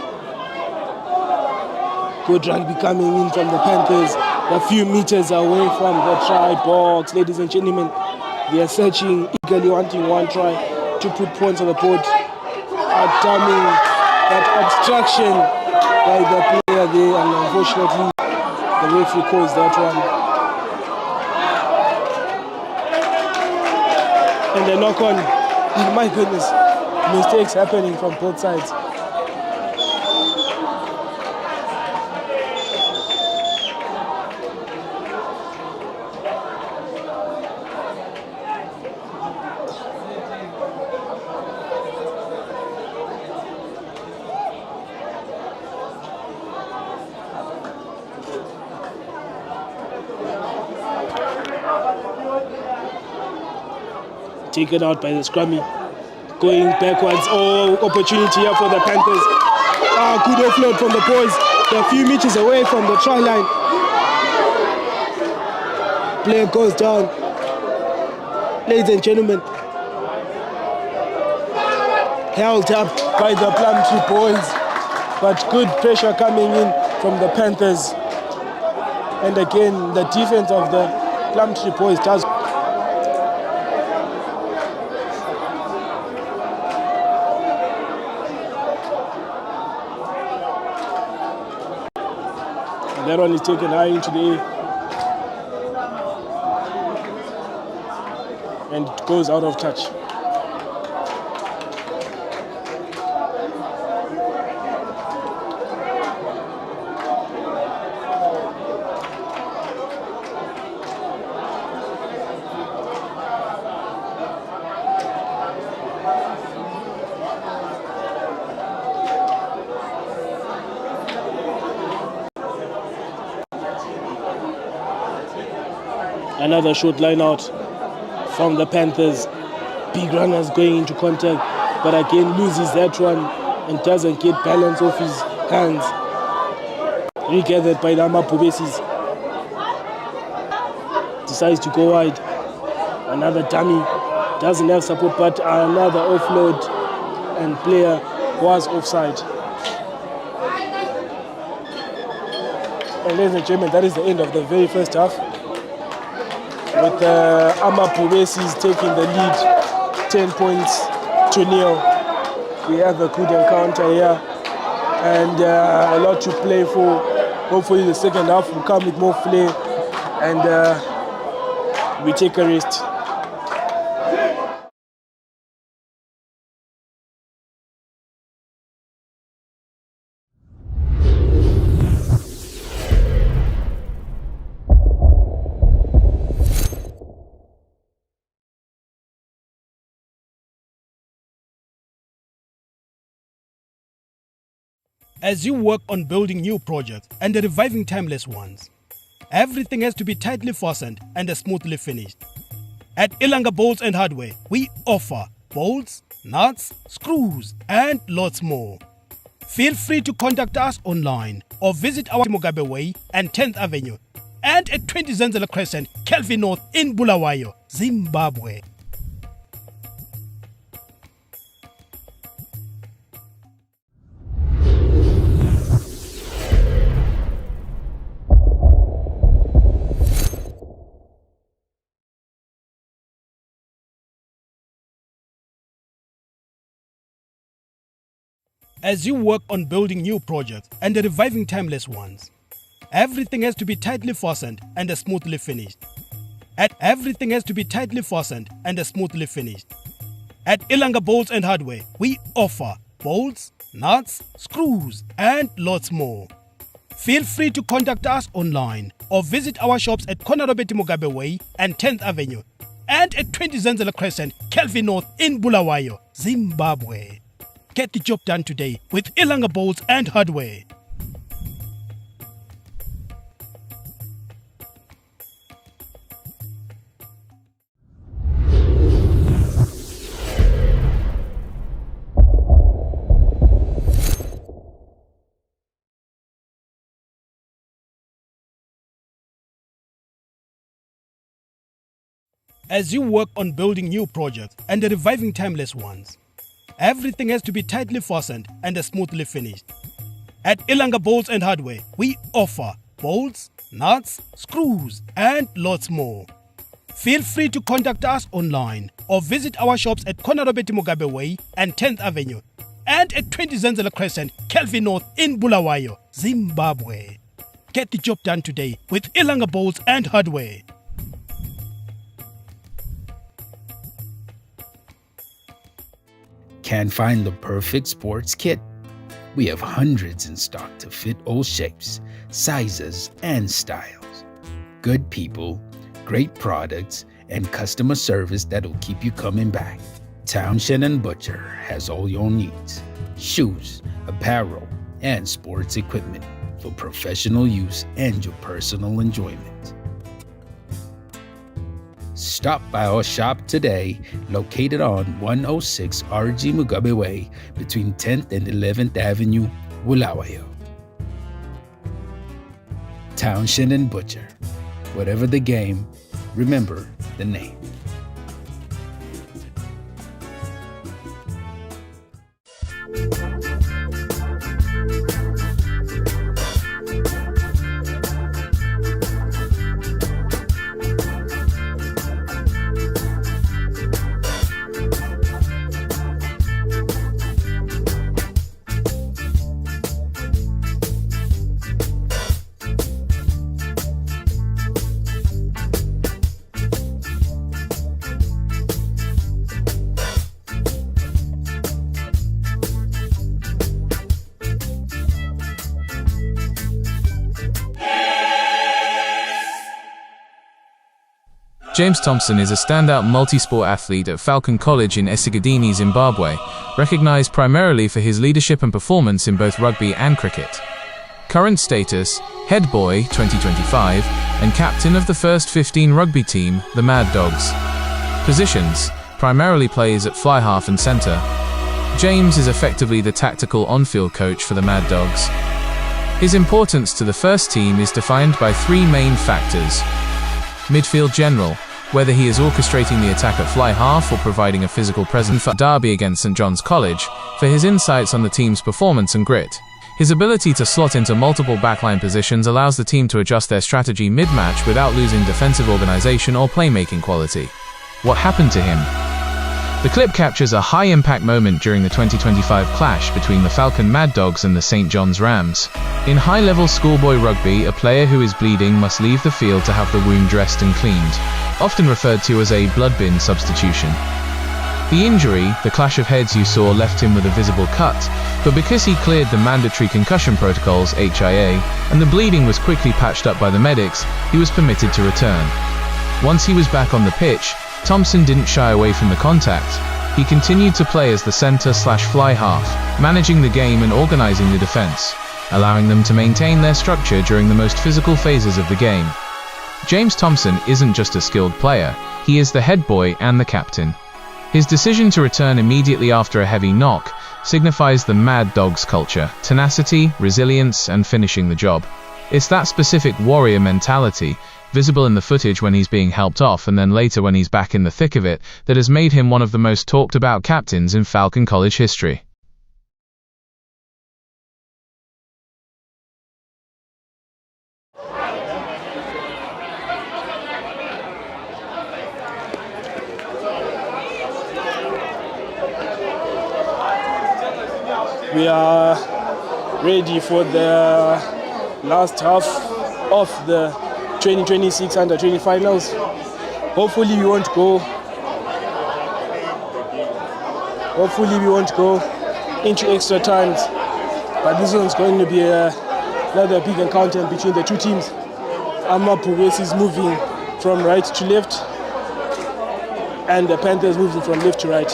Speaker 3: Good rugby coming in from the Panthers. A few meters away from the try box. Ladies and gentlemen, they are searching, eagerly wanting one try to put points on the board. Damning that obstruction by the player there, and unfortunately the referee calls that one. And the knock on. My goodness, mistakes happening from both sides. taken out by the scrummy. Going backwards. Oh, opportunity here for the Panthers. Good offload from the boys. They're a few meters away from the try line. Player goes down. Ladies and gentlemen, held up by the Plumtree boys, but good pressure coming in from the Panthers. And again, the defense of the Plumtree boys does. And that one is taken high into the air. And it goes out of touch. Another short line out from the Panthers. Big runners going into contact, but again loses that one and doesn't get balance off his hands. Regathered by Lama Pubesis. Decides to go wide. Another dummy. Doesn't have support, but another offload, and player was offside. And ladies and gentlemen, that is the end of the very first half, with Amapubesis taking the lead 10 points to 0. We have a good encounter here and a lot to play for. Hopefully the second half will come with more flair and we take a rest.
Speaker 2: As you work on building new projects and reviving timeless ones, everything has to be tightly fastened and smoothly finished. At Ilanga Bolts and Hardware, we offer bolts, nuts, screws, and lots more. Feel free to contact us online or visit our Mugabe Way and 10th Avenue and at 20 Zenzele Crescent, Kelvin North in Bulawayo, Zimbabwe. As you work on building new projects and reviving timeless ones, everything has to be tightly fastened and smoothly finished. At Ilanga Bolts and Hardware, we offer bolts, nuts, screws, and lots more. Feel free to contact us online or visit our shops at Konarobeti Mugabe Way and 10th Avenue and at 20 Zenzele Crescent, Kelvin North in Bulawayo, Zimbabwe. Get the job done today with Ilanga Bolts and Hardware. As you work on building new projects and reviving timeless ones, everything has to be tightly fastened and smoothly finished. At Ilanga Bolts and Hardware, we offer bolts, nuts, screws, and lots more. Feel free to contact us online or visit our shops at Konarobeti Mugabe Way and 10th Avenue and at 20 Zenzele Crescent, Kelvin North in Bulawayo, Zimbabwe. Get the job done today with Ilanga Bolts and Hardware.
Speaker 4: Can't find the perfect sports kit? We have hundreds in stock to fit all shapes, sizes, and styles. Good people, great products, and customer service that'll keep you coming back. Townshend and Butcher has all your needs: shoes, apparel, and sports equipment for professional use and your personal enjoyment. Stop by our shop today, located on 106 RG Mugabe Way between 10th and 11th Avenue, Bulawayo. Townshend and Butcher. Whatever the game, remember the name.
Speaker 1: James Thompson is a standout multi-sport athlete at Falcon College in Esigadini, Zimbabwe, recognized primarily for his leadership and performance in both rugby and cricket. Current status, head boy 2025 and captain of the first 15 rugby team, the Mad Dogs. Positions, primarily plays at fly half and centre. James is effectively the tactical on-field coach for the Mad Dogs. His importance to the first team is defined by three main factors. Midfield general, whether he is orchestrating the attack at fly half or providing a physical presence for Derby against St John's College, for his insights on the team's performance and grit. His ability to slot into multiple backline positions allows the team to adjust their strategy mid-match without losing defensive organisation or playmaking quality. What happened to him? The clip captures a high-impact moment during the 2025 clash between the Falcon Mad Dogs and the St John's Rams. In high-level schoolboy rugby, a player who is bleeding must leave the field to have the wound dressed and cleaned, often referred to as a blood bin substitution. The injury, the clash of heads you saw, left him with a visible cut, but because he cleared the mandatory concussion protocols (HIA) and the bleeding was quickly patched up by the medics, he was permitted to return. Once he was back on the pitch, Thompson didn't shy away from the contact. He continued to play as the centre/fly half, managing the game and organising the defence, allowing them to maintain their structure during the most physical phases of the game. James Thompson isn't just a skilled player, he is the head boy and the captain. His decision to return immediately after a heavy knock signifies the Mad Dogs culture, tenacity, resilience, and finishing the job. It's that specific warrior mentality, visible in the footage when he's being helped off and then later when he's back in the thick of it, that has made him one of the most talked about captains in Falcon College history.
Speaker 3: We are ready for the last half of the 2026 Under-20 finals. Hopefully we won't go into extra times, but this one's going to be another big encounter between the two teams. Amapuwesi is moving from right to left and the Panthers moving from left to right.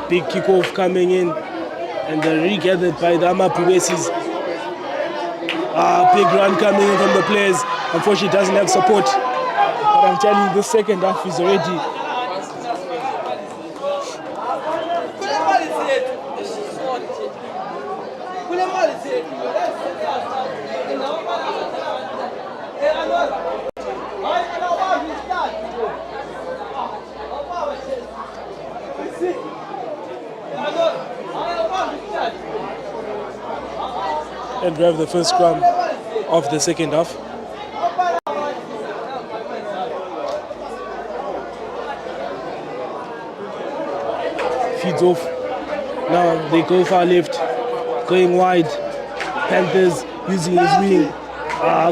Speaker 3: Big kickoff coming in and they're regathered by the Amapuwesis. Big run coming in from the players. Unfortunately, it doesn't have support. But I'm telling you, the second half is already. And we have the first scrum of the second half. Feeds off Now they go far left, going wide. Panthers using his wing,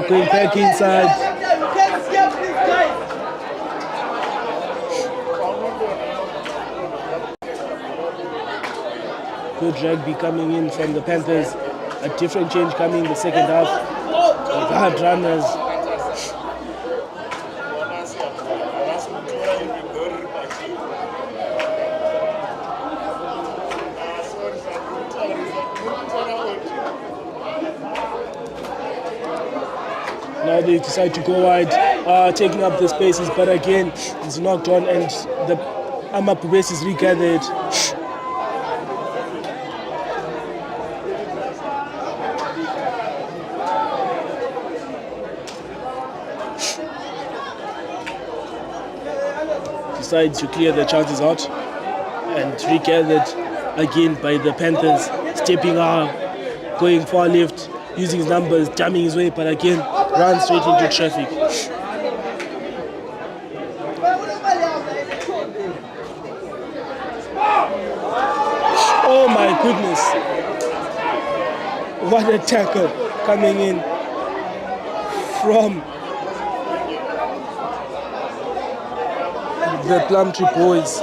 Speaker 3: going back inside. Good rugby coming in from the Panthers. A different change coming in the second half. Hard runners. Now they decide to go wide, taking up the spaces, but again, it's knocked on and the Amapu base is regathered. Decides to clear the chances out and regathered again by the Panthers, stepping out, going far left, using his numbers, jamming his way, but again, runs straight into traffic. Oh my goodness. What a tackle coming in from the Plumtree boys.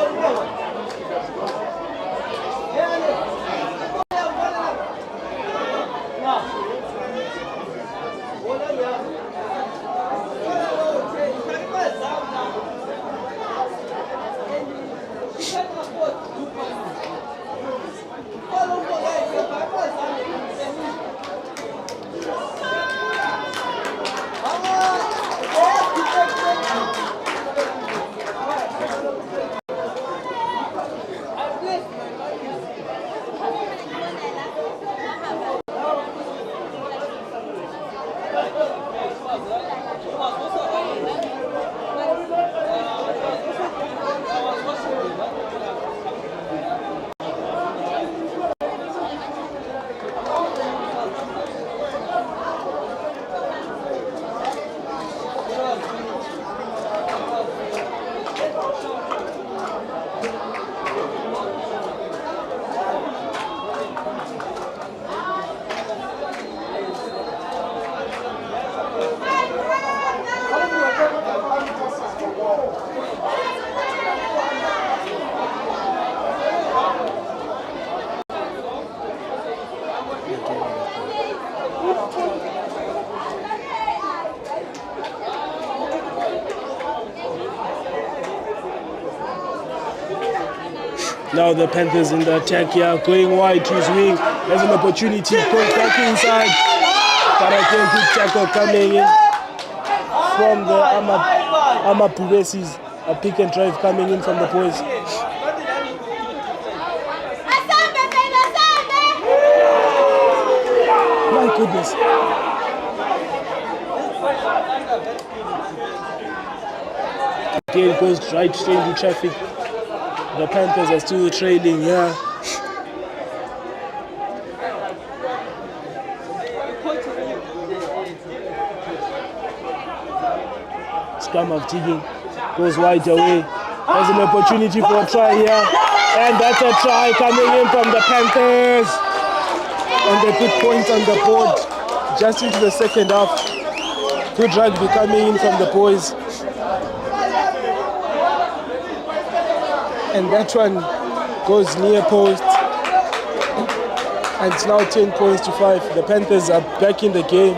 Speaker 3: Now the Panthers in the attack here, going wide to his wing. There's an opportunity, going back inside. But again, good tackle coming in from the Amapu Bases. A pick and drive coming in from the boys. My goodness. Again, goes right straight into traffic. The Panthers are still trailing here. Scrum of digging, goes wide away. There's an opportunity for a try here. And that's a try coming in from the Panthers. And a good point on the board. Just into the second half. Good rugby coming in from the boys. And that one goes near post. And it's now 10 points to 5. The Panthers are back in the game.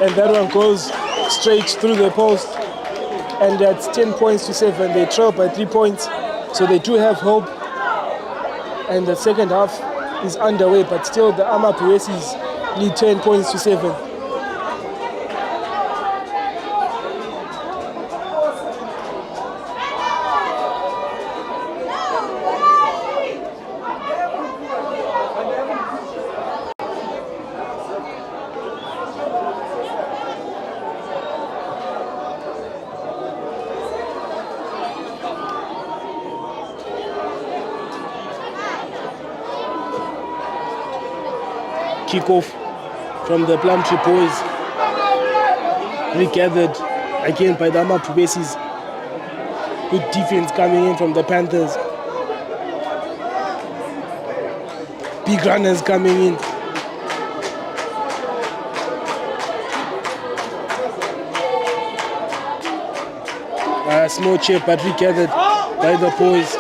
Speaker 3: And that one goes straight through the post. And that's 10 points to 7. They trail by 3 points. So they do have hope. And the second half is underway, but still the Amapu Bases lead 10 points to 7. kickoff from the Plumtree boys. Regathered again by the Amapubesis. Good defense coming in from the Panthers. Big runners coming in. Small chip, but regathered by the boys.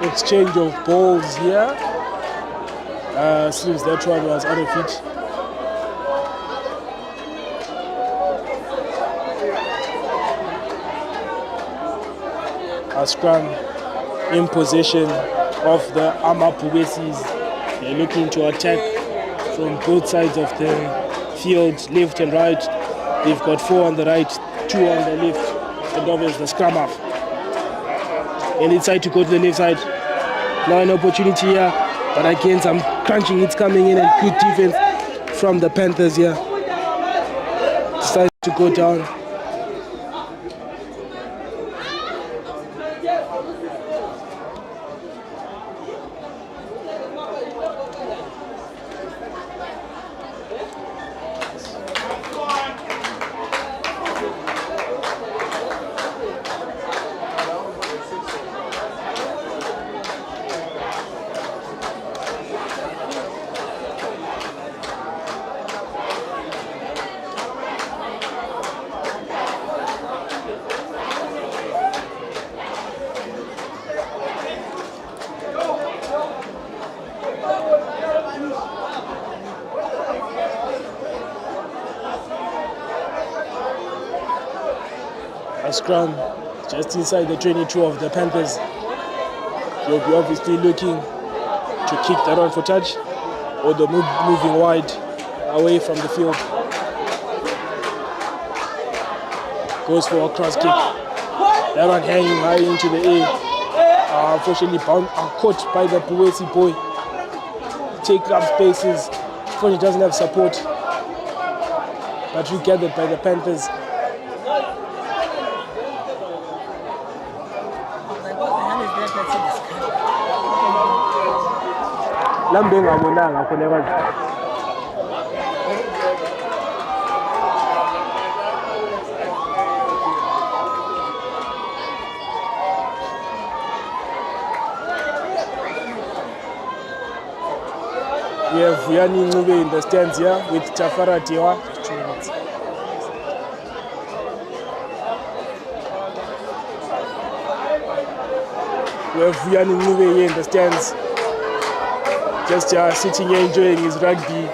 Speaker 3: Exchange of balls here. Seems that one was out of it. A scrum in possession of the Amapubesis. They're looking to attack from both sides of the field, left and right. They've got 4 on the right, 2 on the left, and obviously the scrum half. And inside to go to the left side. Now an opportunity here, but again some crunching hits coming in and good defense from the Panthers here. Decides to go down. A scrum just inside the 22 of the Panthers. They'll be obviously looking to kick that one for touch, or the moving wide away from the field. Goes for a cross kick. That one hanging high into the air. Unfortunately caught by the Puesi boy. Take up spaces. Unfortunately doesn't have support, but regathered by the Panthers. Lambenga monanga koneka. We have Vuyani Ncube in the stands here with Tafara Tiwa. We have Vuyani Ncube here in the stands. Just sitting here enjoying his rugby,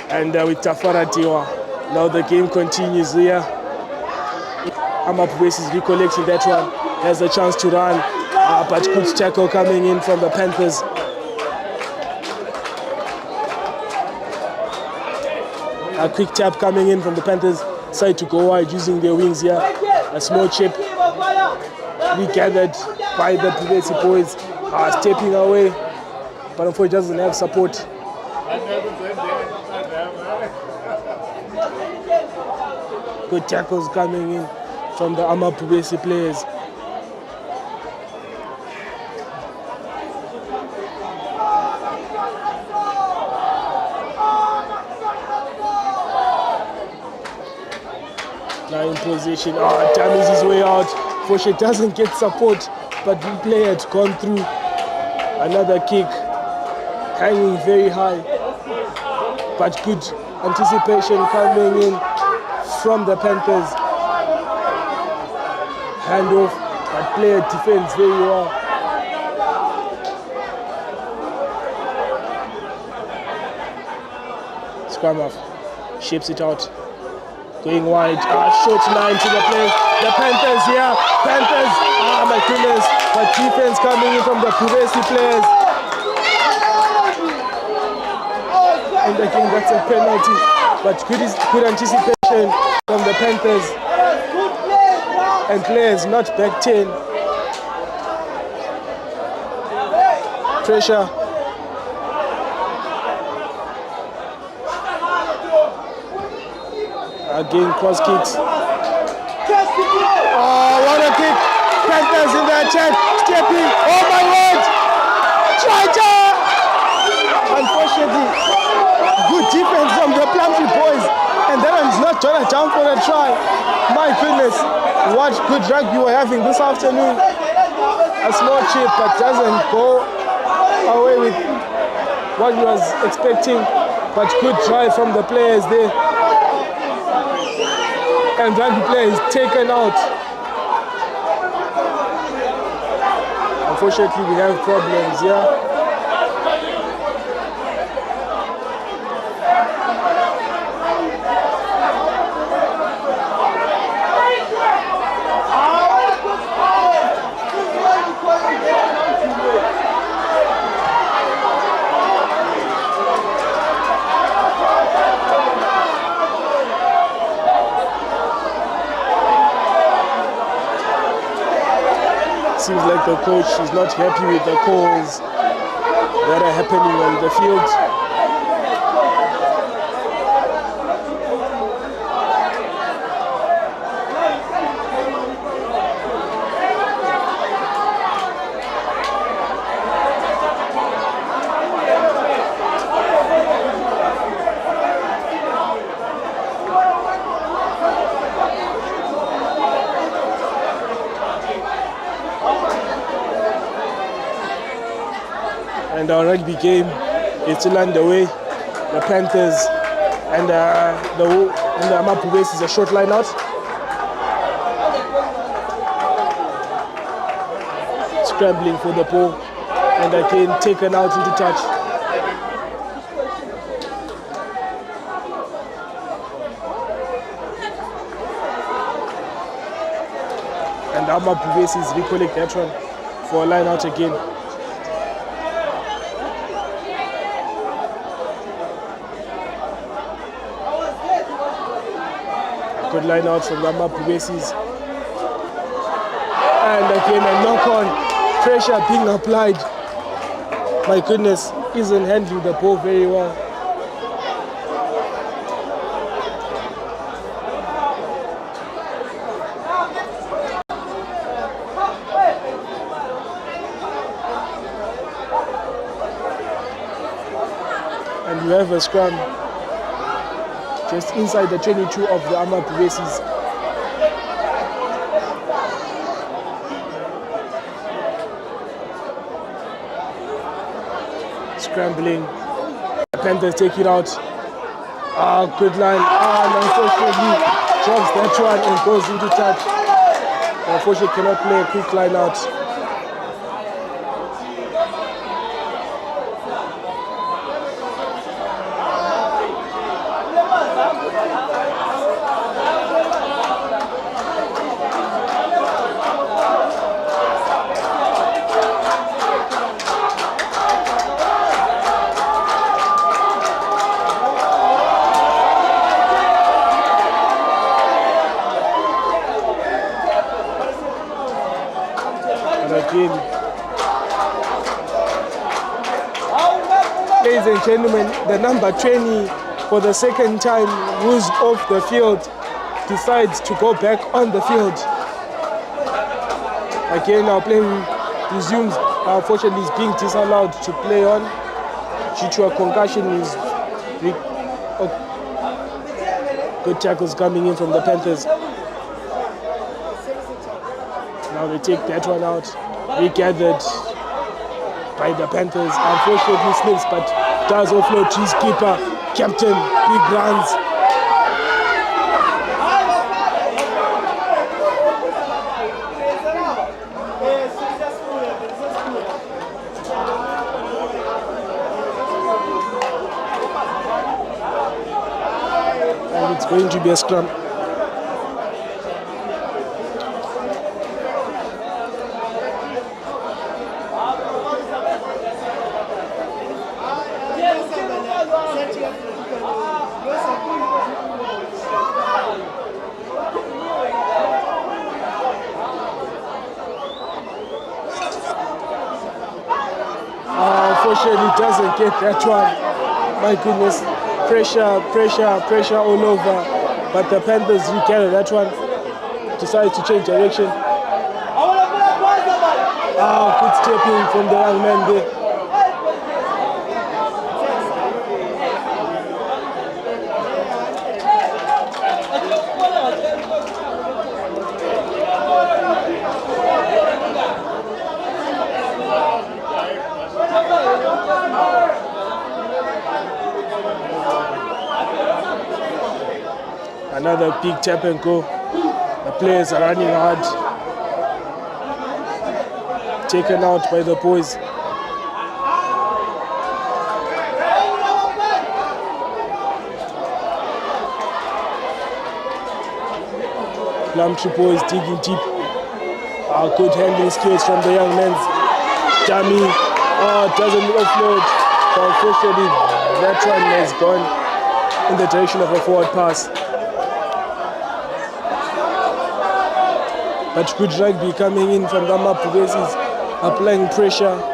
Speaker 3: and with Tafara Tiwa. Now the game continues here. Amapubesis is recollecting that one. Has a chance to run, but good tackle coming in from the Panthers. A quick tap coming in from the Panthers side to go wide using their wings here. A small chip regathered by the Pubesi boys, stepping away, but unfortunately doesn't have support. Good tackles coming in from the Amapubesi players. Now in position, Tammy's his way out. Foshe doesn't get support, but the player had gone through. Another kick, hanging very high, but good anticipation coming in from the Panthers. Hand off, but player defends very well. scrum half shapes it out. Going wide, short line to the play. The Panthers here, Panthers, my goodness. But defense coming in from the Puresi players. And again, that's a penalty. But good anticipation from the Panthers. And players not back 10. Pressure. Again, cross kicks. Oh, what a kick! Panthers in the attack, stepping. Oh my word! Try! Unfortunately, good defense from the Plumtree boys, and that one's not trying to jump for a try. My goodness, what good rugby we're having this afternoon. A small chip, but doesn't go away with what he was expecting. But good try from the players there. And rugby player is taken out. Unfortunately, we have problems here. Seems like the coach is not happy with the calls that are happening on the field. And our rugby game is still underway. The Panthers and the Amapu base is a short line out. Scrambling for the ball and again taken out into touch. And Amapu base is recollect that one for a line out again. Good line out from Ramba Pubesis. And again a knock on. Pressure being applied. My goodness, isn't handling the ball very well. And you have a scrum just inside the 22 of the Amapu bases. Scrambling. The Panthers take it out. Good line. And unfortunately drops that one and goes into touch. Unfortunately cannot play a quick line out. Ladies and gentlemen, the number 20 for the second time who's off the field decides to go back on the field. Again, our play resumes. Unfortunately, he's being disallowed to play on due to a concussion. Good tackles coming in from the Panthers. Now they take that one out. Regathered by the Panthers. Unfortunately slips, but does offload to his keeper, Captain Big Runs. and it's going to be a scrum. Unfortunately, doesn't get that one. My goodness, pressure all over. But the Panthers regather that one. Decide to change direction. Good stepping from the young man there. Another big tap and go. The players are running hard. Taken out by the boys. Plumtree boys digging deep. Good handling skills from the young men. Dummy. Doesn't offload. But unfortunately, that one has gone in the direction of a forward pass. But good rugby coming in from the map bases, applying pressure.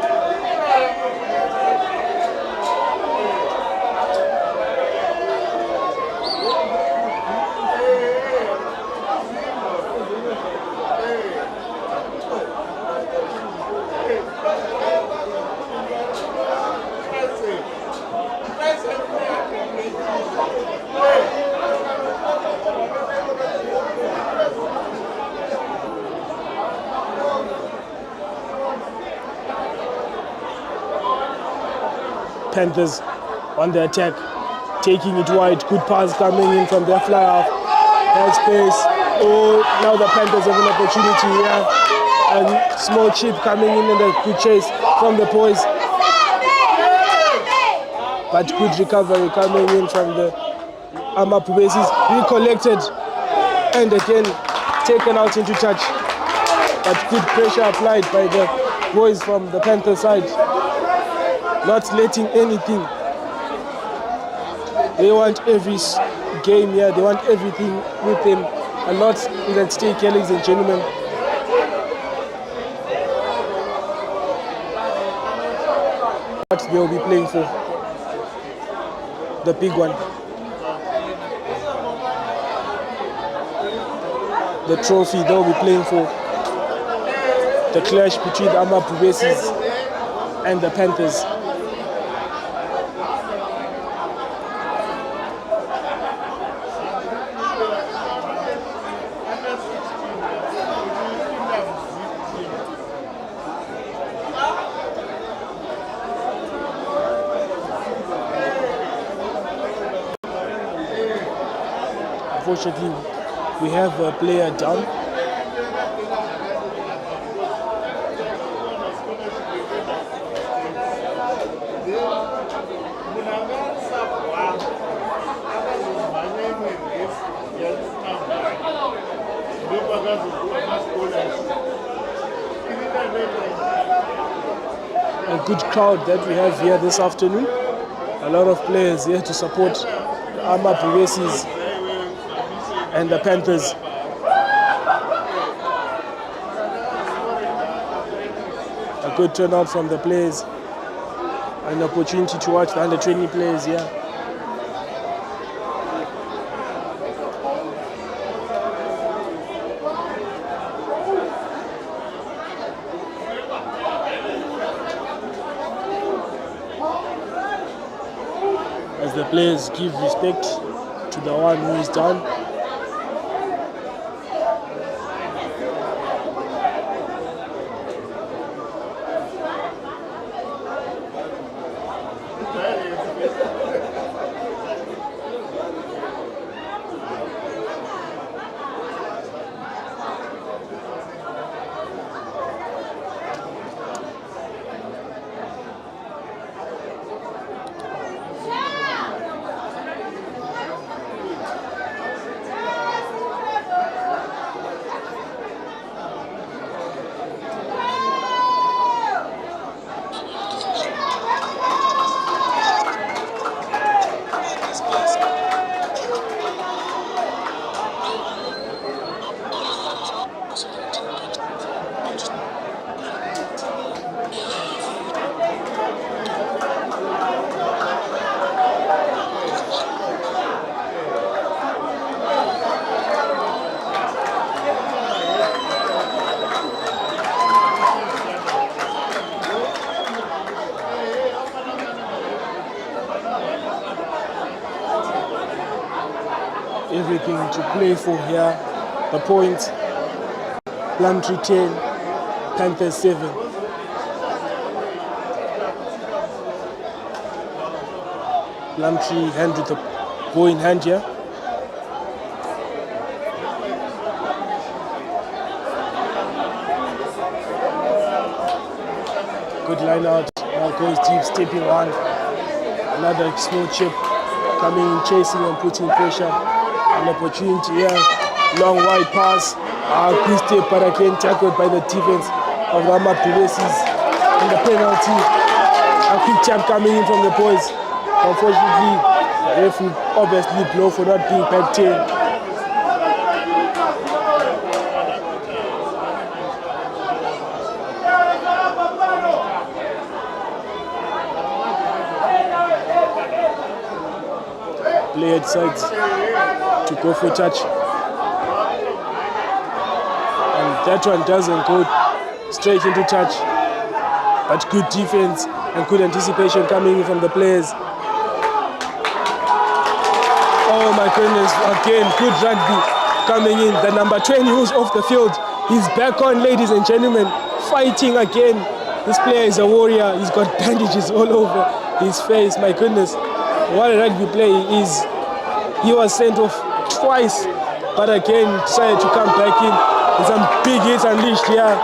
Speaker 3: Panthers on the attack, taking it wide. Good pass coming in from their fly half. Has space. Now the Panthers have an opportunity here. A small chip coming in and a good chase from the boys. But good recovery coming in from the Amap bases. Recollected and again taken out into touch. But good pressure applied by the boys from the Panther side. Not letting anything. They want every game here. They want everything with them. A lot is at stake here, ladies and gentlemen. What they'll be playing for. The big one. The trophy they'll be playing for. The clash between the Amap bases and the Panthers. Unfortunately, we have a player down. A good crowd that we have here this afternoon. A lot of players here to support the Amap races and the Panthers. A good turnout from the players. An opportunity to watch the under-20 players here. As the players give respect to the one who is down. everything to play for here. The points, Plumtree 10, Panthers 7. Plumtree hand with the ball in hand here. Good line out, now goes deep, stepping on. Another small chip coming in, chasing and putting pressure. An opportunity here, long wide pass. Good step, but again tackled by the defense of the Amapulesis. And the penalty, a quick tap coming in from the boys. Unfortunately, the ref will obviously blow for not being back 10. Player decides to go for touch. And that one doesn't go straight into touch. But good defense and good anticipation coming in from the players. Oh my goodness, again, good rugby coming in. The number 20 who's off the field. He's back on, ladies and gentlemen, fighting again. This player is a warrior. He's got bandages all over his face. My goodness, what a rugby player he is. He was sent off twice, but again decided to come back in. And some big hits unleashed here.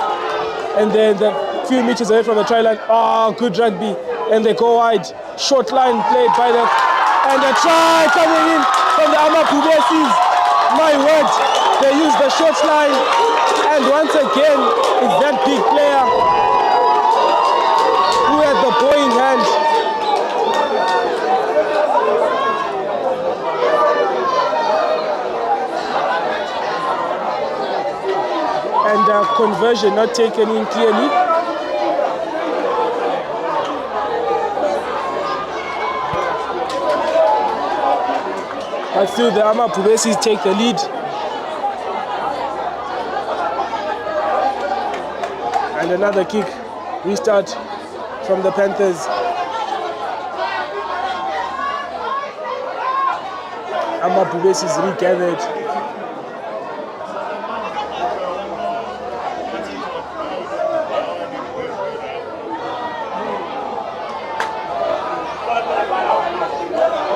Speaker 3: And then the few meters away from the try line. Oh, good rugby. And they go wide. Short line played by the... And a try coming in from the Amapulesis. My word, they use the short line. And once again, it's that big player who had the ball in hand. And conversion not taken in clearly. But still the Amapulesis take the lead. And another kick, restart from the Panthers. Amapulesis regathered.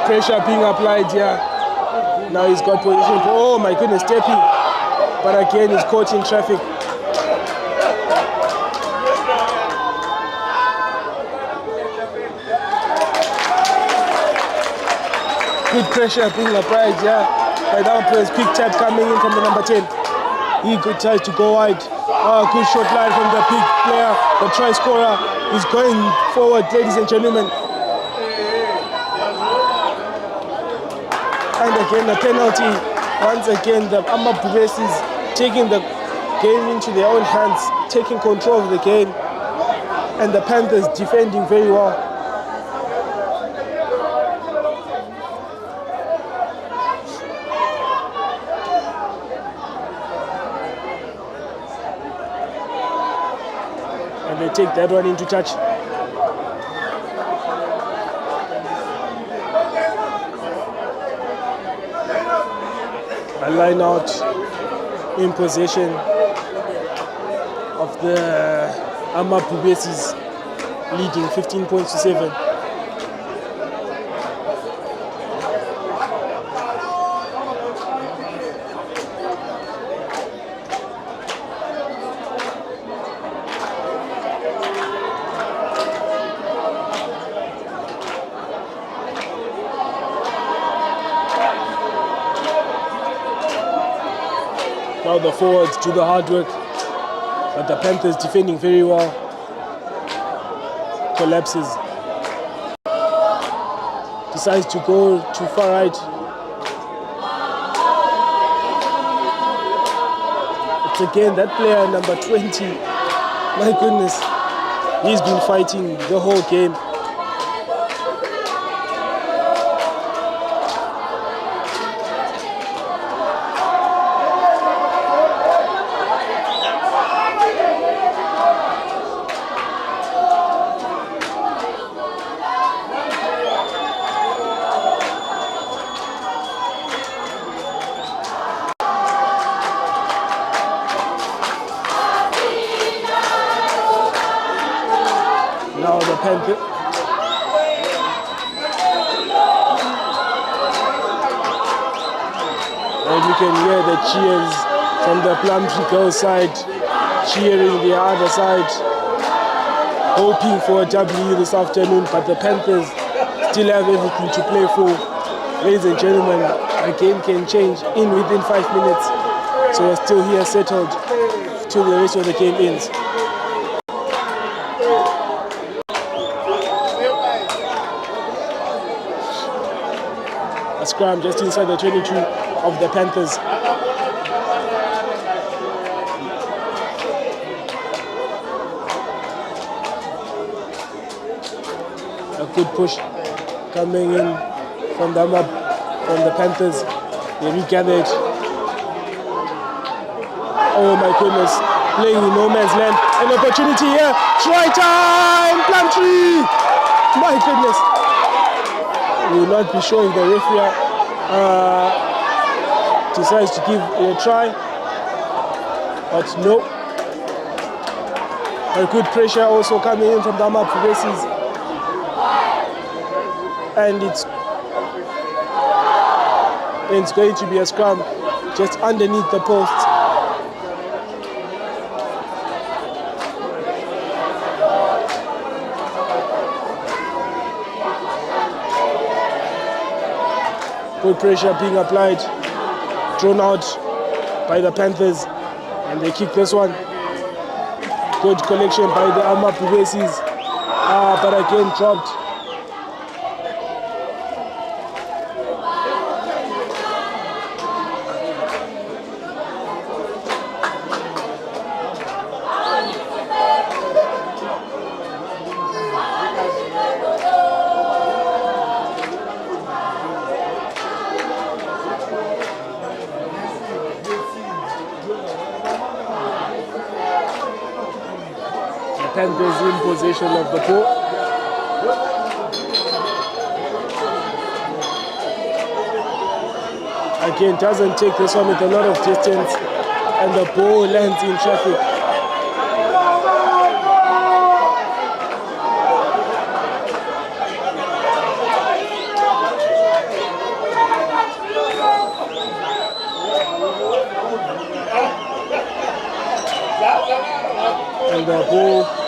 Speaker 3: Pressure being applied here. Now he's got position. Oh my goodness, stepping. But again, he's caught in traffic. Good pressure being applied here. By that player, quick tap coming in from the number 10. He tries to go wide. Oh, good short line from the big player, the try scorer. He's going forward, ladies and gentlemen. And again, the penalty. Once again, the Amapulesis taking the game into their own hands, taking control of the game. And the Panthers defending very well. And they take that one into touch. A line out in possession of the Amapulesis, leading 15 points to 7. Now the forwards do the hard work, but the Panthers defending very well. Collapses. Decides to go to far right. It's again that player, number 20. My goodness, he's been fighting the whole game. Panther. And you can hear the cheers from the Plumtree girls side, cheering the other side, hoping for a W this afternoon, but the Panthers still have everything to play for. Ladies and gentlemen, the game can change within 5 minutes, so we're still here settled till the rest of the game ends. A scrum just inside the 22 of the Panthers. A good push coming in from the Panthers. They regathered. Oh my goodness, playing in no man's land. An opportunity here. Try time, Plumtree. My goodness. We will not be sure if the referee decides to give a try, but no. A good pressure also coming in from the Ama Progressives, and it's going to be a scrum just underneath the post. Good pressure being applied, drawn out by the Panthers, and they kick this one. Good collection by the Ama Progressives, but again dropped. Panthers in possession of the ball. Again, doesn't take this one with a lot of distance, and the ball lands in traffic. And the ball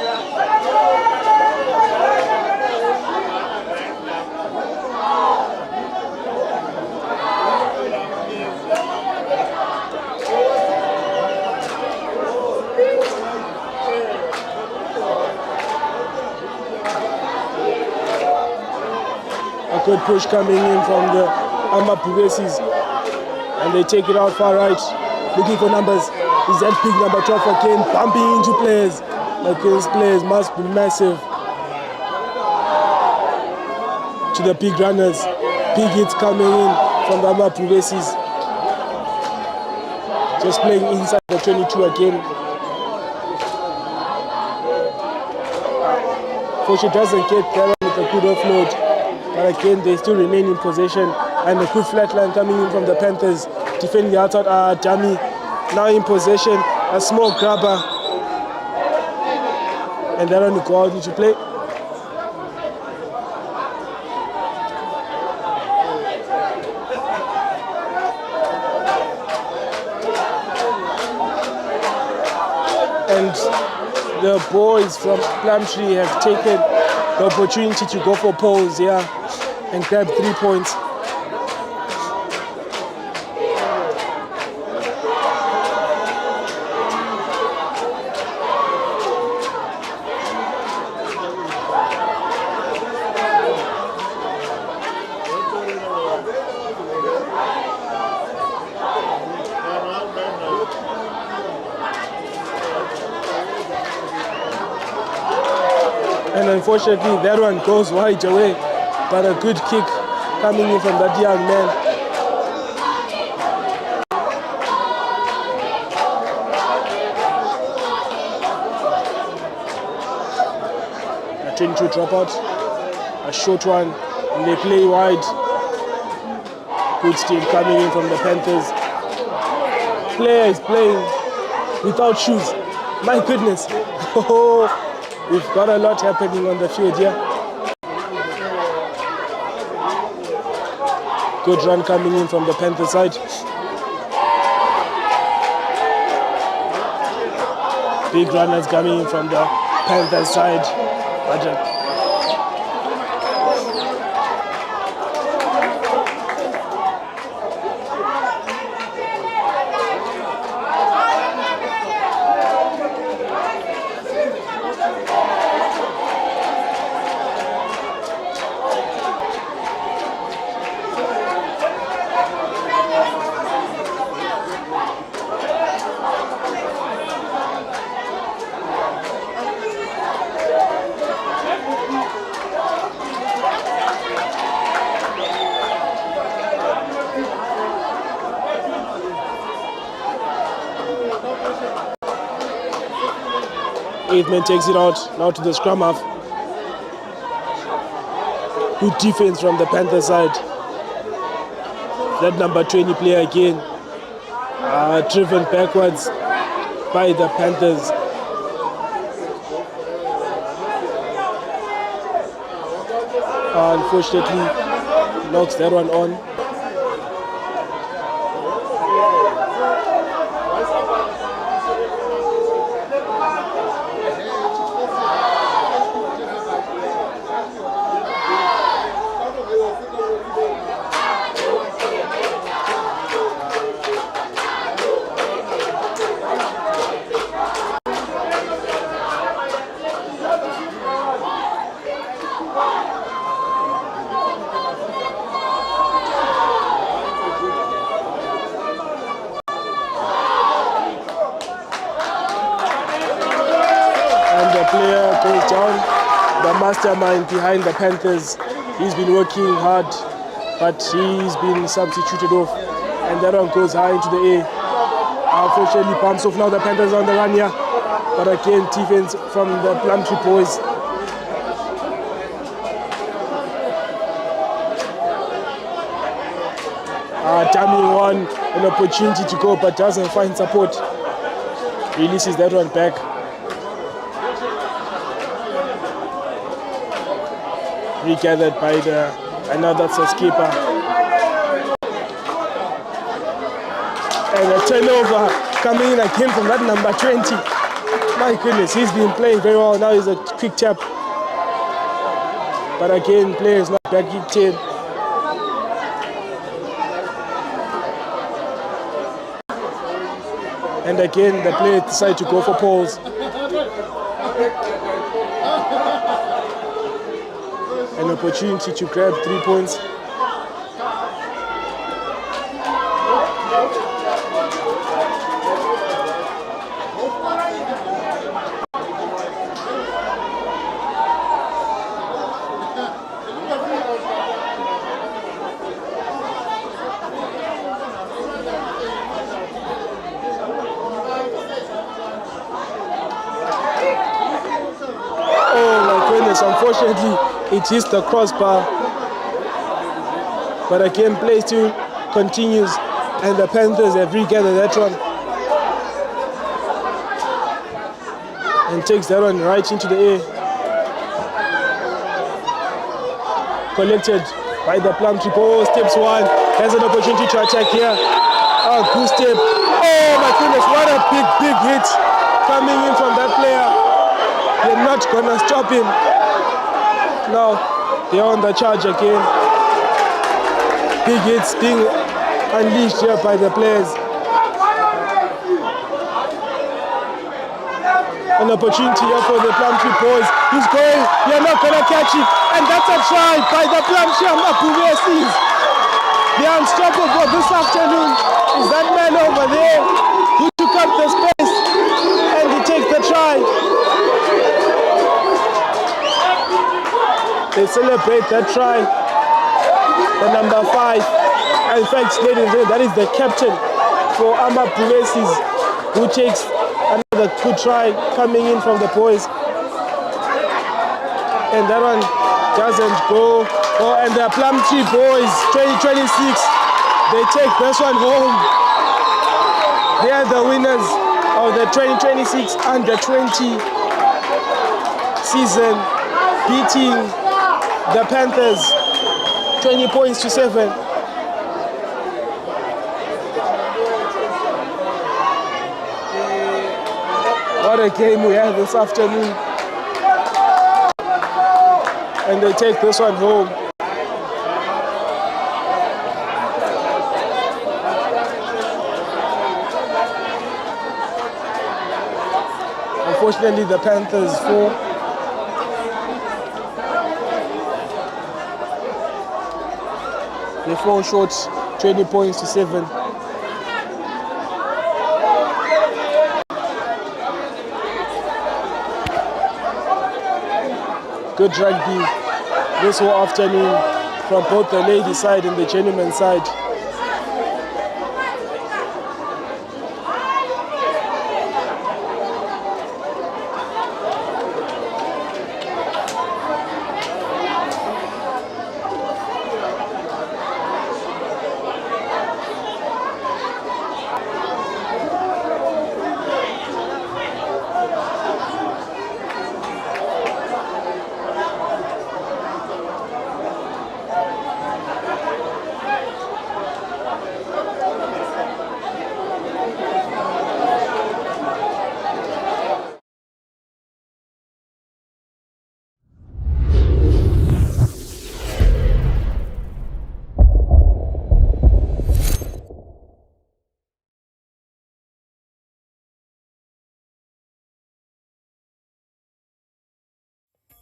Speaker 3: good push coming in from the Ama Progressives, and they take it out far right, looking for numbers. Is that big number 12 again, bumping into players? Like these players must be massive. To the big runners, big hits coming in from the Ama Progressives. Just playing inside the 22 again. Foshe doesn't get there with a good offload. But again, they still remain in possession, and a good flat line coming in from the Panthers, defending the outside dummy. Now in possession, a small grabber, and that one will go out into play. And the boys from Plumtree have taken the opportunity to go for poles here and grab 3 points. And unfortunately, that one goes wide away, but a good kick coming in from that young man. A 22 dropout, a short one, and they play wide. Good steal coming in from the Panthers. Player is playing without shoes. My goodness. We've got a lot happening on the field here. Good run coming in from the Panthers side. Big runners coming in from the Panthers side. Eighthman takes it out, now to the scrum half. Good defense from the Panthers side. That number 20 player again, driven backwards by the Panthers. Unfortunately, knocks that one on. Mastermind behind the Panthers. He's been working hard, but he's been substituted off, and that one goes high into the air. Unfortunately, pumps off now. The Panthers on the run here, but again, defense from the Plumtree boys. Dumming one, an opportunity to go, but doesn't find support. Releases that one back. Regathered by another skipper. And a turnover coming in again from that number 20. My goodness, he's been playing very well. Now he's a quick tap. But again, players not back in 10. And again, the players decide to go for poles. An opportunity to grab 3 points. Oh my goodness, unfortunately, it hits the crossbar, but again play still continues, and the Panthers have regathered that one and takes that one right into the air. Collected by the Plumtree. Oh, steps one, has an opportunity to attack here. Oh, good step. Oh my goodness, what a big hit coming in from that player. You're not gonna stop him. Now they're on the charge again. Big hits being unleashed here by the players. An opportunity here for the Plumtree boys. He's going, you're not gonna catch it. And that's a try by the Plumtree Amapuvesis. They're unstoppable this afternoon. Is that man over there who took up the space and he takes the try. They celebrate that try. The number 5. In fact, ladies and gentlemen, that is the captain for Amapuvesis, who takes another good try coming in from the boys. And that one doesn't go. Oh, and the Plumtree boys, 2026, they take this one home. They are the winners of the 2026 Under 20 season, beating the Panthers 20 points to 7. What a game we had this afternoon. And they take this one home. Unfortunately, the Panthers fall. They fall short 20 points to 7. Good rugby this whole afternoon from both the ladies' side and the gentlemen's side.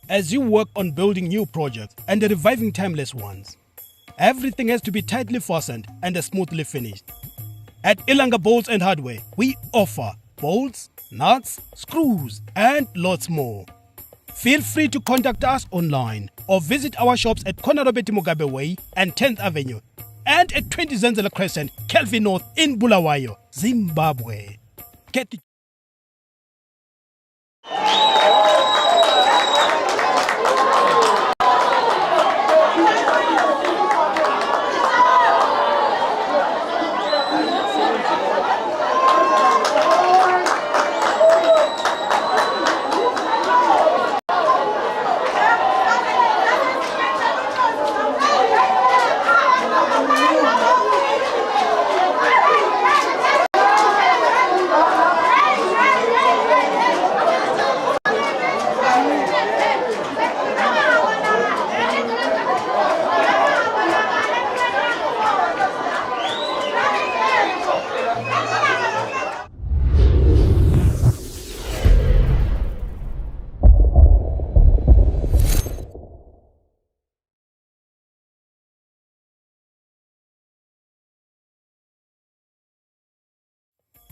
Speaker 2: As you work on building new projects and reviving timeless ones, everything has to be tightly fastened and smoothly finished. At Ilanga Bolts and Hardware, we offer bolts, nuts, screws, and lots more. Feel free to contact us online or visit our shops at Konarobeti Mugabe Way and 10th Avenue and at 20 Zenzele Crescent, Kelvin North in Bulawayo, Zimbabwe. Get the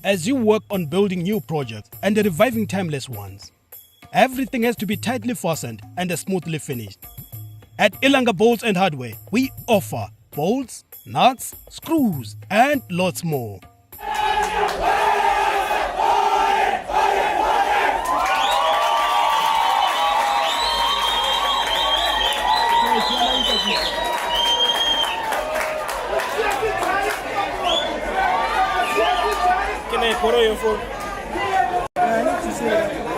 Speaker 2: As you work on building new projects and reviving timeless ones, everything has to be tightly fastened and smoothly finished. At Ilanga Bolts and Hardware, we offer bolts, nuts, screws, and lots more.
Speaker 3: Can I borrow your phone?
Speaker 5: I need to say that.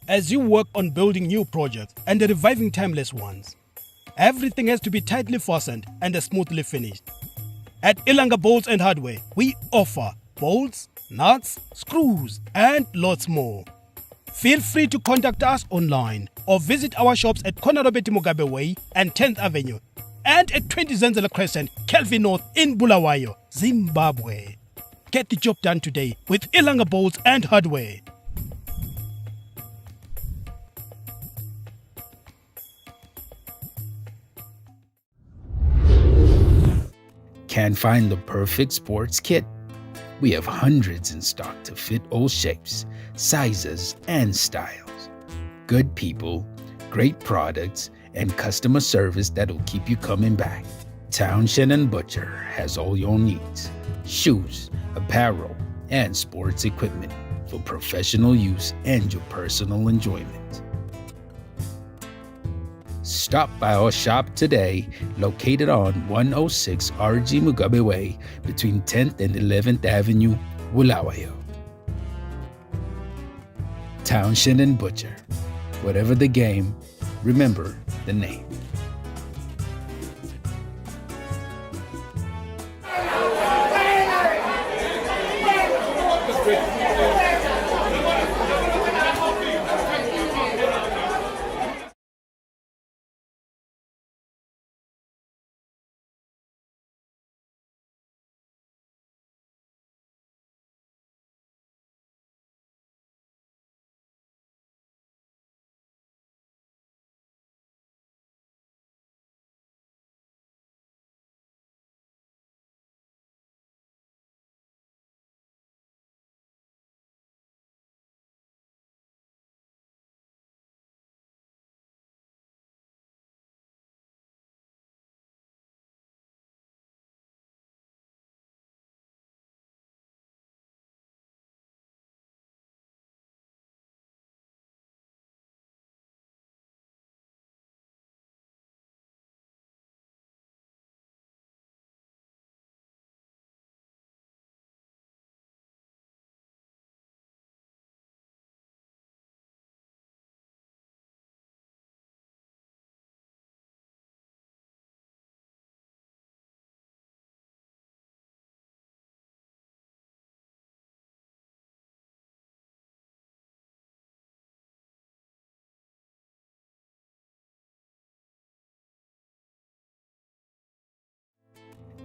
Speaker 2: As you work on building new projects and reviving timeless ones, everything has to be tightly fastened and smoothly finished. At Ilanga Bolts and Hardware, we offer bolts, nuts, screws, and lots more. Feel free to contact us online or visit our shops at Konarobeti Mugabe Way and 10th Avenue and at 20 Zenzele Crescent, Kelvin North in Bulawayo, Zimbabwe. Get the job done today with Ilanga Bolts and Hardware.
Speaker 4: Can't find the perfect sports kit? We have hundreds in stock to fit all shapes, sizes, and styles. Good people, great products, and customer service that'll keep you coming back. Townshend and Butcher has all your needs: shoes, apparel, and sports equipment. for professional use and your personal enjoyment. Stop by our shop today, located on 106 RG Mugabe Way between 10th and 11th Avenue, Bulawayo. Townshend and Butcher. Whatever the game, remember the name.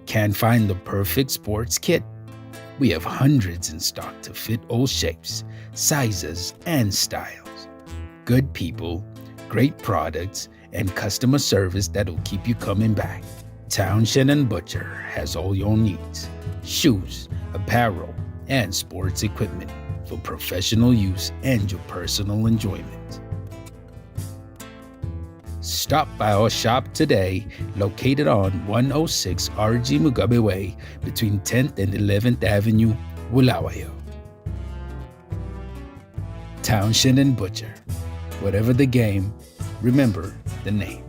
Speaker 4: Can't find the perfect sports kit? We have hundreds in stock to fit all shapes, sizes, and styles. Good people, great products, and customer service that'll keep you coming back. Townshend and Butcher has all your needs: shoes, apparel, and sports equipment for professional use and your personal enjoyment. Stop by our shop today, located on 106 RG Mugabe Way between 10th and 11th Avenue, Bulawayo. Townshend and Butcher. Whatever the game, remember the name.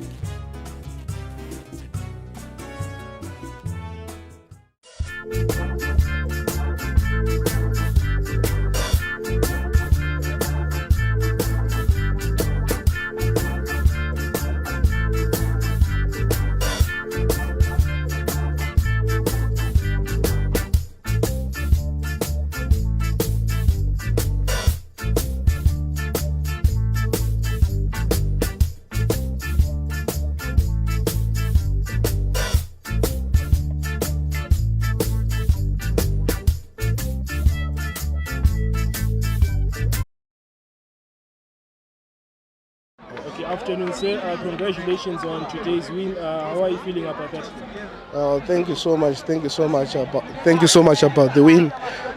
Speaker 3: Okay, afternoon, sir. Congratulations on today's win. How are you feeling about that?
Speaker 6: Thank you so much. Thank you so much about the win.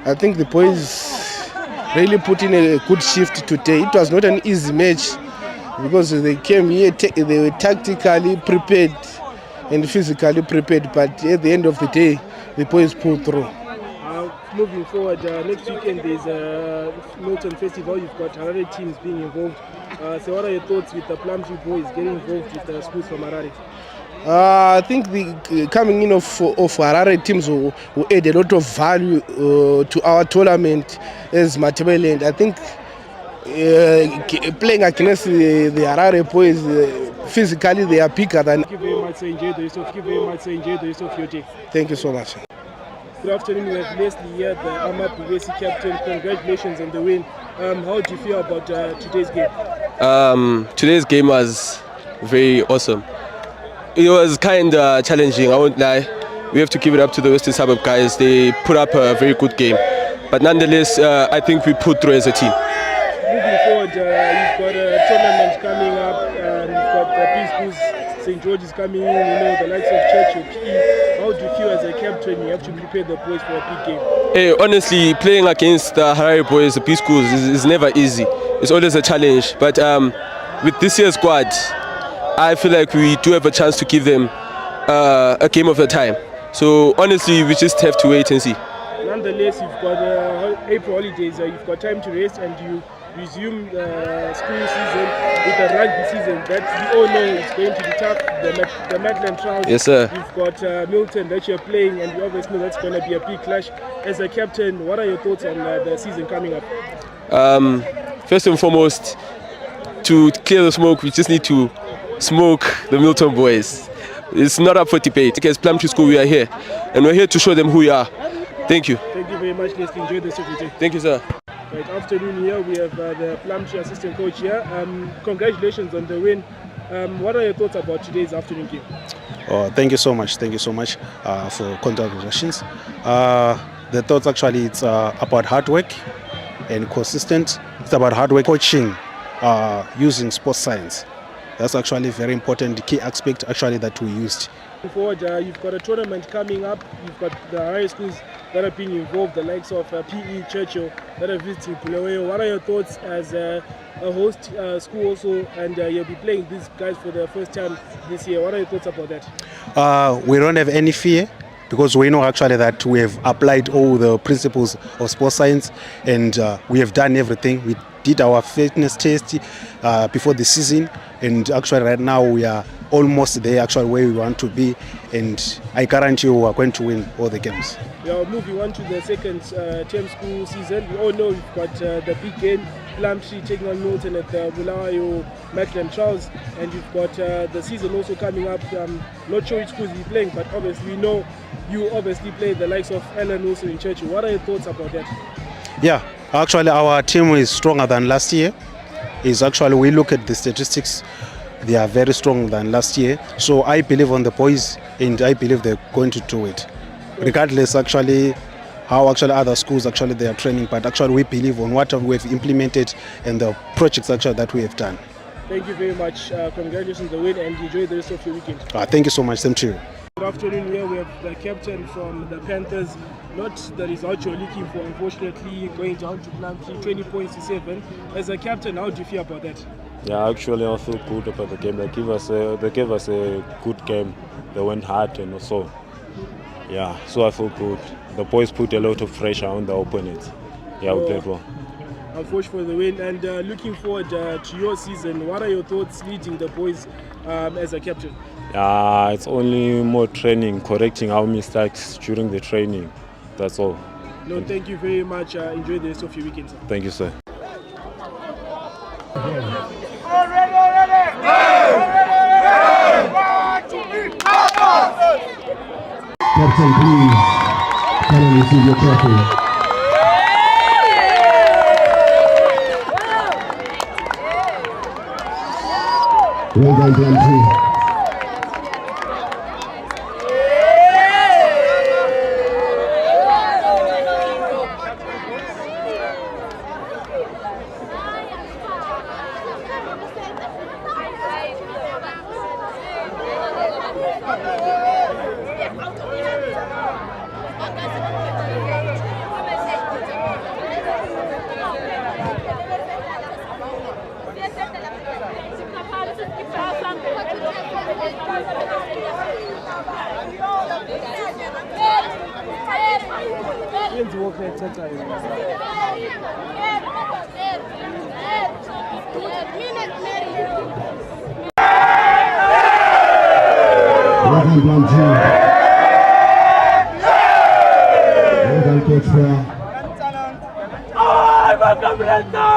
Speaker 6: I think the boys really put in a good shift today. It was not an easy match because they came here, they were tactically prepared and physically prepared, but at the end of the day, the boys pulled through.
Speaker 3: Moving forward, next weekend there's a Milton Festival. You've got Harare teams being involved. So what are your thoughts with the Plumtree boys getting involved with the schools from Harare?
Speaker 6: I think the coming in of Harare teams will add a lot of value to our tournament as Matabeleland. I think playing against the Harare boys, physically they are bigger than.
Speaker 3: Thank you very much, sir. Enjoy the rest of your day.
Speaker 6: Thank you so much.
Speaker 3: Good afternoon. We have Leslie here, the Amapugesi captain. Congratulations on the win. How do you feel about today's game?
Speaker 7: Today's game was very awesome. It was kind of challenging, I won't lie. We have to give it up to the Western Suburb guys. They put up a very good game. But nonetheless, I think we put through as a team.
Speaker 3: Moving forward, you've got a tournament coming up. You've got the Schools, St. George is coming in, the likes of Churchill, PE. How do you feel as a captain? You have to prepare the boys for a big game.
Speaker 7: Hey, honestly, playing against the Harare boys, the P schools, is never easy. It's always a challenge. But with this year's squad, I feel like we do have a chance to give them a game of a time. So honestly, we just have to wait and see.
Speaker 3: nonetheless, you've got April holidays. You've got time to rest, and you resume the school season with the rugby season. That we all know is going to be tough. The Maitland trials.
Speaker 7: Yes, sir.
Speaker 3: You've got Milton that you're playing, and you obviously know that's going to be a big clash. As a captain, what are your thoughts on the season coming up?
Speaker 7: First and foremost, to clear the smoke, we just need to smoke the Milton boys. It's not up for debate. Because Plumtree School, we are here, and we're here to show them who we are. Thank you.
Speaker 3: Thank you very much, Leslie. Enjoy the secretary.
Speaker 7: Thank you, sir.
Speaker 3: Right, afternoon here, we have the Plumtree assistant coach here. Congratulations on the win. What are your thoughts about today's afternoon game?
Speaker 9: Thank you so much. Thank you so much for congratulations. The thoughts actually, it's about hard work and consistent. It's about hard work, coaching, using sports science. That's actually very important, the key aspect actually that we used.
Speaker 3: Forward, you've got a tournament coming up. You've got the high schools that have been involved, the likes of PE, Churchill, that are visiting Bulawayo. What are your thoughts as a host school also, and you'll be playing these guys for the first time this year? What are your thoughts about that?
Speaker 9: We don't have any fear, because we know actually that we have applied all the principles of sports science, and we have done everything. We did our fitness test before the season, and actually right now we are almost there actually where we want to be, and I guarantee you we are going to win all the games.
Speaker 3: Yeah, moving on to the second term school season. We all know we've got the big game, Plumtree taking on Milton at the Bulawayo Maitland Trials, and you've got the season also coming up. Not sure which schools you're playing, but obviously we know you obviously play the likes of Ellen also in Churchill. What are your thoughts about that?
Speaker 9: Yeah, actually our team is stronger than last year. Is actually, we look at the statistics, they are very strong than last year. So I believe on the boys, and I believe they're going to do it. Regardless actually how actually other schools actually they are training, but actually we believe on what we have implemented and the projects actually that we have done.
Speaker 3: Thank you very much. Congratulations on the win, and enjoy the rest of your weekend.
Speaker 9: Thank you so much. Same to you.
Speaker 3: Good afternoon. Here we have the captain from the Panthers. Not the result you're looking for, unfortunately, going down to Plumtree, 20 points to 7. As a captain, how do you feel about that?
Speaker 10: Yeah, actually I feel good about the game. They gave us a good game. They went hard and also, yeah, so I feel good. The boys put a lot of pressure on the opponents. Yeah, we played well.
Speaker 3: Unfortunate for the win, and looking forward to your season. What are your thoughts leading the boys as a captain?
Speaker 10: It's only more training, correcting our mistakes during the training. That's all.
Speaker 3: No, thank you very much. Enjoy the rest of your weekend, sir.
Speaker 10: Thank you, sir.
Speaker 11: Captain, please come and receive your trophy. Well done, Plumtree. Welcome, Plumtree. Welcome, Coach Fair.
Speaker 12: I'm a cambreta!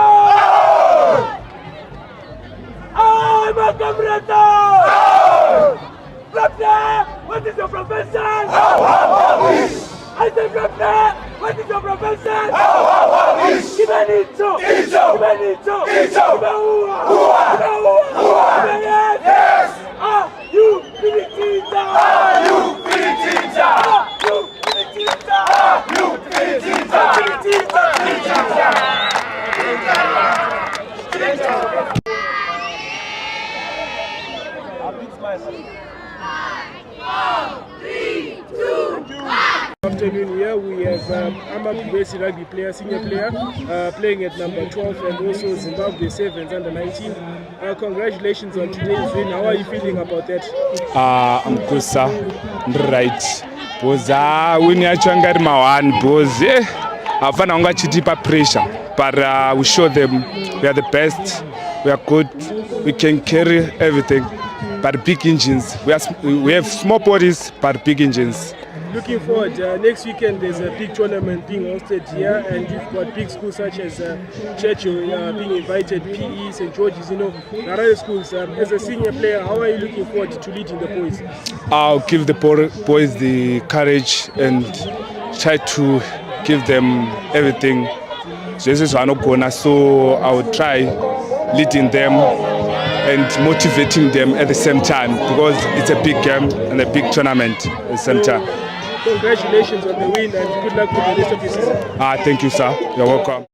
Speaker 12: I'm a cambreta! Plumtree, what is your profession? I said, Plumtree, what is your profession? Kibenito! Kibenito! Yes! You Billy teacher! You Billy teacher! You Billy teacher! You Billy teacher!
Speaker 3: Afternoon here we have Amabubesi rugby player, senior player, playing at number 12, and also Zimbabwe Sevens under 19. Congratulations on today's win. How are you feeling about that?
Speaker 13: I'm good, sir. Right. because win yacho anga ri ma-1 because hafana unga chitipa pressure, but we show them we are the best, we are good, we can carry everything, but big engines. We have small bodies but big engines.
Speaker 3: Looking forward, next weekend there's a big tournament being hosted here, and you've got big schools such as Churchill being invited, PE, St. George's, other schools. As a senior player, how are you looking forward to leading the boys?
Speaker 13: I'll give the boys the courage and try to give them everything. So this is one of Gona, so I will try leading them and motivating them at the same time, because it's a big game and a big tournament at the same time.
Speaker 3: Congratulations on the win and good luck with the rest of your season.
Speaker 13: Thank you, sir. You're welcome.